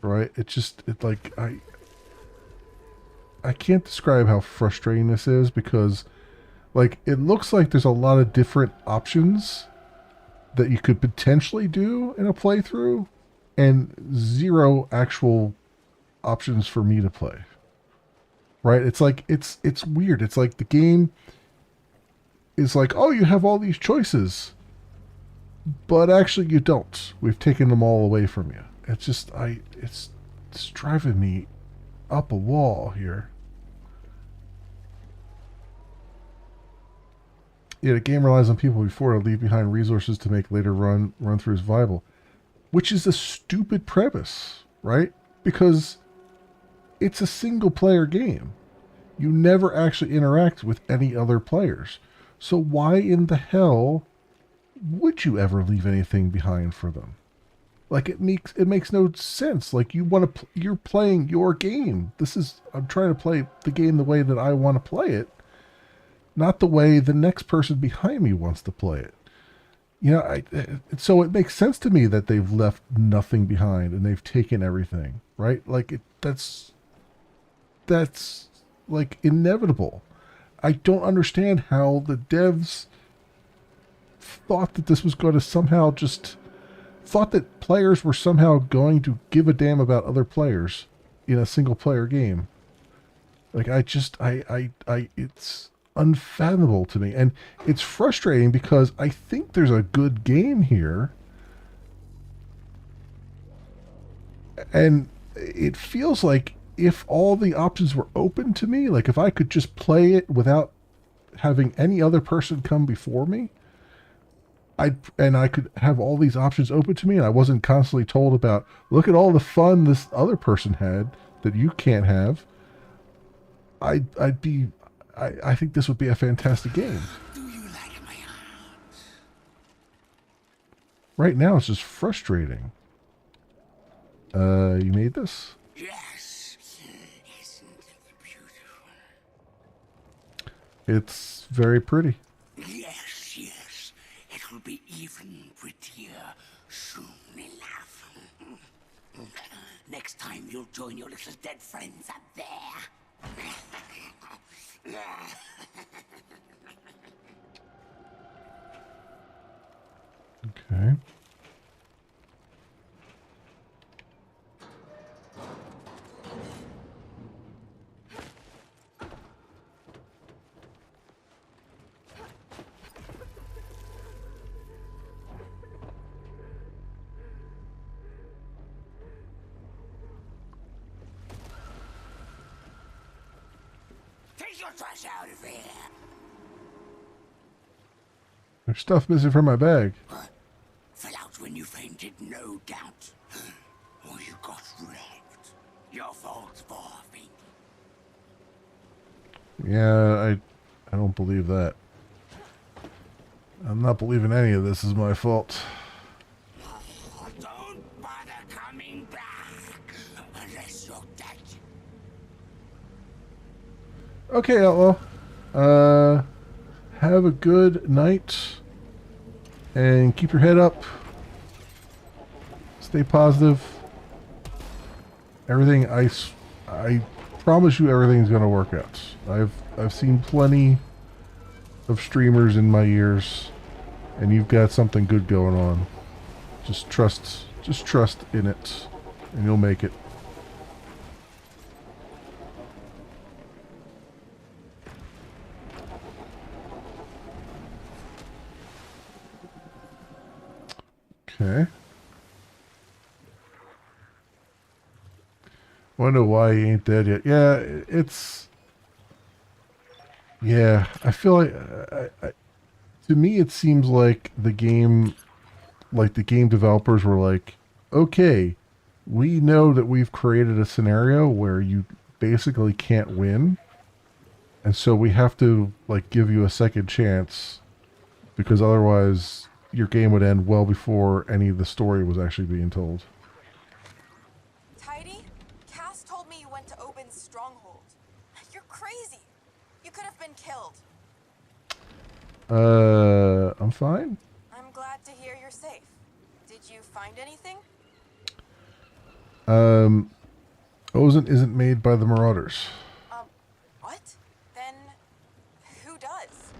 Right? I can't describe how frustrating this is because, like, it looks like there's a lot of different options that you could potentially do in a playthrough and zero actual options for me to play. Right? It's like, it's weird. It's like the game is like, oh, you have all these choices, but actually you don't. We've taken them all away from you. It's just, it's driving me up a wall here. Yeah, the game relies on people before to leave behind resources to make later run-throughs viable, which is a stupid premise, right? Because it's a single-player game. You never actually interact with any other players. So why in the hell would you ever leave anything behind for them? Like, it makes no sense. Like, you're playing your game. I'm trying to play the game the way that I want to play it, not the way the next person behind me wants to play it. You know, so it makes sense to me that they've left nothing behind and they've taken everything, right? Like, that's like inevitable. I don't understand how the devs thought that this was going to somehow thought that players were somehow going to give a damn about other players in a single player game. Like, it's unfathomable to me. And it's frustrating because I think there's a good game here. And it feels like if all the options were open to me, like if I could just play it without having any other person come before me, I could have all these options open to me, and I wasn't constantly told about, look at all the fun this other person had that you can't have. I think this would be a fantastic game. Do you like my art? Right now, it's just frustrating. You made this? Yes. Isn't it beautiful? It's very pretty. Yes, yes. It will be even prettier soon enough. Next time you'll join your little dead friends up there. Okay. Take your trash out of here. There's stuff missing from my bag. Fell out when you fainted, no doubt. Or you got wrecked. Your fault for fainting. Yeah, I don't believe that. I'm not believing any of this is my fault. Don't bother coming back unless you're dead. Okay, Outlaw. Have a good night. And keep your head up. Stay positive. Everything, I promise you everything's going to work out. I've seen plenty of streamers in my years, and you've got something good going on. Just trust in it, and you'll make it. Okay. Wonder why he ain't dead yet. Yeah, it's Yeah, I feel like to me it seems like the game developers were like, okay, we know that we've created a scenario where you basically can't win, and so we have to like give you a second chance because otherwise your game would end well before any of the story was actually being told. Tidy? Cass told me you went to Oben's stronghold. You're crazy. You could have been killed. I'm fine. I'm glad to hear you're safe. Did you find anything? Ozen isn't made by the Marauders. What? Then who does?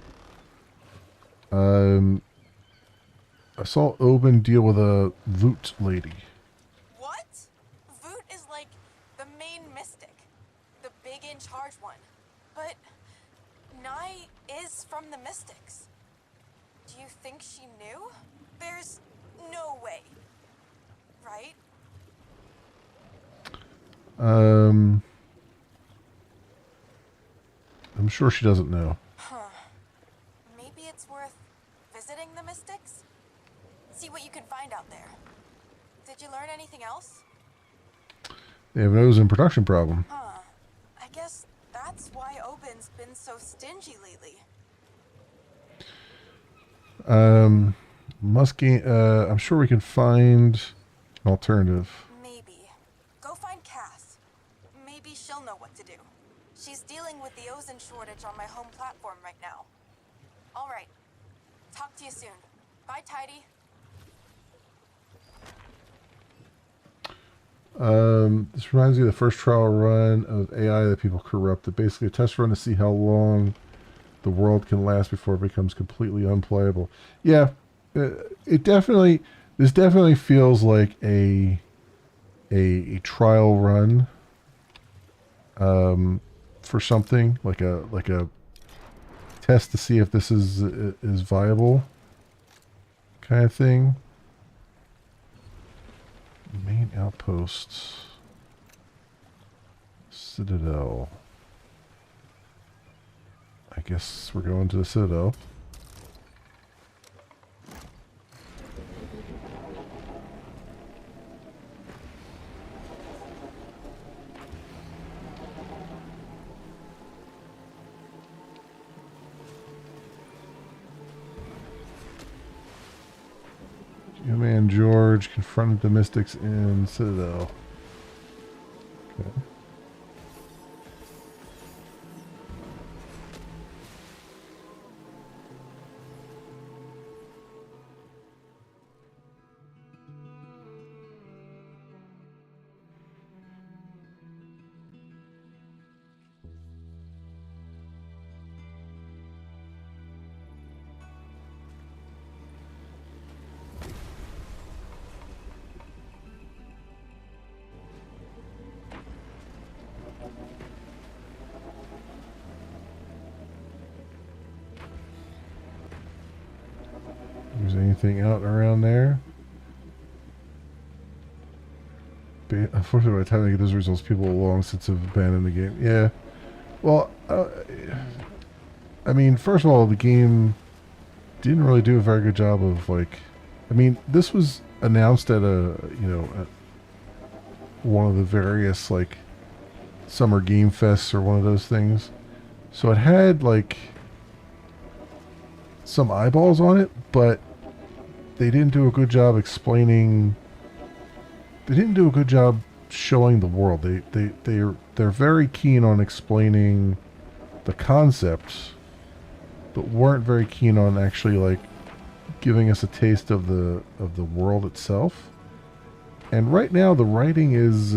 I saw Oben deal with a Voot lady. What? Voot is like the main mystic. The big in charge one. But Nye is from the Mystics. Do you think she knew? There's no way. Right? I'm sure she doesn't know. Huh. Maybe it's worth visiting the Mystics? See what you can find out there. Did you learn anything else? They have an Ozen production problem. Huh. I guess that's why Oben's been so stingy lately. I'm sure we can find an alternative. Maybe. Go find Cass. Maybe she'll know what to do. She's dealing with the Ozen shortage on my home platform right now. All right. Talk to you soon. Bye, Tidy. This reminds me of the first trial run of AI that people corrupted. Basically a test run to see how long the world can last before it becomes completely unplayable. Yeah, this definitely feels like a trial run for something like a test to see if this is viable kind of thing. Main outpost, Citadel. I guess we're going to the Citadel. Your man George confronted the Mystics in Citadel. Okay. There's anything out around there? Unfortunately, by the time they get those results, people will long since have abandoned the game. Yeah. Well, I mean, first of all, the game didn't really do a very good job of, like... I mean, this was announced at at one of the various, like, Summer Game Fests or one of those things. So it had, like, some eyeballs on it, but they didn't do a good job explaining... They didn't do a good job showing the world. They're very keen on explaining the concepts, but weren't very keen on actually like giving us a taste of the world itself. And right now the writing is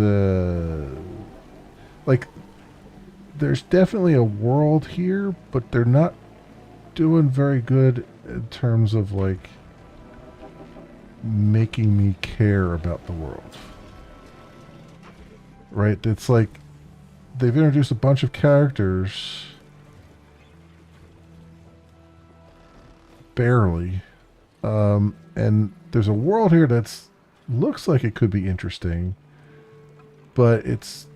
like there's definitely a world here, but they're not doing very good in terms of like making me care about the world. Right? It's like they've introduced a bunch of characters barely, and there's a world here that's looks like it could be interesting, but it's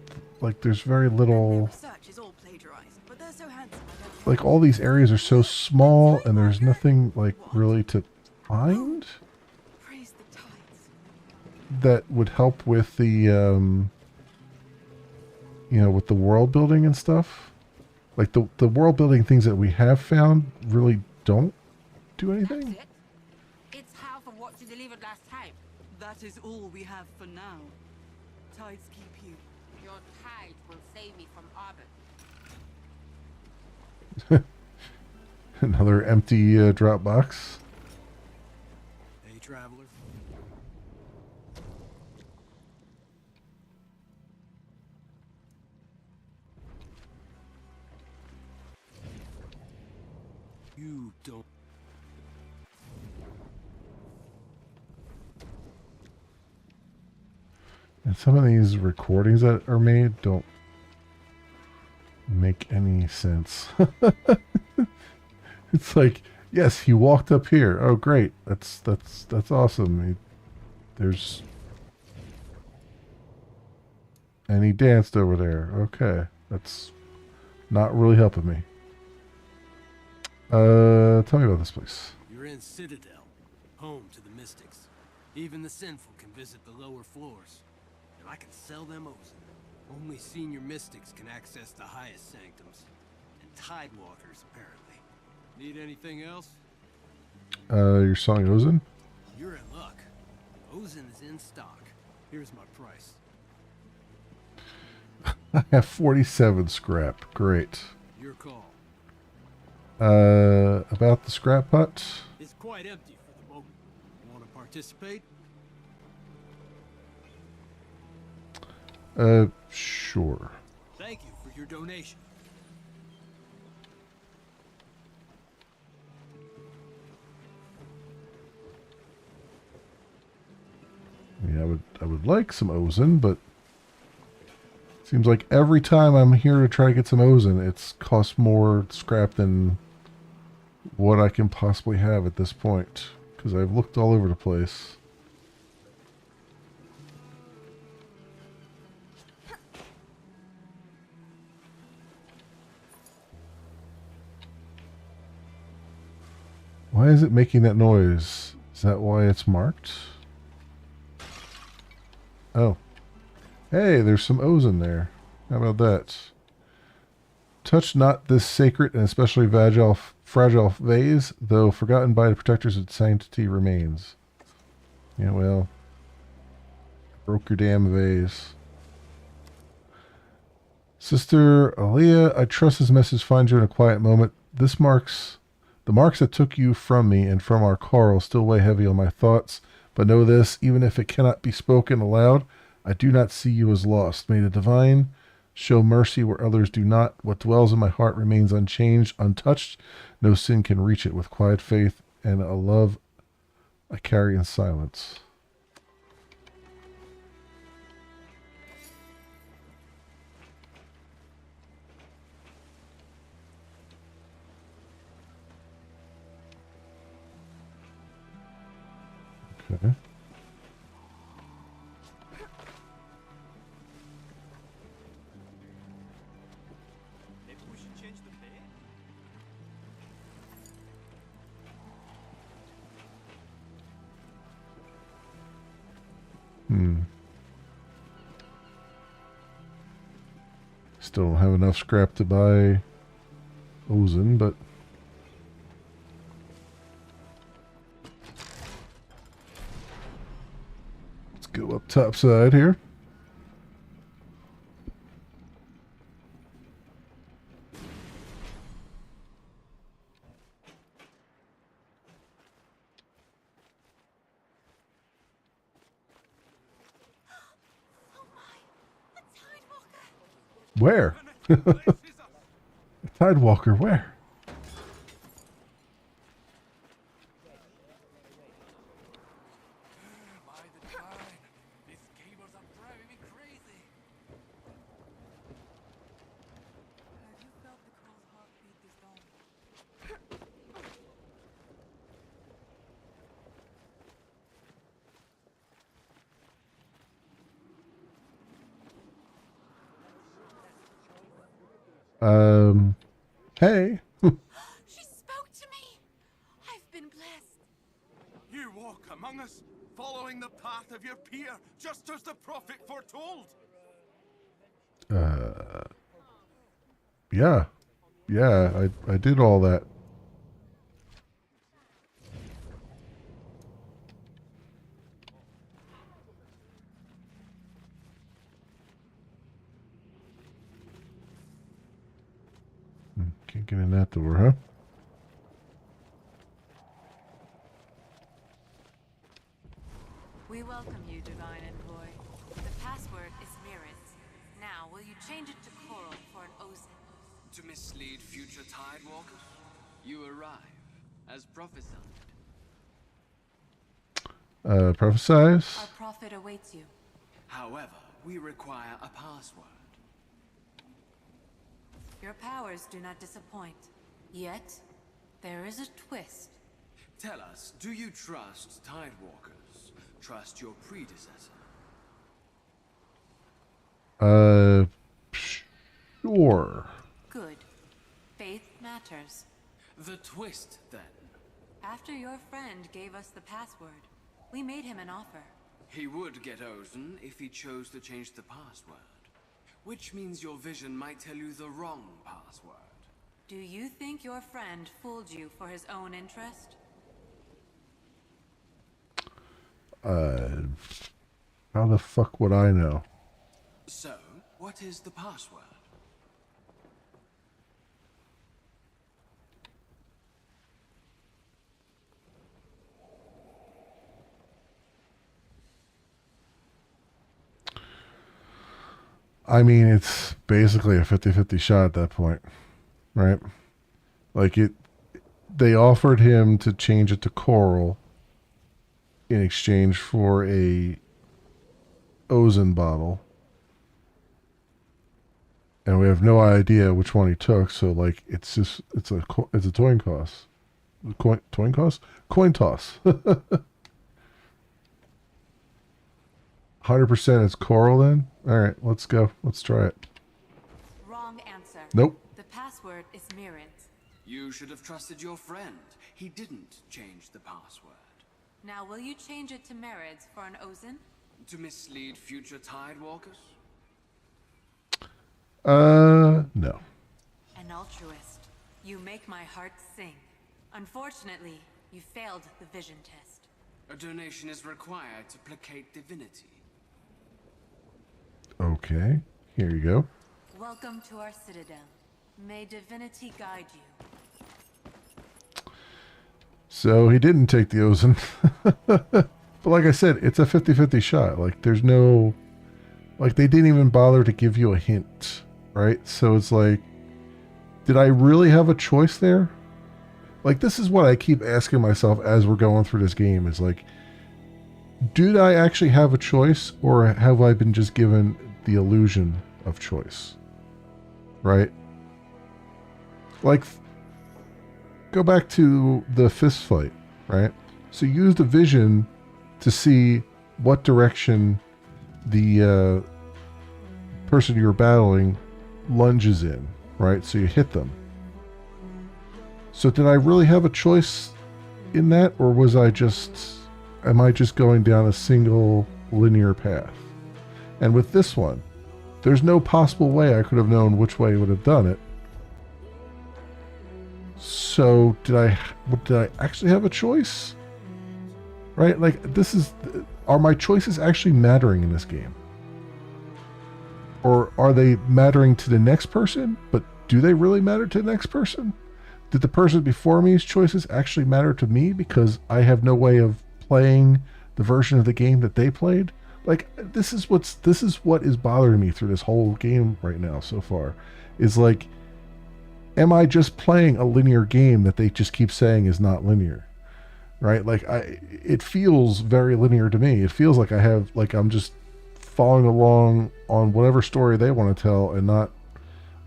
like there's very little. Research is all plagiarized, but they're so handsome I don't like all these areas are so small and there's nothing like really to find that would help with the you know, with the world building and stuff. Like the world building things that we have found really don't do anything. It's half of what you delivered last time. That is all we have for now. Tides keep you. Your tide will save me from Arbor. Another empty drop box. Hey, traveler. You don't. And some of these recordings that are made don't make any sense. It's like, yes, he walked up here. Oh, great. That's awesome. And he danced over there. Okay. That's not really helping me. Tell me about this place. You're in Citadel, home to the Mystics. Even the sinful can visit the lower floors. And I can sell them Ozen. Only senior Mystics can access the highest sanctums. And Tidewalkers, apparently. Need anything else? You're selling Ozen? You're in luck. Ozen is in stock. Here's my price. I have 47 scrap. Great. Your call. About the scrap hut? It's quite empty for the moment. Want to participate? Sure. Thank you for your donation. Yeah, I would like some Ozen, but seems like every time I'm here to try to get some Ozen, it's cost more scrap than what I can possibly have at this point, because I've looked all over the place. Why is it making that noise? Is that why it's marked? Oh. Hey, there's some Ozen there. How about that? Touch not this sacred and especially fragile vase, though forgotten by the protectors, its sanctity remains. Yeah, well, broke your damn vase. Sister Aaliyah, I trust this message finds you in a quiet moment. The marks that took you from me and from our Carl still weigh heavy on my thoughts, but know this, even if it cannot be spoken aloud, I do not see you as lost. May the divine show mercy where others do not. What dwells in my heart remains unchanged, untouched. No sin can reach it. With quiet faith and a love I carry in silence. Okay. Still don't have enough scrap to buy Ozen, but let's go up top side here. Where? Tidewalker, where? Hey, She spoke to me. I've been blessed. You walk among us, following the path of your peer, just as the prophet foretold. Yeah. Yeah, I did all that. Can't get in that door, huh? We welcome you, divine envoy. The password is Mirrors. Now, will you change it to Coral for an Ozen? To mislead future Tidewalkers, you arrive, as prophesied. Prophesize? Our prophet awaits you. However, we require a password. Your powers do not disappoint. Yet, there is a twist. Tell us, do you trust Tidewalkers? Trust your predecessor? Sure. Good. Faith matters. The twist, then. After your friend gave us the password, we made him an offer. He would get Ozen if he chose to change the password. Which means your vision might tell you the wrong password. Do you think your friend fooled you for his own interest? How the fuck would I know? So, what is the password? I mean, it's basically a 50-50 shot at that point, right? Like they offered him to change it to Coral in exchange for a Ozen bottle. And we have no idea which one he took, so like it's a coin toss. Coin toss? Coin toss. 100% it's Coral then? Alright, let's go. Let's try it. Wrong answer. Nope. The password is Mirrors. You should have trusted your friend. He didn't change the password. Now will you change it to Mirrors for an Ozen? To mislead future Tidewalkers? No. An altruist. You make my heart sing. Unfortunately, you failed the vision test. A donation is required to placate divinity. Okay, here you go. Welcome to our citadel. May divinity guide you. So he didn't take the Ozen. But like I said, it's a 50-50 shot. Like there's no... Like they didn't even bother to give you a hint, right? So it's like, did I really have a choice there? Like this is what I keep asking myself as we're going through this game is like, did I actually have a choice or have I been just given the illusion of choice? Right? Like, go back to the fist fight, right? So use the vision to see what direction the person you're battling lunges in, right? So you hit them. So did I really have a choice in that, or was I just... Am I just going down a single linear path? And with this one, there's no possible way I could have known which way it would have done it. So did I actually have a choice? Right? Like this is... Are my choices actually mattering in this game? Or are they mattering to the next person? But do they really matter to the next person? Did the person before me's choices actually matter to me because I have no way of playing the version of the game that they played? Like this is what is bothering me through this whole game right now so far. Is like, am I just playing a linear game that they just keep saying is not linear? Right? Like it feels very linear to me. It feels like I'm just following along on whatever story they want to tell and not,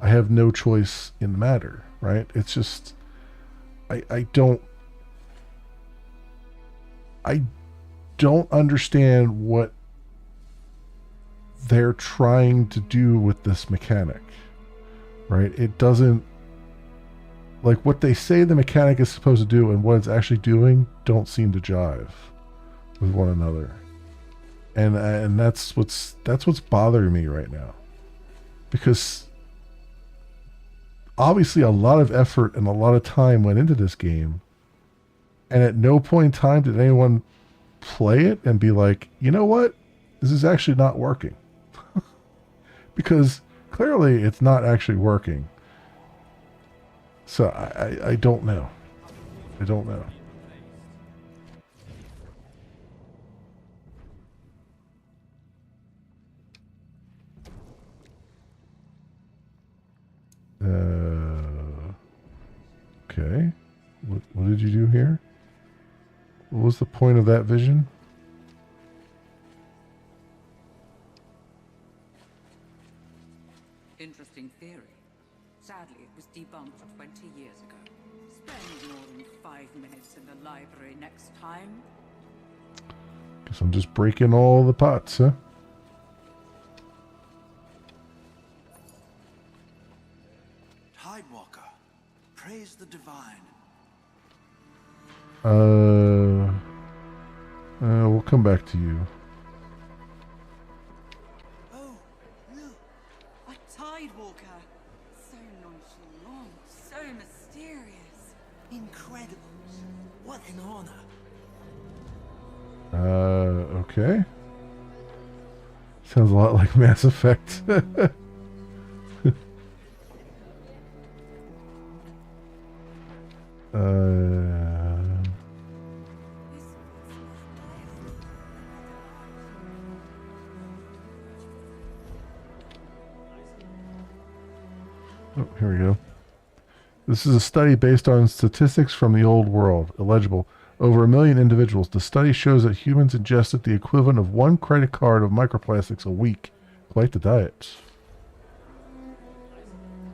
I have no choice in the matter, right? It's just, I don't understand what they're trying to do with this mechanic, right? It doesn't like what they say the mechanic is supposed to do and what it's actually doing don't seem to jive with one another. And that's what's bothering me right now. Because obviously a lot of effort and a lot of time went into this game. And at no point in time did anyone play it and be like, you know what? This is actually not working. Because clearly it's not actually working. So I don't know. I don't know. Okay. What did you do here? What was the point of that vision? Interesting theory. Sadly, it was debunked 20 years ago. Spend more than 5 minutes in the library next time. Guess I'm just breaking all the pots, huh? Tidewalker, praise the divine. We'll come back to you. Oh, look, a Tidewalker. So nonchalant, so mysterious. Incredible. What an honor. Okay. Sounds a lot like Mass Effect. Oh, here we go. This is a study based on statistics from the old world. Illegible. Over 1 million individuals. The study shows that humans ingested the equivalent of 1 credit card of microplastics a week. Quite the diet.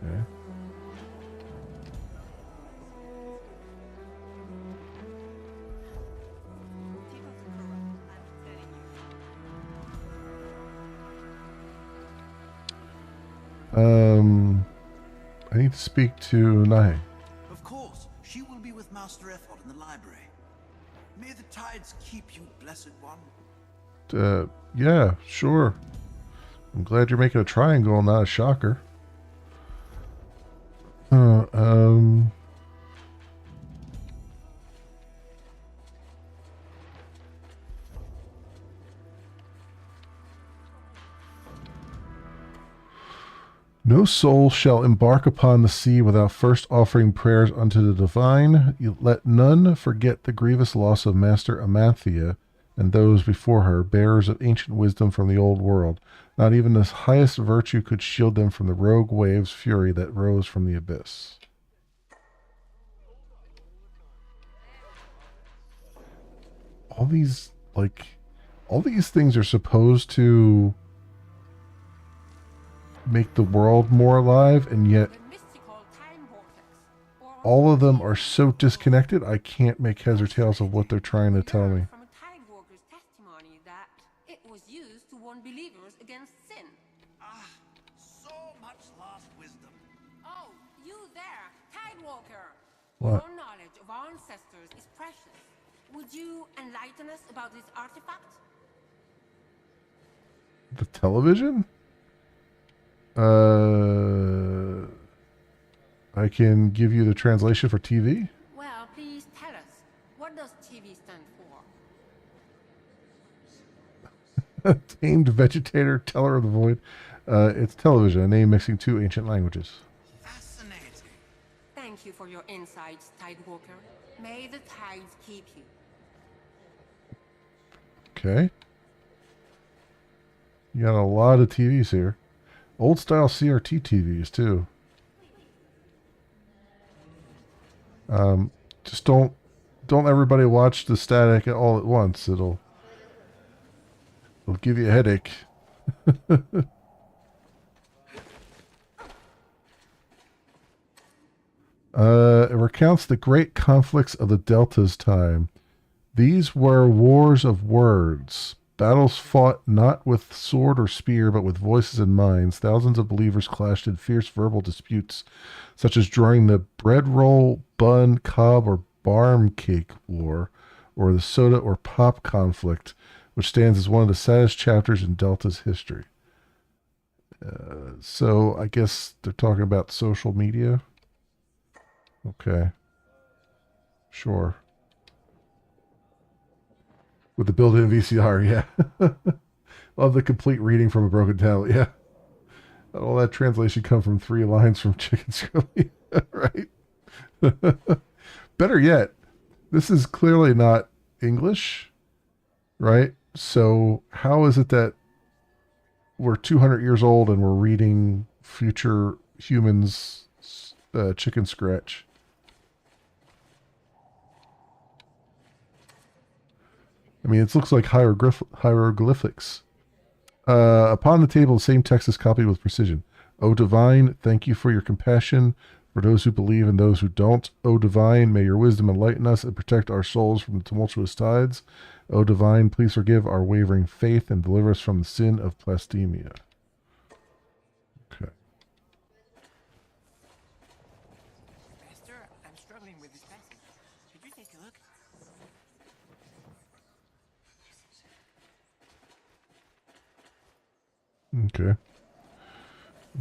Okay. I need to speak to Nahe. Of course, she will be with Master Ethel in the library. May the tides keep you, Blessed One. Yeah, sure. I'm glad you're making a triangle, not a shocker. No soul shall embark upon the sea without first offering prayers unto the divine. Let none forget the grievous loss of Master Amanthea and those before her, bearers of ancient wisdom from the old world. Not even the highest virtue could shield them from the rogue waves' fury that rose from the abyss. All these things are supposed to make the world more alive, and yet all of them are so disconnected, I can't make heads or tails of what they're trying to tell me. From a Tidewalker's testimony that it was used to warn believers against sin. So much lost wisdom. Oh, you there, Tidewalker. What? Your knowledge of our ancestors is precious. Would you enlighten us about this artifact? The television? I can give you the translation for TV. Well, please tell us. What does TV stand for? Tamed vegetator, teller of the void. It's television, a name mixing 2 ancient languages. Fascinating. Thank you for your insights, Tidewalker. May the tides keep you. Okay. You got a lot of TVs here. Old style CRT TVs too. Just don't everybody watch the static all at once. It'll give you a headache. It recounts the great conflicts of the Delta's time. These were wars of words. Battles fought not with sword or spear, but with voices and minds. Thousands of believers clashed in fierce verbal disputes, such as during the bread roll, bun, cob, or barm cake war, or the soda or pop conflict, which stands as one of the saddest chapters in Delta's history. So I guess they're talking about social media. Okay. Sure. With the built-in VCR, yeah. Love the complete reading from a broken tablet, yeah. All that translation come from 3 lines from Chicken Scrubby, right? Better yet, this is clearly not English, right? So how is it that we're 200 years old and we're reading future humans' chicken scratch? I mean, it looks like hieroglyphics. Upon the table, the same text is copied with precision. O divine, thank you for your compassion for those who believe and those who don't. O divine, may your wisdom enlighten us and protect our souls from the tumultuous tides. O divine, please forgive our wavering faith and deliver us from the sin of blasphemia. Okay. Esther, I'm struggling with this pencil. Could you take a look? Okay.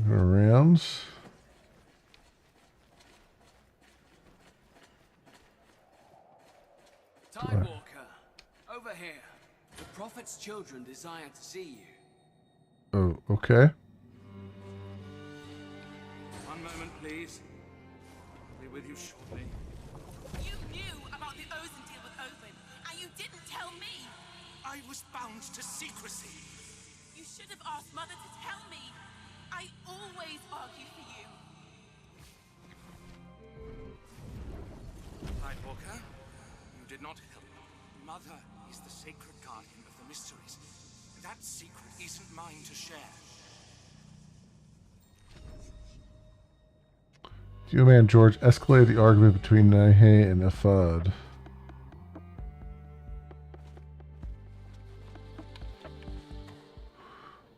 Around. Tidewalker, over here. The Prophet's children desire to see you. Oh, okay. One moment, please. I'll be with you shortly. You knew about the Ozen deal with Owen, and you didn't tell me. I was bound to secrecy. You should have asked Mother to tell me. I always argue for you. Tidewalker, you did not help. Mother is the sacred guardian of the mysteries. That secret isn't mine to share. You man George escalated the argument between Nahe and Afad.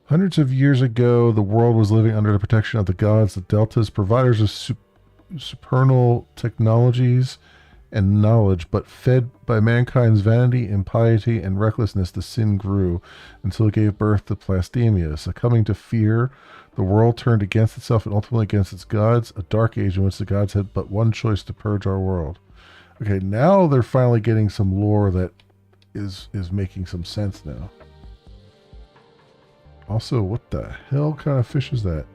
Hundreds of years ago, the world was living under the protection of the gods, the Deltas, providers of supernal technologies and knowledge, but fed by mankind's vanity, impiety, and recklessness, the sin grew until it gave birth to blasphemia. Succumbing to fear, the world turned against itself and ultimately against its gods, a dark age in which the gods had but one choice: to purge our world. Okay, now they're finally getting some lore that is making some sense now. Also, what the hell kind of fish is that?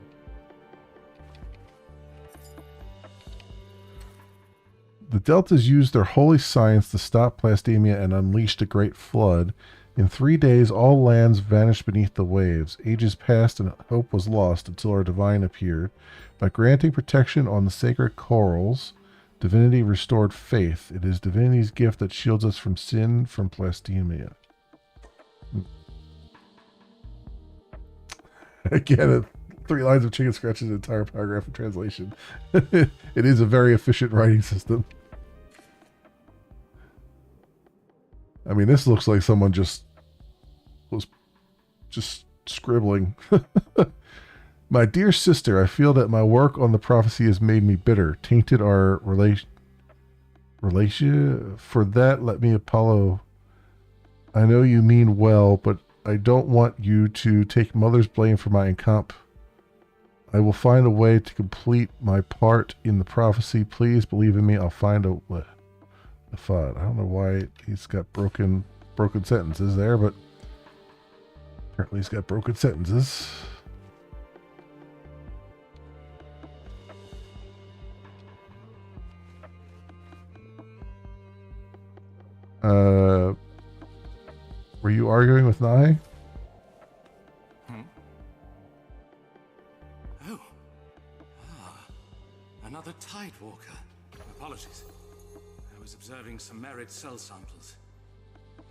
The Deltas used their holy science to stop blasphemia and unleashed a great flood. In 3 days, all lands vanished beneath the waves. Ages passed and hope was lost until our divine appeared. By granting protection on the sacred corals, divinity restored faith. It is divinity's gift that shields us from sin, from blasphemia. Again, 3 lines of chicken scratches, an entire paragraph of translation. It is a very efficient writing system. I mean, this looks like someone was scribbling. My dear sister, I feel that my work on the prophecy has made me bitter, tainted our relation. For that, let me Apollo. I know you mean well, but I don't want you to take Mother's blame for my incomp. I will find a way to complete my part in the prophecy. Please believe in me. I'll find a FUD. I don't know why he's got broken sentences there, but apparently he's got broken sentences. Were you arguing with Nahe? Oh. Another Tidewalker. Apologies. I was observing some Merit cell samples.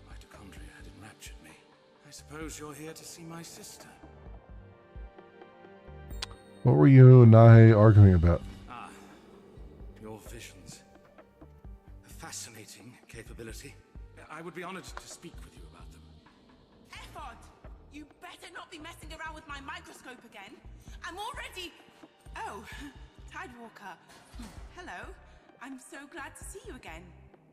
Mitochondria had enraptured me. I suppose you're here to see my sister. What were you and Nahe arguing about? Your visions. A fascinating capability. I would be honored to speak with you about them. Ephod! You better not be messing around with my microscope again. I'm already... Oh, Tidewalker. Hello. I'm so glad to see you again.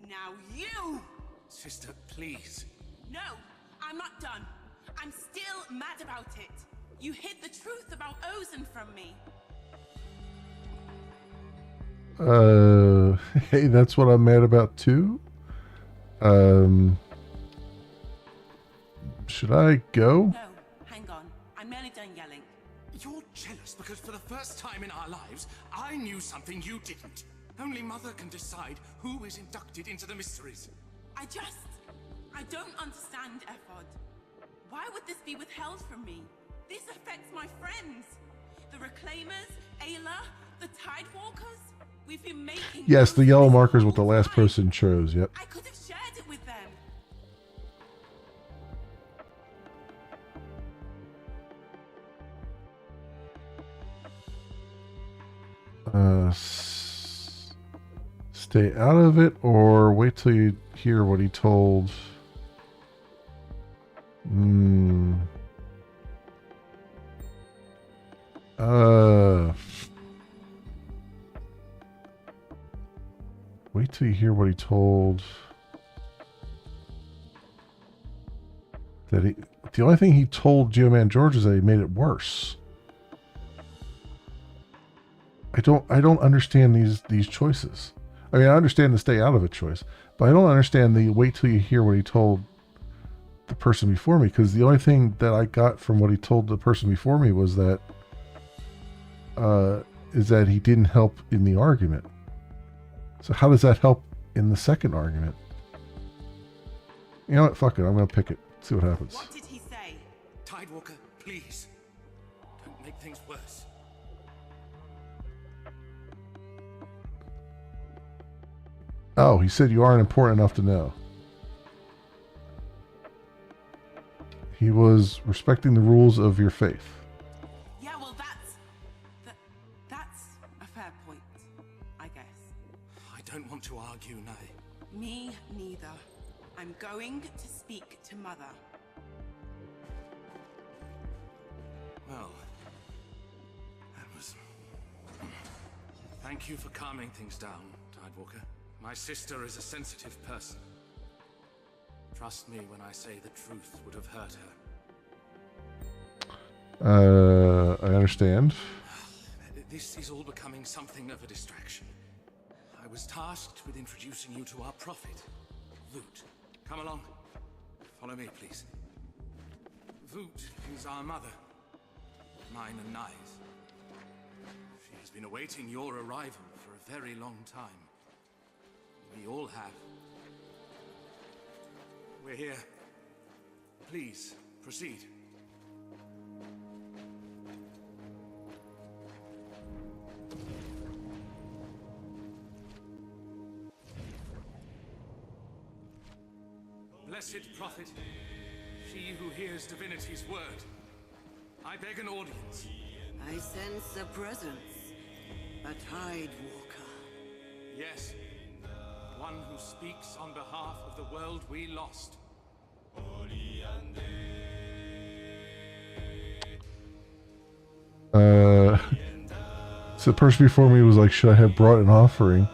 Now you! Sister, please. No, I'm not done. I'm still mad about it. You hid the truth about Ozen from me. Hey, that's what I'm mad about too. Should I go? No, hang on. I'm nearly done yelling. You're jealous because for the first time in our lives, I knew something you didn't. Only Mother can decide who is inducted into the mysteries. I don't understand, Ephod. Why would this be withheld from me? This affects my friends. The Reclaimers, Ayla, the Tidewalkers. We've been making... Yes, the yellow markers what the last person chose, yep. I could have shared it with them. Stay out of it or wait till you hear what he told. Wait till you hear what he told. The only thing he told Geoman George is that he made it worse. I don't understand these choices. I mean, I understand the stay out of it choice, but I don't understand the wait till you hear what he told the person before me, because the only thing that I got from what he told the person before me was that is that he didn't help in the argument. So how does that help in the second argument? You know what? Fuck it. I'm going to pick it. See what happens. What did he say? Tidewalker, please. Don't make things worse. Oh, he said you aren't important enough to know. He was respecting the rules of your faith. Yeah, well, that's a fair point, I guess. I don't want to argue, Nye. Me neither. I'm going to speak to Mother. Well, that was... Thank you for calming things down, Tidewalker. My sister is a sensitive person. Trust me when I say the truth would have hurt her. I understand. This is all becoming something of a distraction. I was tasked with introducing you to our prophet, Voot. Come along. Follow me, please. Voot is our mother. Mine and Nye's. She has been awaiting your arrival for a very long time. We all have. We're here. Please, proceed. Blessed prophet, she who hears divinity's word, I beg an audience. I sense a presence. A Tidewalker. Yes, one who speaks on behalf of the world we lost. So the person before me was like, should I have brought an offering?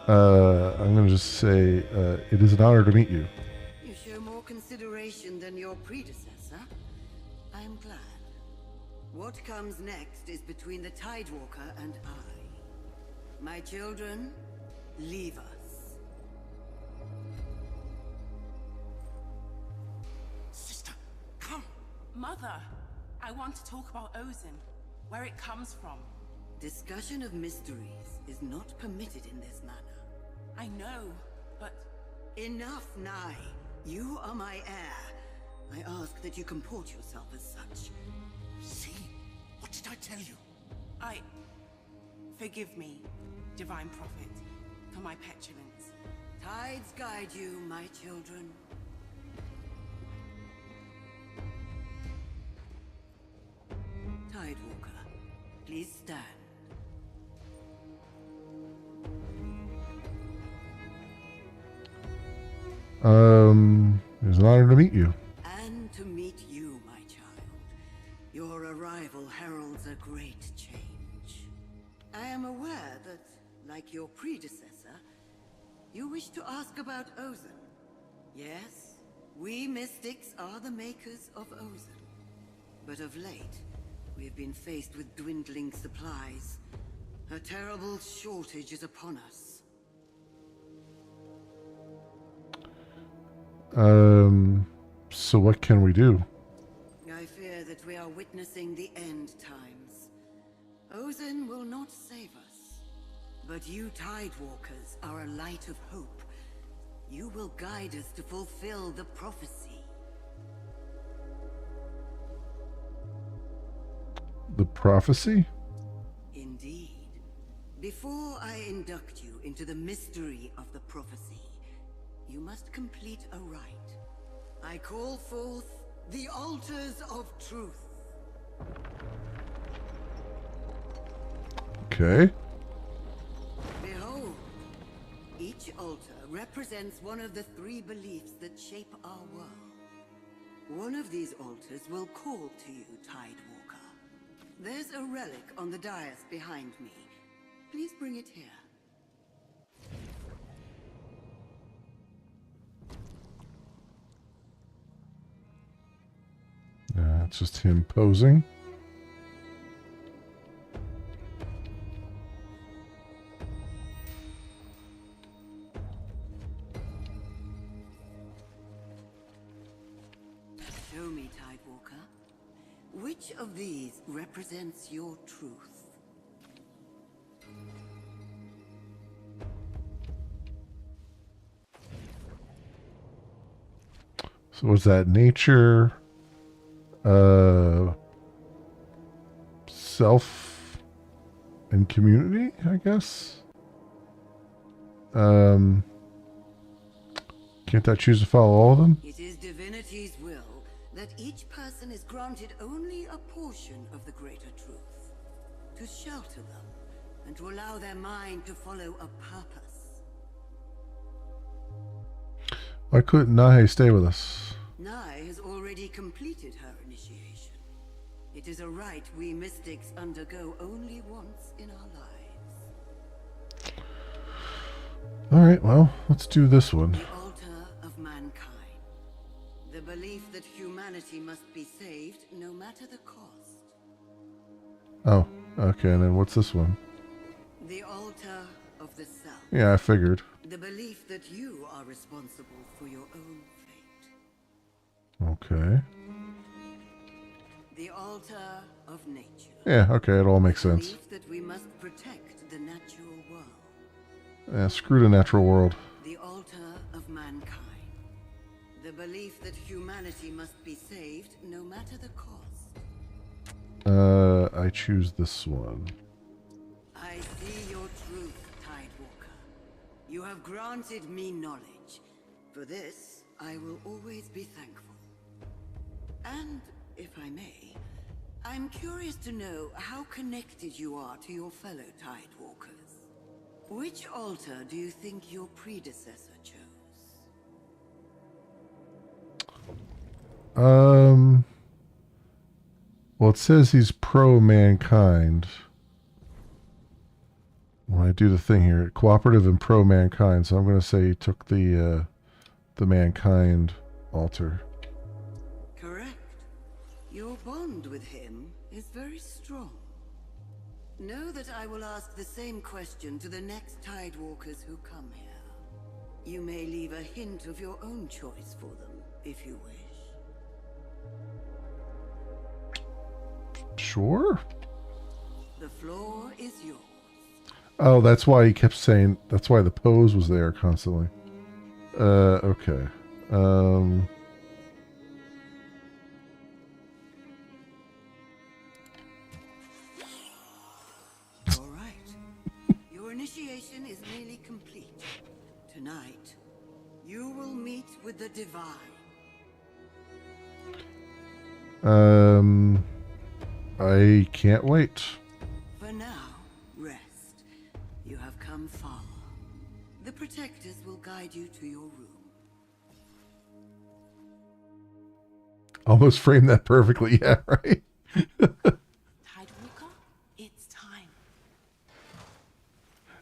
I'm going to just say, it is an honor to meet you. You show more consideration than your predecessor. I'm glad. What comes next is between the Tidewalker and I. My children, leave us. Sister, come! Mother, I want to talk about Ozen, where it comes from. Discussion of mysteries is not permitted in this manner. I know, but... Enough, Nye. You are my heir. I ask that you comport yourself as such. See? What did I tell you? Forgive me, Divine Prophet, for my petulance. Tides guide you, my children. Tidewalker, please stand. It was an honor to meet you. And to meet heralds a great change. I am aware that, like your predecessor, you wish to ask about Ozen. Yes, we mystics are the makers of Ozen. But of late, we have been faced with dwindling supplies. A terrible shortage is upon us. So what can we do? I fear that we are witnessing the end times. Ozen will not save us. But you Tidewalkers are a light of hope. You will guide us to fulfill the prophecy. The prophecy? Indeed. Before I induct you into the mystery of the prophecy, you must complete a rite. I call forth the Altars of Truth. Okay. Behold, each altar represents one of the 3 beliefs that shape our world. One of these altars will call to you, Tidewalker. There's a relic on the dais behind me. Please bring it here. It's just him posing. Show me, Tidewalker. Which of these represents your truth? So was that nature, self, and community, I guess? Can't I choose to follow all of them? It is divinity's will that each person is granted only a portion of the greater truth, to shelter them and to allow their mind to follow a purpose. Why couldn't Nahe stay with us? Nai has already completed her initiation. It is a rite we mystics undergo only once in our lives. Alright, well, let's do this one. The altar of mankind. The belief that humanity must be saved no matter the cost. Oh, okay, and then what's this one? The altar of the self. Yeah, I figured. The belief that you are responsible for your own fate. Okay. The altar of nature. Yeah, okay, it all makes The sense. belief that we must protect the natural world. Yeah, screw the natural world. The altar of mankind. The belief that humanity must be saved no matter the cost. I choose this one. I see your truth, Tidewalker. You have granted me knowledge. For this, I will always be thankful. And, if I may, I'm curious to know how connected you are to your fellow Tidewalkers. Which altar do you think your predecessor chose? Well, it says he's pro-mankind. When I do the thing here, cooperative and pro-mankind, so I'm going to say he took the mankind altar. Correct. Your bond with him is very strong. Know that I will ask the same question to the next Tidewalkers who come here. You may leave a hint of your own choice for them, if you wish. Sure. The floor is yours. Oh, that's why he kept saying, that's why the pose was there constantly. Okay. All right. Your initiation is nearly complete. Tonight, you will meet with the Divine. I can't wait. For now, rest. You have come far. The Protectors will guide you to your room. Almost framed that perfectly, yeah, right?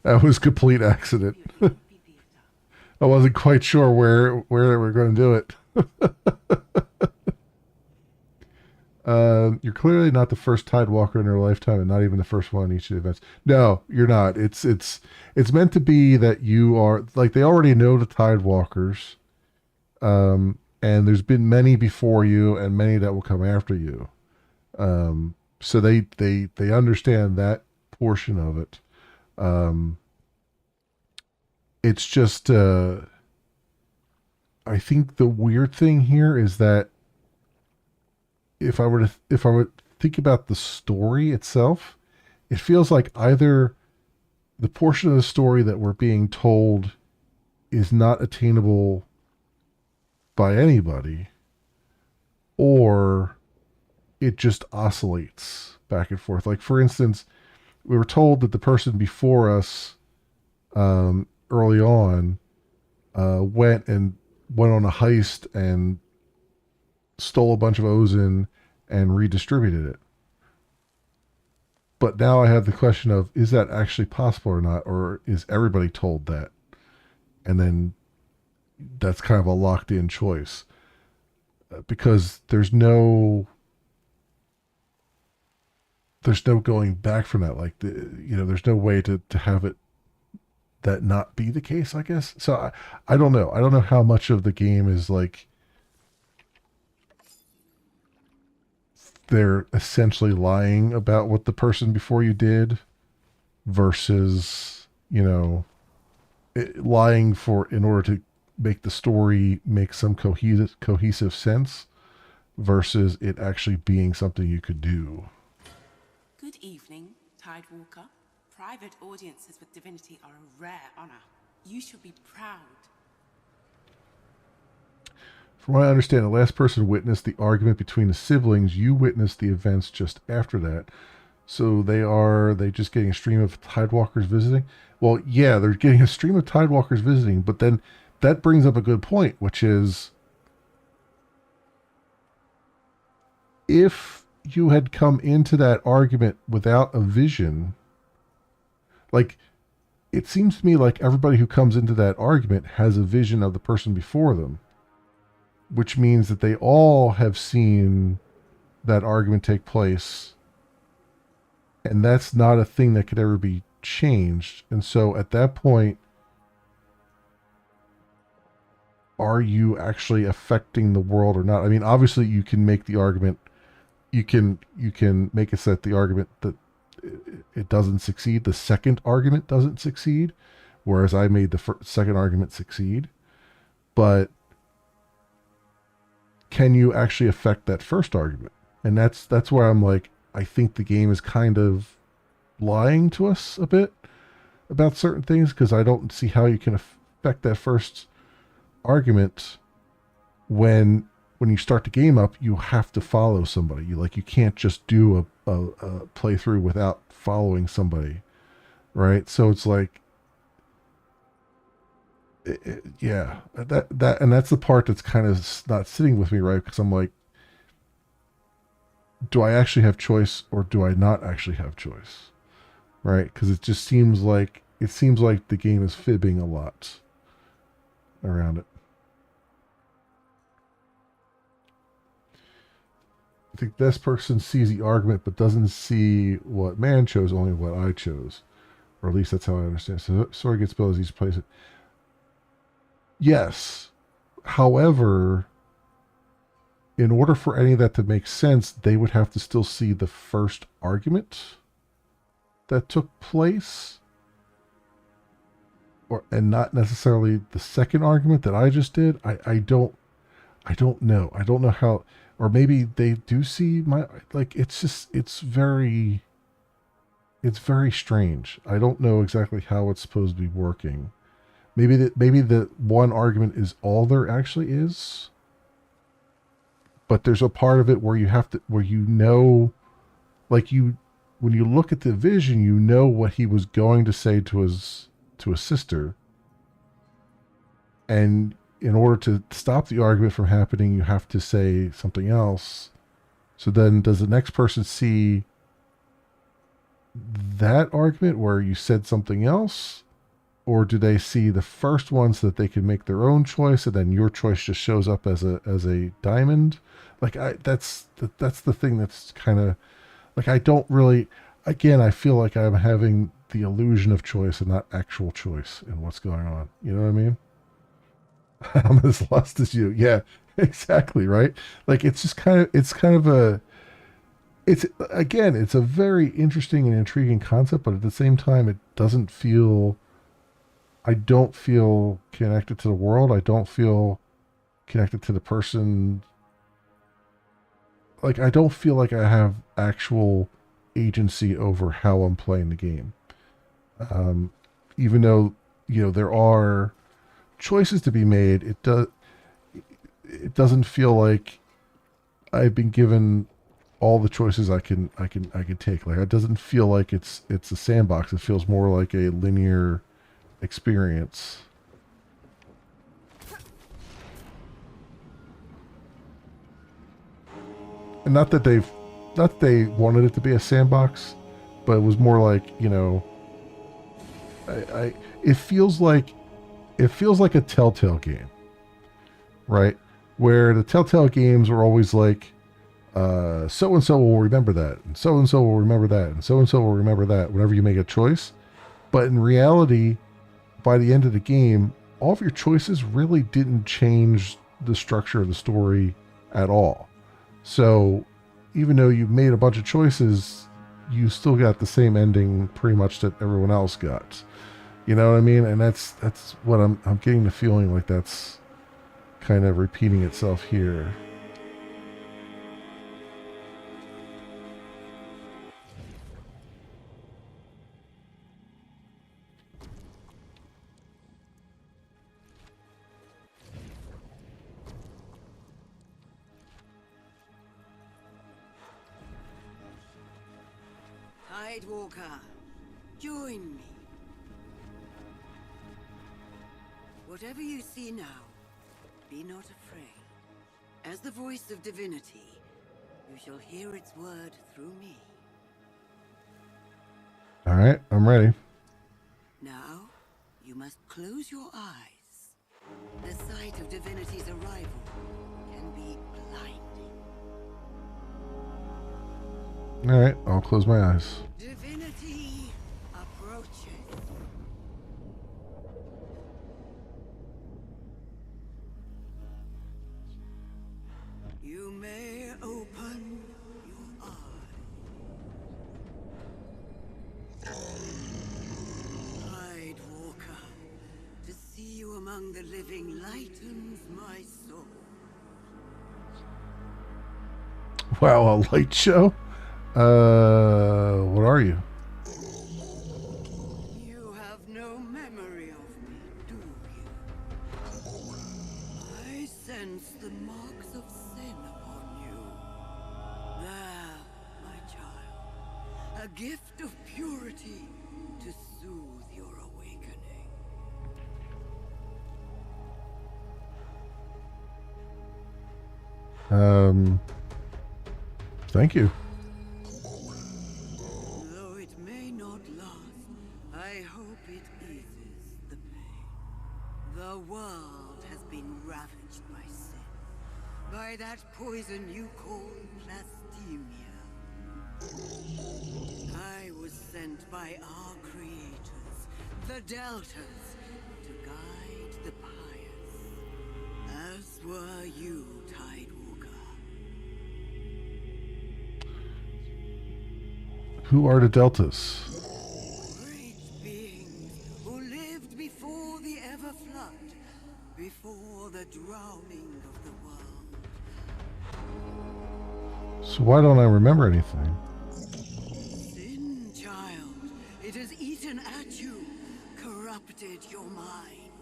That was complete accident. I wasn't quite sure where they were going to do it. You're clearly not the first Tidewalker in her lifetime, and not even the first one in each of the events. No, you're not. It's meant to be that you are like they already know the Tidewalkers, and there's been many before you and many that will come after you. So they understand that portion of it. It's just I think the weird thing here is that if I would think about the story itself, it feels like either the portion of the story that we're being told is not attainable by anybody, or it just oscillates back and forth. Like, for instance, we were told that the person before us early on went on a heist and stole a bunch of Ozen and redistributed it. But now I have the question of, is that actually possible or not? Or is everybody told that? And then that's kind of a locked in choice. Because there's no going back from that. Like, there's no way to have it that not be the case, I guess. So I don't know. I don't know how much of the game is like they're essentially lying about what the person before you did versus, lying in order to make the story make some cohesive sense versus it actually being something you could do. Good evening, Tidewalker. Private audiences with divinity are a rare honor. You should be proud. From what I understand, the last person witnessed the argument between the siblings. You witnessed the events just after that. So they just getting a stream of Tidewalkers visiting? Well, yeah, they're getting a stream of Tidewalkers visiting, but then that brings up a good point, which is if you had come into that argument without a vision, like, it seems to me like everybody who comes into that argument has a vision of the person before them, which means that they all have seen that argument take place, and that's not a thing that could ever be changed. And so at that point, are you actually affecting the world or not? I mean, obviously you can make the argument, you can make it so that the argument that it doesn't succeed, the second argument doesn't succeed, whereas I made the second argument succeed. But can you actually affect that first argument? And that's where I'm like, I think the game is kind of lying to us a bit about certain things, because I don't see how you can affect that first argument when you start the game up. You have to follow somebody. You can't just do a playthrough without following somebody, right? So it's like, yeah, that and that's the part that's kind of not sitting with me, right? Because I'm like, do I actually have choice or do I not actually have choice, right? Because it just seems like the game is fibbing a lot around it. I think this person sees the argument but doesn't see what man chose, only what I chose. Or at least that's how I understand it. So story gets built as each plays it. Yes. However, in order for any of that to make sense, they would have to still see the first argument that took place, and not necessarily the second argument that I just did. I don't know. I don't know how. Or maybe they do see it's very strange. I don't know exactly how it's supposed to be working. Maybe the one argument is all there actually is. But there's a part of it where when you look at the vision, you know what he was going to say to his sister. And in order to stop the argument from happening, you have to say something else. So then does the next person see that argument where you said something else, or do they see the first one so that they can make their own choice, and then your choice just shows up as a diamond? Like that's the thing that's kind of like I don't really. Again, I feel like I'm having the illusion of choice and not actual choice in what's going on. You know what I mean? I'm as lost as you. Yeah, exactly. Right. Like it's kind of a, it's again, it's a very interesting and intriguing concept, but at the same time, it doesn't feel, I don't feel connected to the world. I don't feel connected to the person. Like, I don't feel like I have actual agency over how I'm playing the game. Even though, there are choices to be made, it doesn't feel like I've been given all the choices I can take. Like, it doesn't feel like it's a sandbox. It feels more like a linear experience. And not that they wanted it to be a sandbox, but it was more like, it feels like a Telltale game, right? Where the Telltale games were always like, so and so will remember that, and so will remember that, and so will remember that whenever you make a choice. But in reality, by the end of the game, all of your choices really didn't change the structure of the story at all. So even though you made a bunch of choices, you still got the same ending pretty much that everyone else got. You know what I mean? And that's what I'm getting the feeling like that's kind of repeating itself here. Tidewalker, join me. Whatever you see now, be not afraid. As the voice of divinity, you shall hear its word through me. All right, I'm ready. Now, you must close your eyes. The sight of divinity's arrival can be blinding. All right, I'll close my eyes. Divinity approaches. You may open your eyes. Tidewalker, to see you among the living lightens my soul. Wow, a light show? What are you? You have no memory of me, do you? I sense the marks of sin upon you. There, my child. A gift of purity to soothe your awakening. Thank you. Though it may not last, I hope it eases the pain. The world has been ravaged by sin. By that poison you call plastemia. I was sent by our creators, the Deltas, to guide the pious. As were you, Tidewalker. Who are the Deltas? Great beings who lived before the Everflood, before the drowning of the world. So why don't I remember anything? Sin, child, it has eaten at you, corrupted your mind.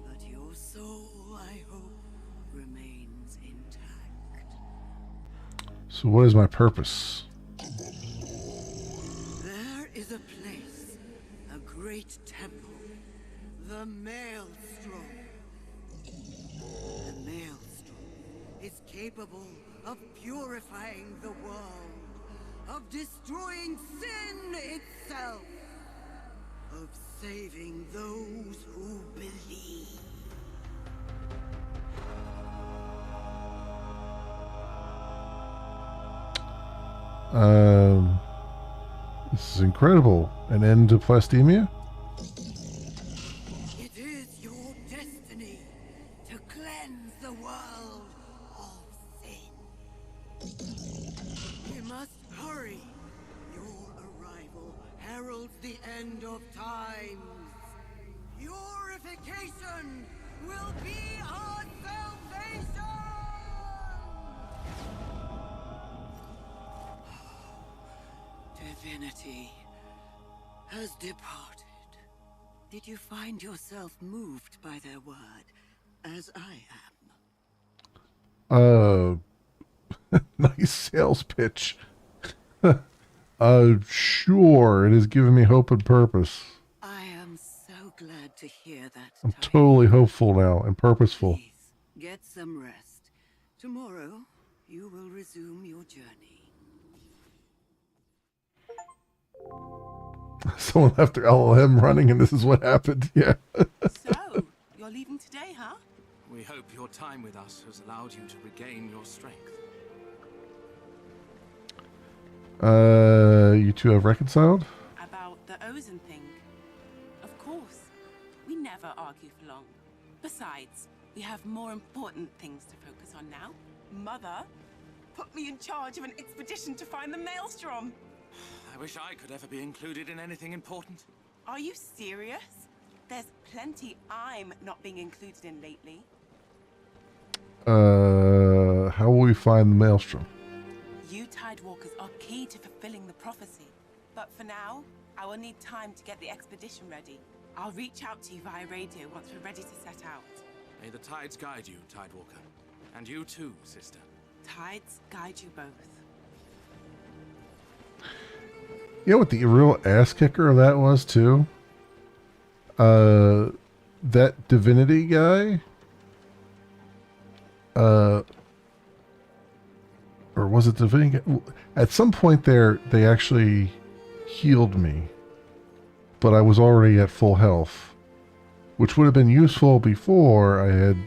But your soul, I hope, remains intact. So what is my purpose? There is a place, a great temple, the Maelstrom. The Maelstrom is capable of purifying the world, of destroying sin itself, of saving those who believe. This is incredible. An end to plastemia? It is your destiny to cleanse the world of sin. We must hurry. Your arrival heralds the end of times. Purification will be our salvation! Divinity has departed. Did you find yourself moved by their word, as I am? Nice sales pitch. Sure, it has given me hope and purpose. I am so glad to hear that. I'm totally hopeful now and purposeful. Get some rest. Tomorrow, you will resume your journey. Someone left their LLM running and this is what happened. Yeah. So, you're leaving today, huh? We hope your time with us has allowed you to regain your strength. You two have reconciled? About the Ozen thing. Of course. We never argue for long. Besides, we have more important things to focus on now. Mother put me in charge of an expedition to find the Maelstrom. I wish I could ever be included in anything important. Are you serious? There's plenty I'm not being included in lately. How will we find the Maelstrom? You Tidewalkers are key to fulfilling the prophecy. But for now, I will need time to get the expedition ready. I'll reach out to you via radio once we're ready to set out. May the tides guide you, Tidewalker. And you too, sister. Tides guide you both. You know what the real ass kicker of that was too? That divinity guy, or was it divinity guy? At some point there, they actually healed me, but I was already at full health, which would have been useful before I had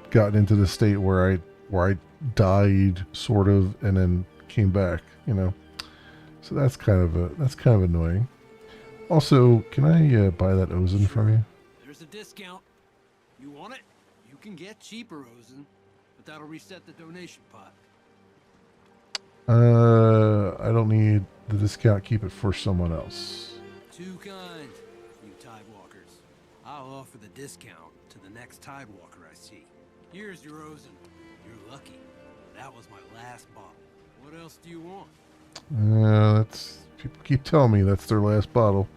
gotten into the state where I died sort of and then came back, you know. So that's kind of annoying. Also, can I buy that Ozen from you? There's a discount. You want it? You can get cheaper Ozen, but that'll reset the donation pot. I don't need the discount. Keep it for someone else. Too kind, you Tidewalkers. I'll offer the discount to the next Tidewalker I see. Here's your Ozen. You're lucky. That was my last bottle. What else do you want? That's people keep telling me that's their last bottle.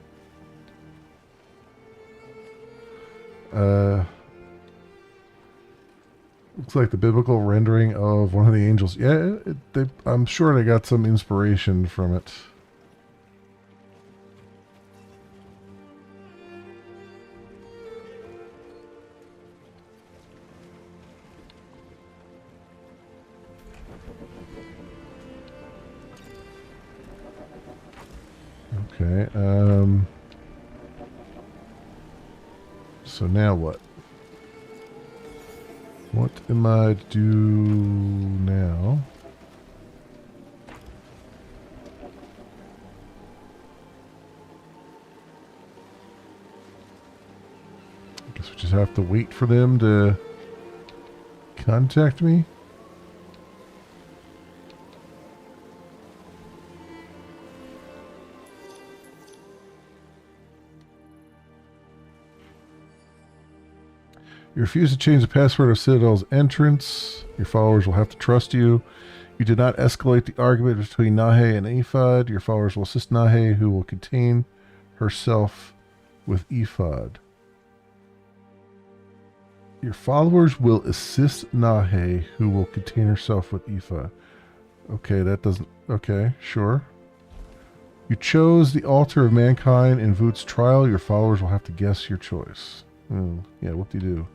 Looks like the biblical rendering of one of the angels. Yeah, I'm sure they got some inspiration from it. Okay, so now what? What am I to do now? I guess we just have to wait for them to contact me. You refuse to change the password of Citadel's entrance. Your followers will have to trust you. You did not escalate the argument between Nahe and Ephod. Your followers will assist Nahe, who will contain herself with Ephod. Your followers will assist Nahe, who will contain herself with Ephod. Okay, that doesn't... Okay, sure. You chose the altar of mankind in Voot's trial. Your followers will have to guess your choice. Yeah, what do you do?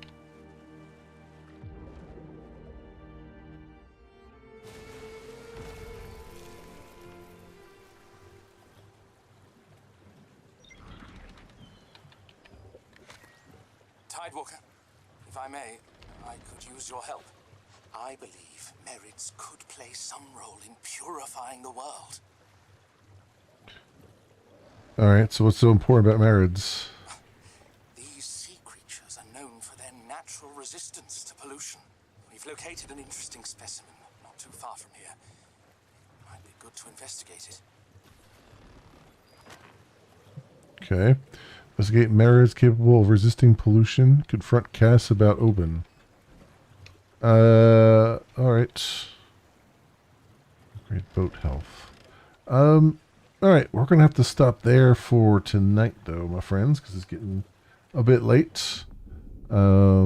If I may, I could use your help. I believe Merids could play some role in purifying the world. Alright, so what's so important about Merids? These sea creatures are known for their natural resistance to pollution. We've located an interesting specimen not too far from here. Might be good to investigate it. Okay. Investigate Merids capable of resisting pollution. Confront Cass about Oban. Alright. Great boat health. Alright, we're going to have to stop there for tonight, though, my friends, because it's getting a bit late. But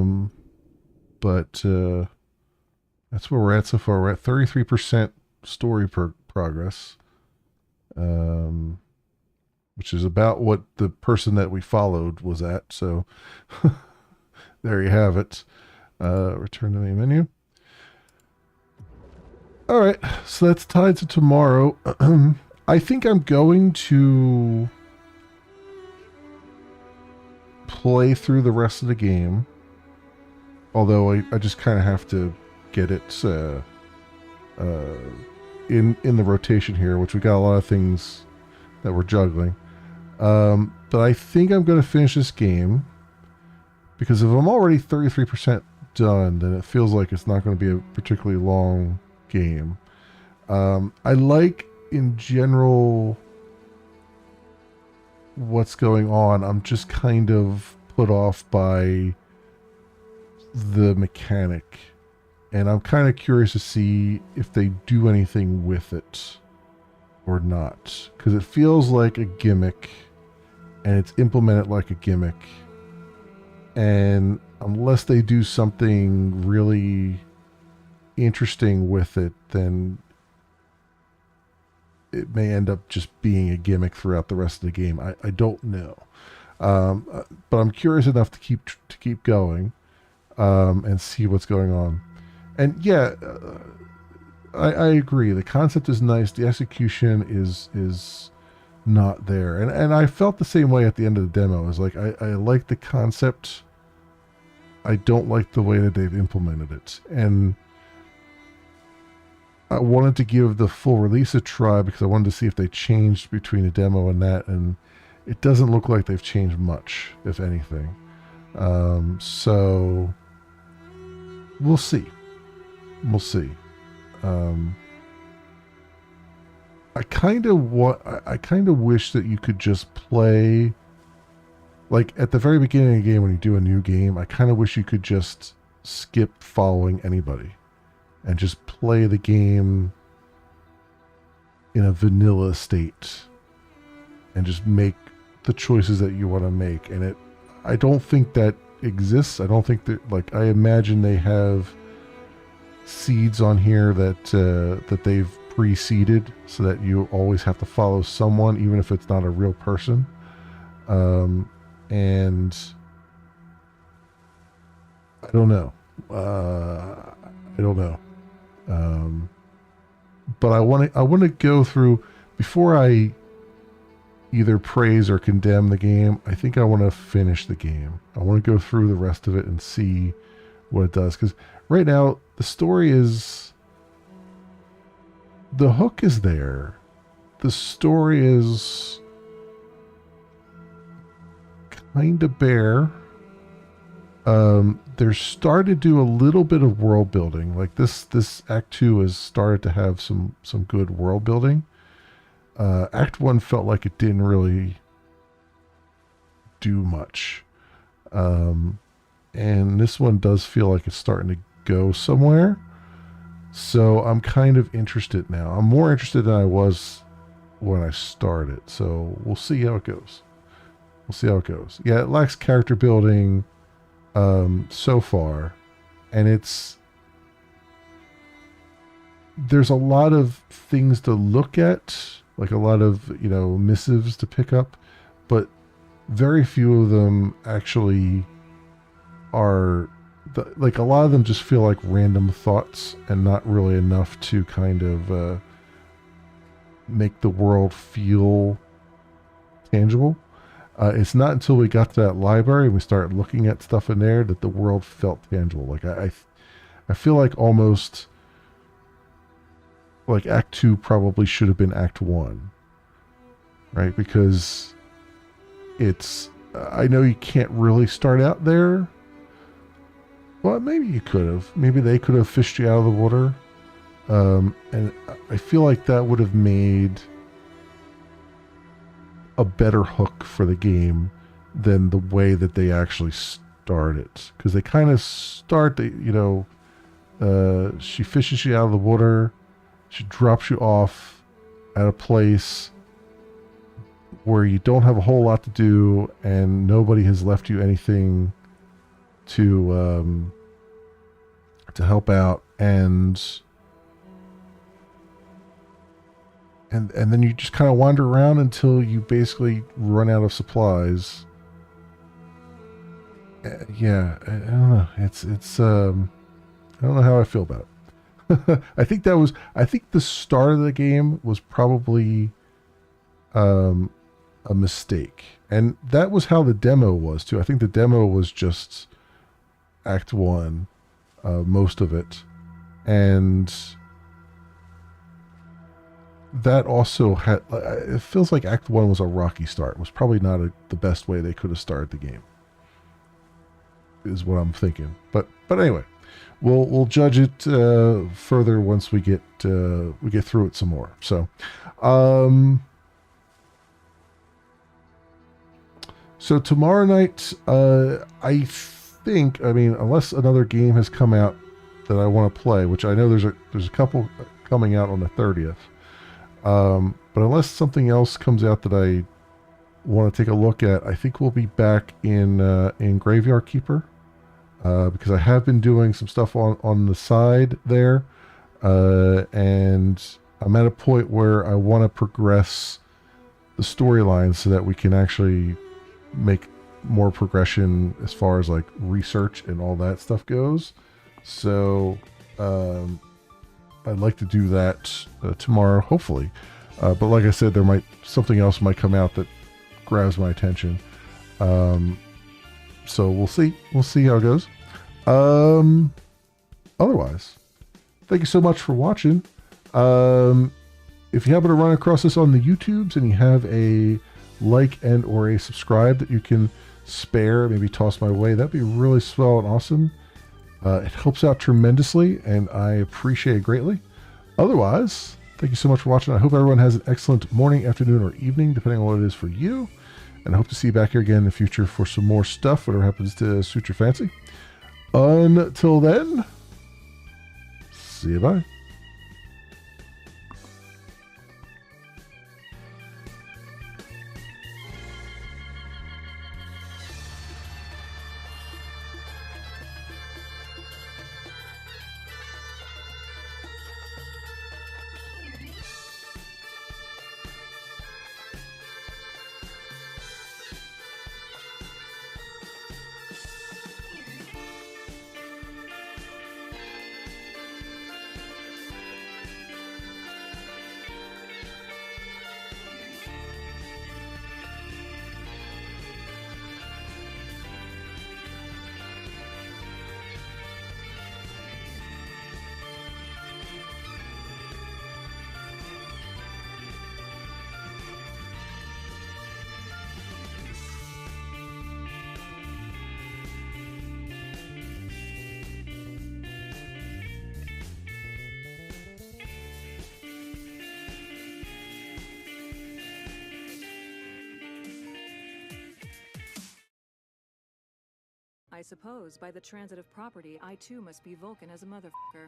that's where we're at so far. We're at 33% story progress. Which is about what the person that we followed was at. So there you have it. Return to the main menu. All right, so that's tied to tomorrow. I think I'm going to play through the rest of the game. Although I just kind of have to get it in the rotation here, which we got a lot of things that we're juggling. But I think I'm going to finish this game because if I'm already 33% done, then it feels like it's not going to be a particularly long game. I like, in general, what's going on. I'm just kind of put off by the mechanic, and I'm kind of curious to see if they do anything with it or not, because it feels like a gimmick and it's implemented like a gimmick, and unless they do something really interesting with it, then it may end up just being a gimmick throughout the rest of the game. I don't know, but I'm curious enough to keep going and see what's going on. And yeah, I agree. The concept is nice. The execution is not there. And I felt the same way at the end of the demo. It's like, I like the concept. I don't like the way that they've implemented it. And I wanted to give the full release a try because I wanted to see if they changed between the demo and that. And it doesn't look like they've changed much, if anything. So we'll see. We'll see. I kind of wish that you could just play, like at the very beginning of the game when you do a new game. I kind of wish you could just skip following anybody and just play the game in a vanilla state and just make the choices that you want to make. And I don't think that exists. I don't think that, like, I imagine they have seeds on here that they've pre-seeded so that you always have to follow someone, even if it's not a real person. And I don't know. But I want to go through, before I either praise or condemn the game, I think I want to finish the game. I want to go through the rest of it and see what it does. Because right now, the story is... the hook is there. The story is kind of bare. They're started to do a little bit of world building. Like this Act 2 has started to have some good world building. Act 1 felt like it didn't really do much. And this one does feel like it's starting to go somewhere. So I'm kind of interested now. I'm more interested than I was when I started. So we'll see how it goes. Yeah, it lacks character building so far. And there's a lot of things to look at, like a lot of, missives to pick up, but very few of them actually are... like a lot of them just feel like random thoughts and not really enough to kind of make the world feel tangible. It's not until we got to that library and we started looking at stuff in there that the world felt tangible. Like I feel like almost like Act 2 probably should have been Act 1, right? Because it's, I know you can't really start out there. Well, maybe you could have. Maybe they could have fished you out of the water. And I feel like that would have made a better hook for the game than the way that they actually start it. Because they kind of start, she fishes you out of the water. She drops you off at a place where you don't have a whole lot to do and nobody has left you anything to help out, and then you just kind of wander around until you basically run out of supplies. Yeah, I don't know. It's I don't know how I feel about it. I think the start of the game was probably a mistake. And that was how the demo was too. I think the demo was just Act 1, most of it. And that also had, it feels like Act 1 was a rocky start. It was probably not the best way they could have started the game, is what I'm thinking. But anyway, we'll judge it further once we get through it some more. So, so tomorrow night, I think, I mean, unless another game has come out that I want to play, which I know there's a couple coming out on the 30th. But unless something else comes out that I want to take a look at, I think we'll be back in Graveyard Keeper, because I have been doing some stuff on the side there, and I'm at a point where I want to progress the storyline so that we can actually make more progression as far as like research and all that stuff goes. So I'd like to do that tomorrow, hopefully. But like I said, something else might come out that grabs my attention. So we'll see. We'll see how it goes. Otherwise, thank you so much for watching. If you happen to run across this on the YouTubes and you have a like and or a subscribe that you can spare, maybe toss my way, that'd be really swell and awesome. It helps out tremendously, and I appreciate it greatly. Otherwise, thank you so much for watching. I hope everyone has an excellent morning, afternoon, or evening, depending on what it is for you. And I hope to see you back here again in the future for some more stuff, whatever happens to suit your fancy. Until then, see you bye. I suppose by the transitive property, I too must be Vulcan as a motherfucker.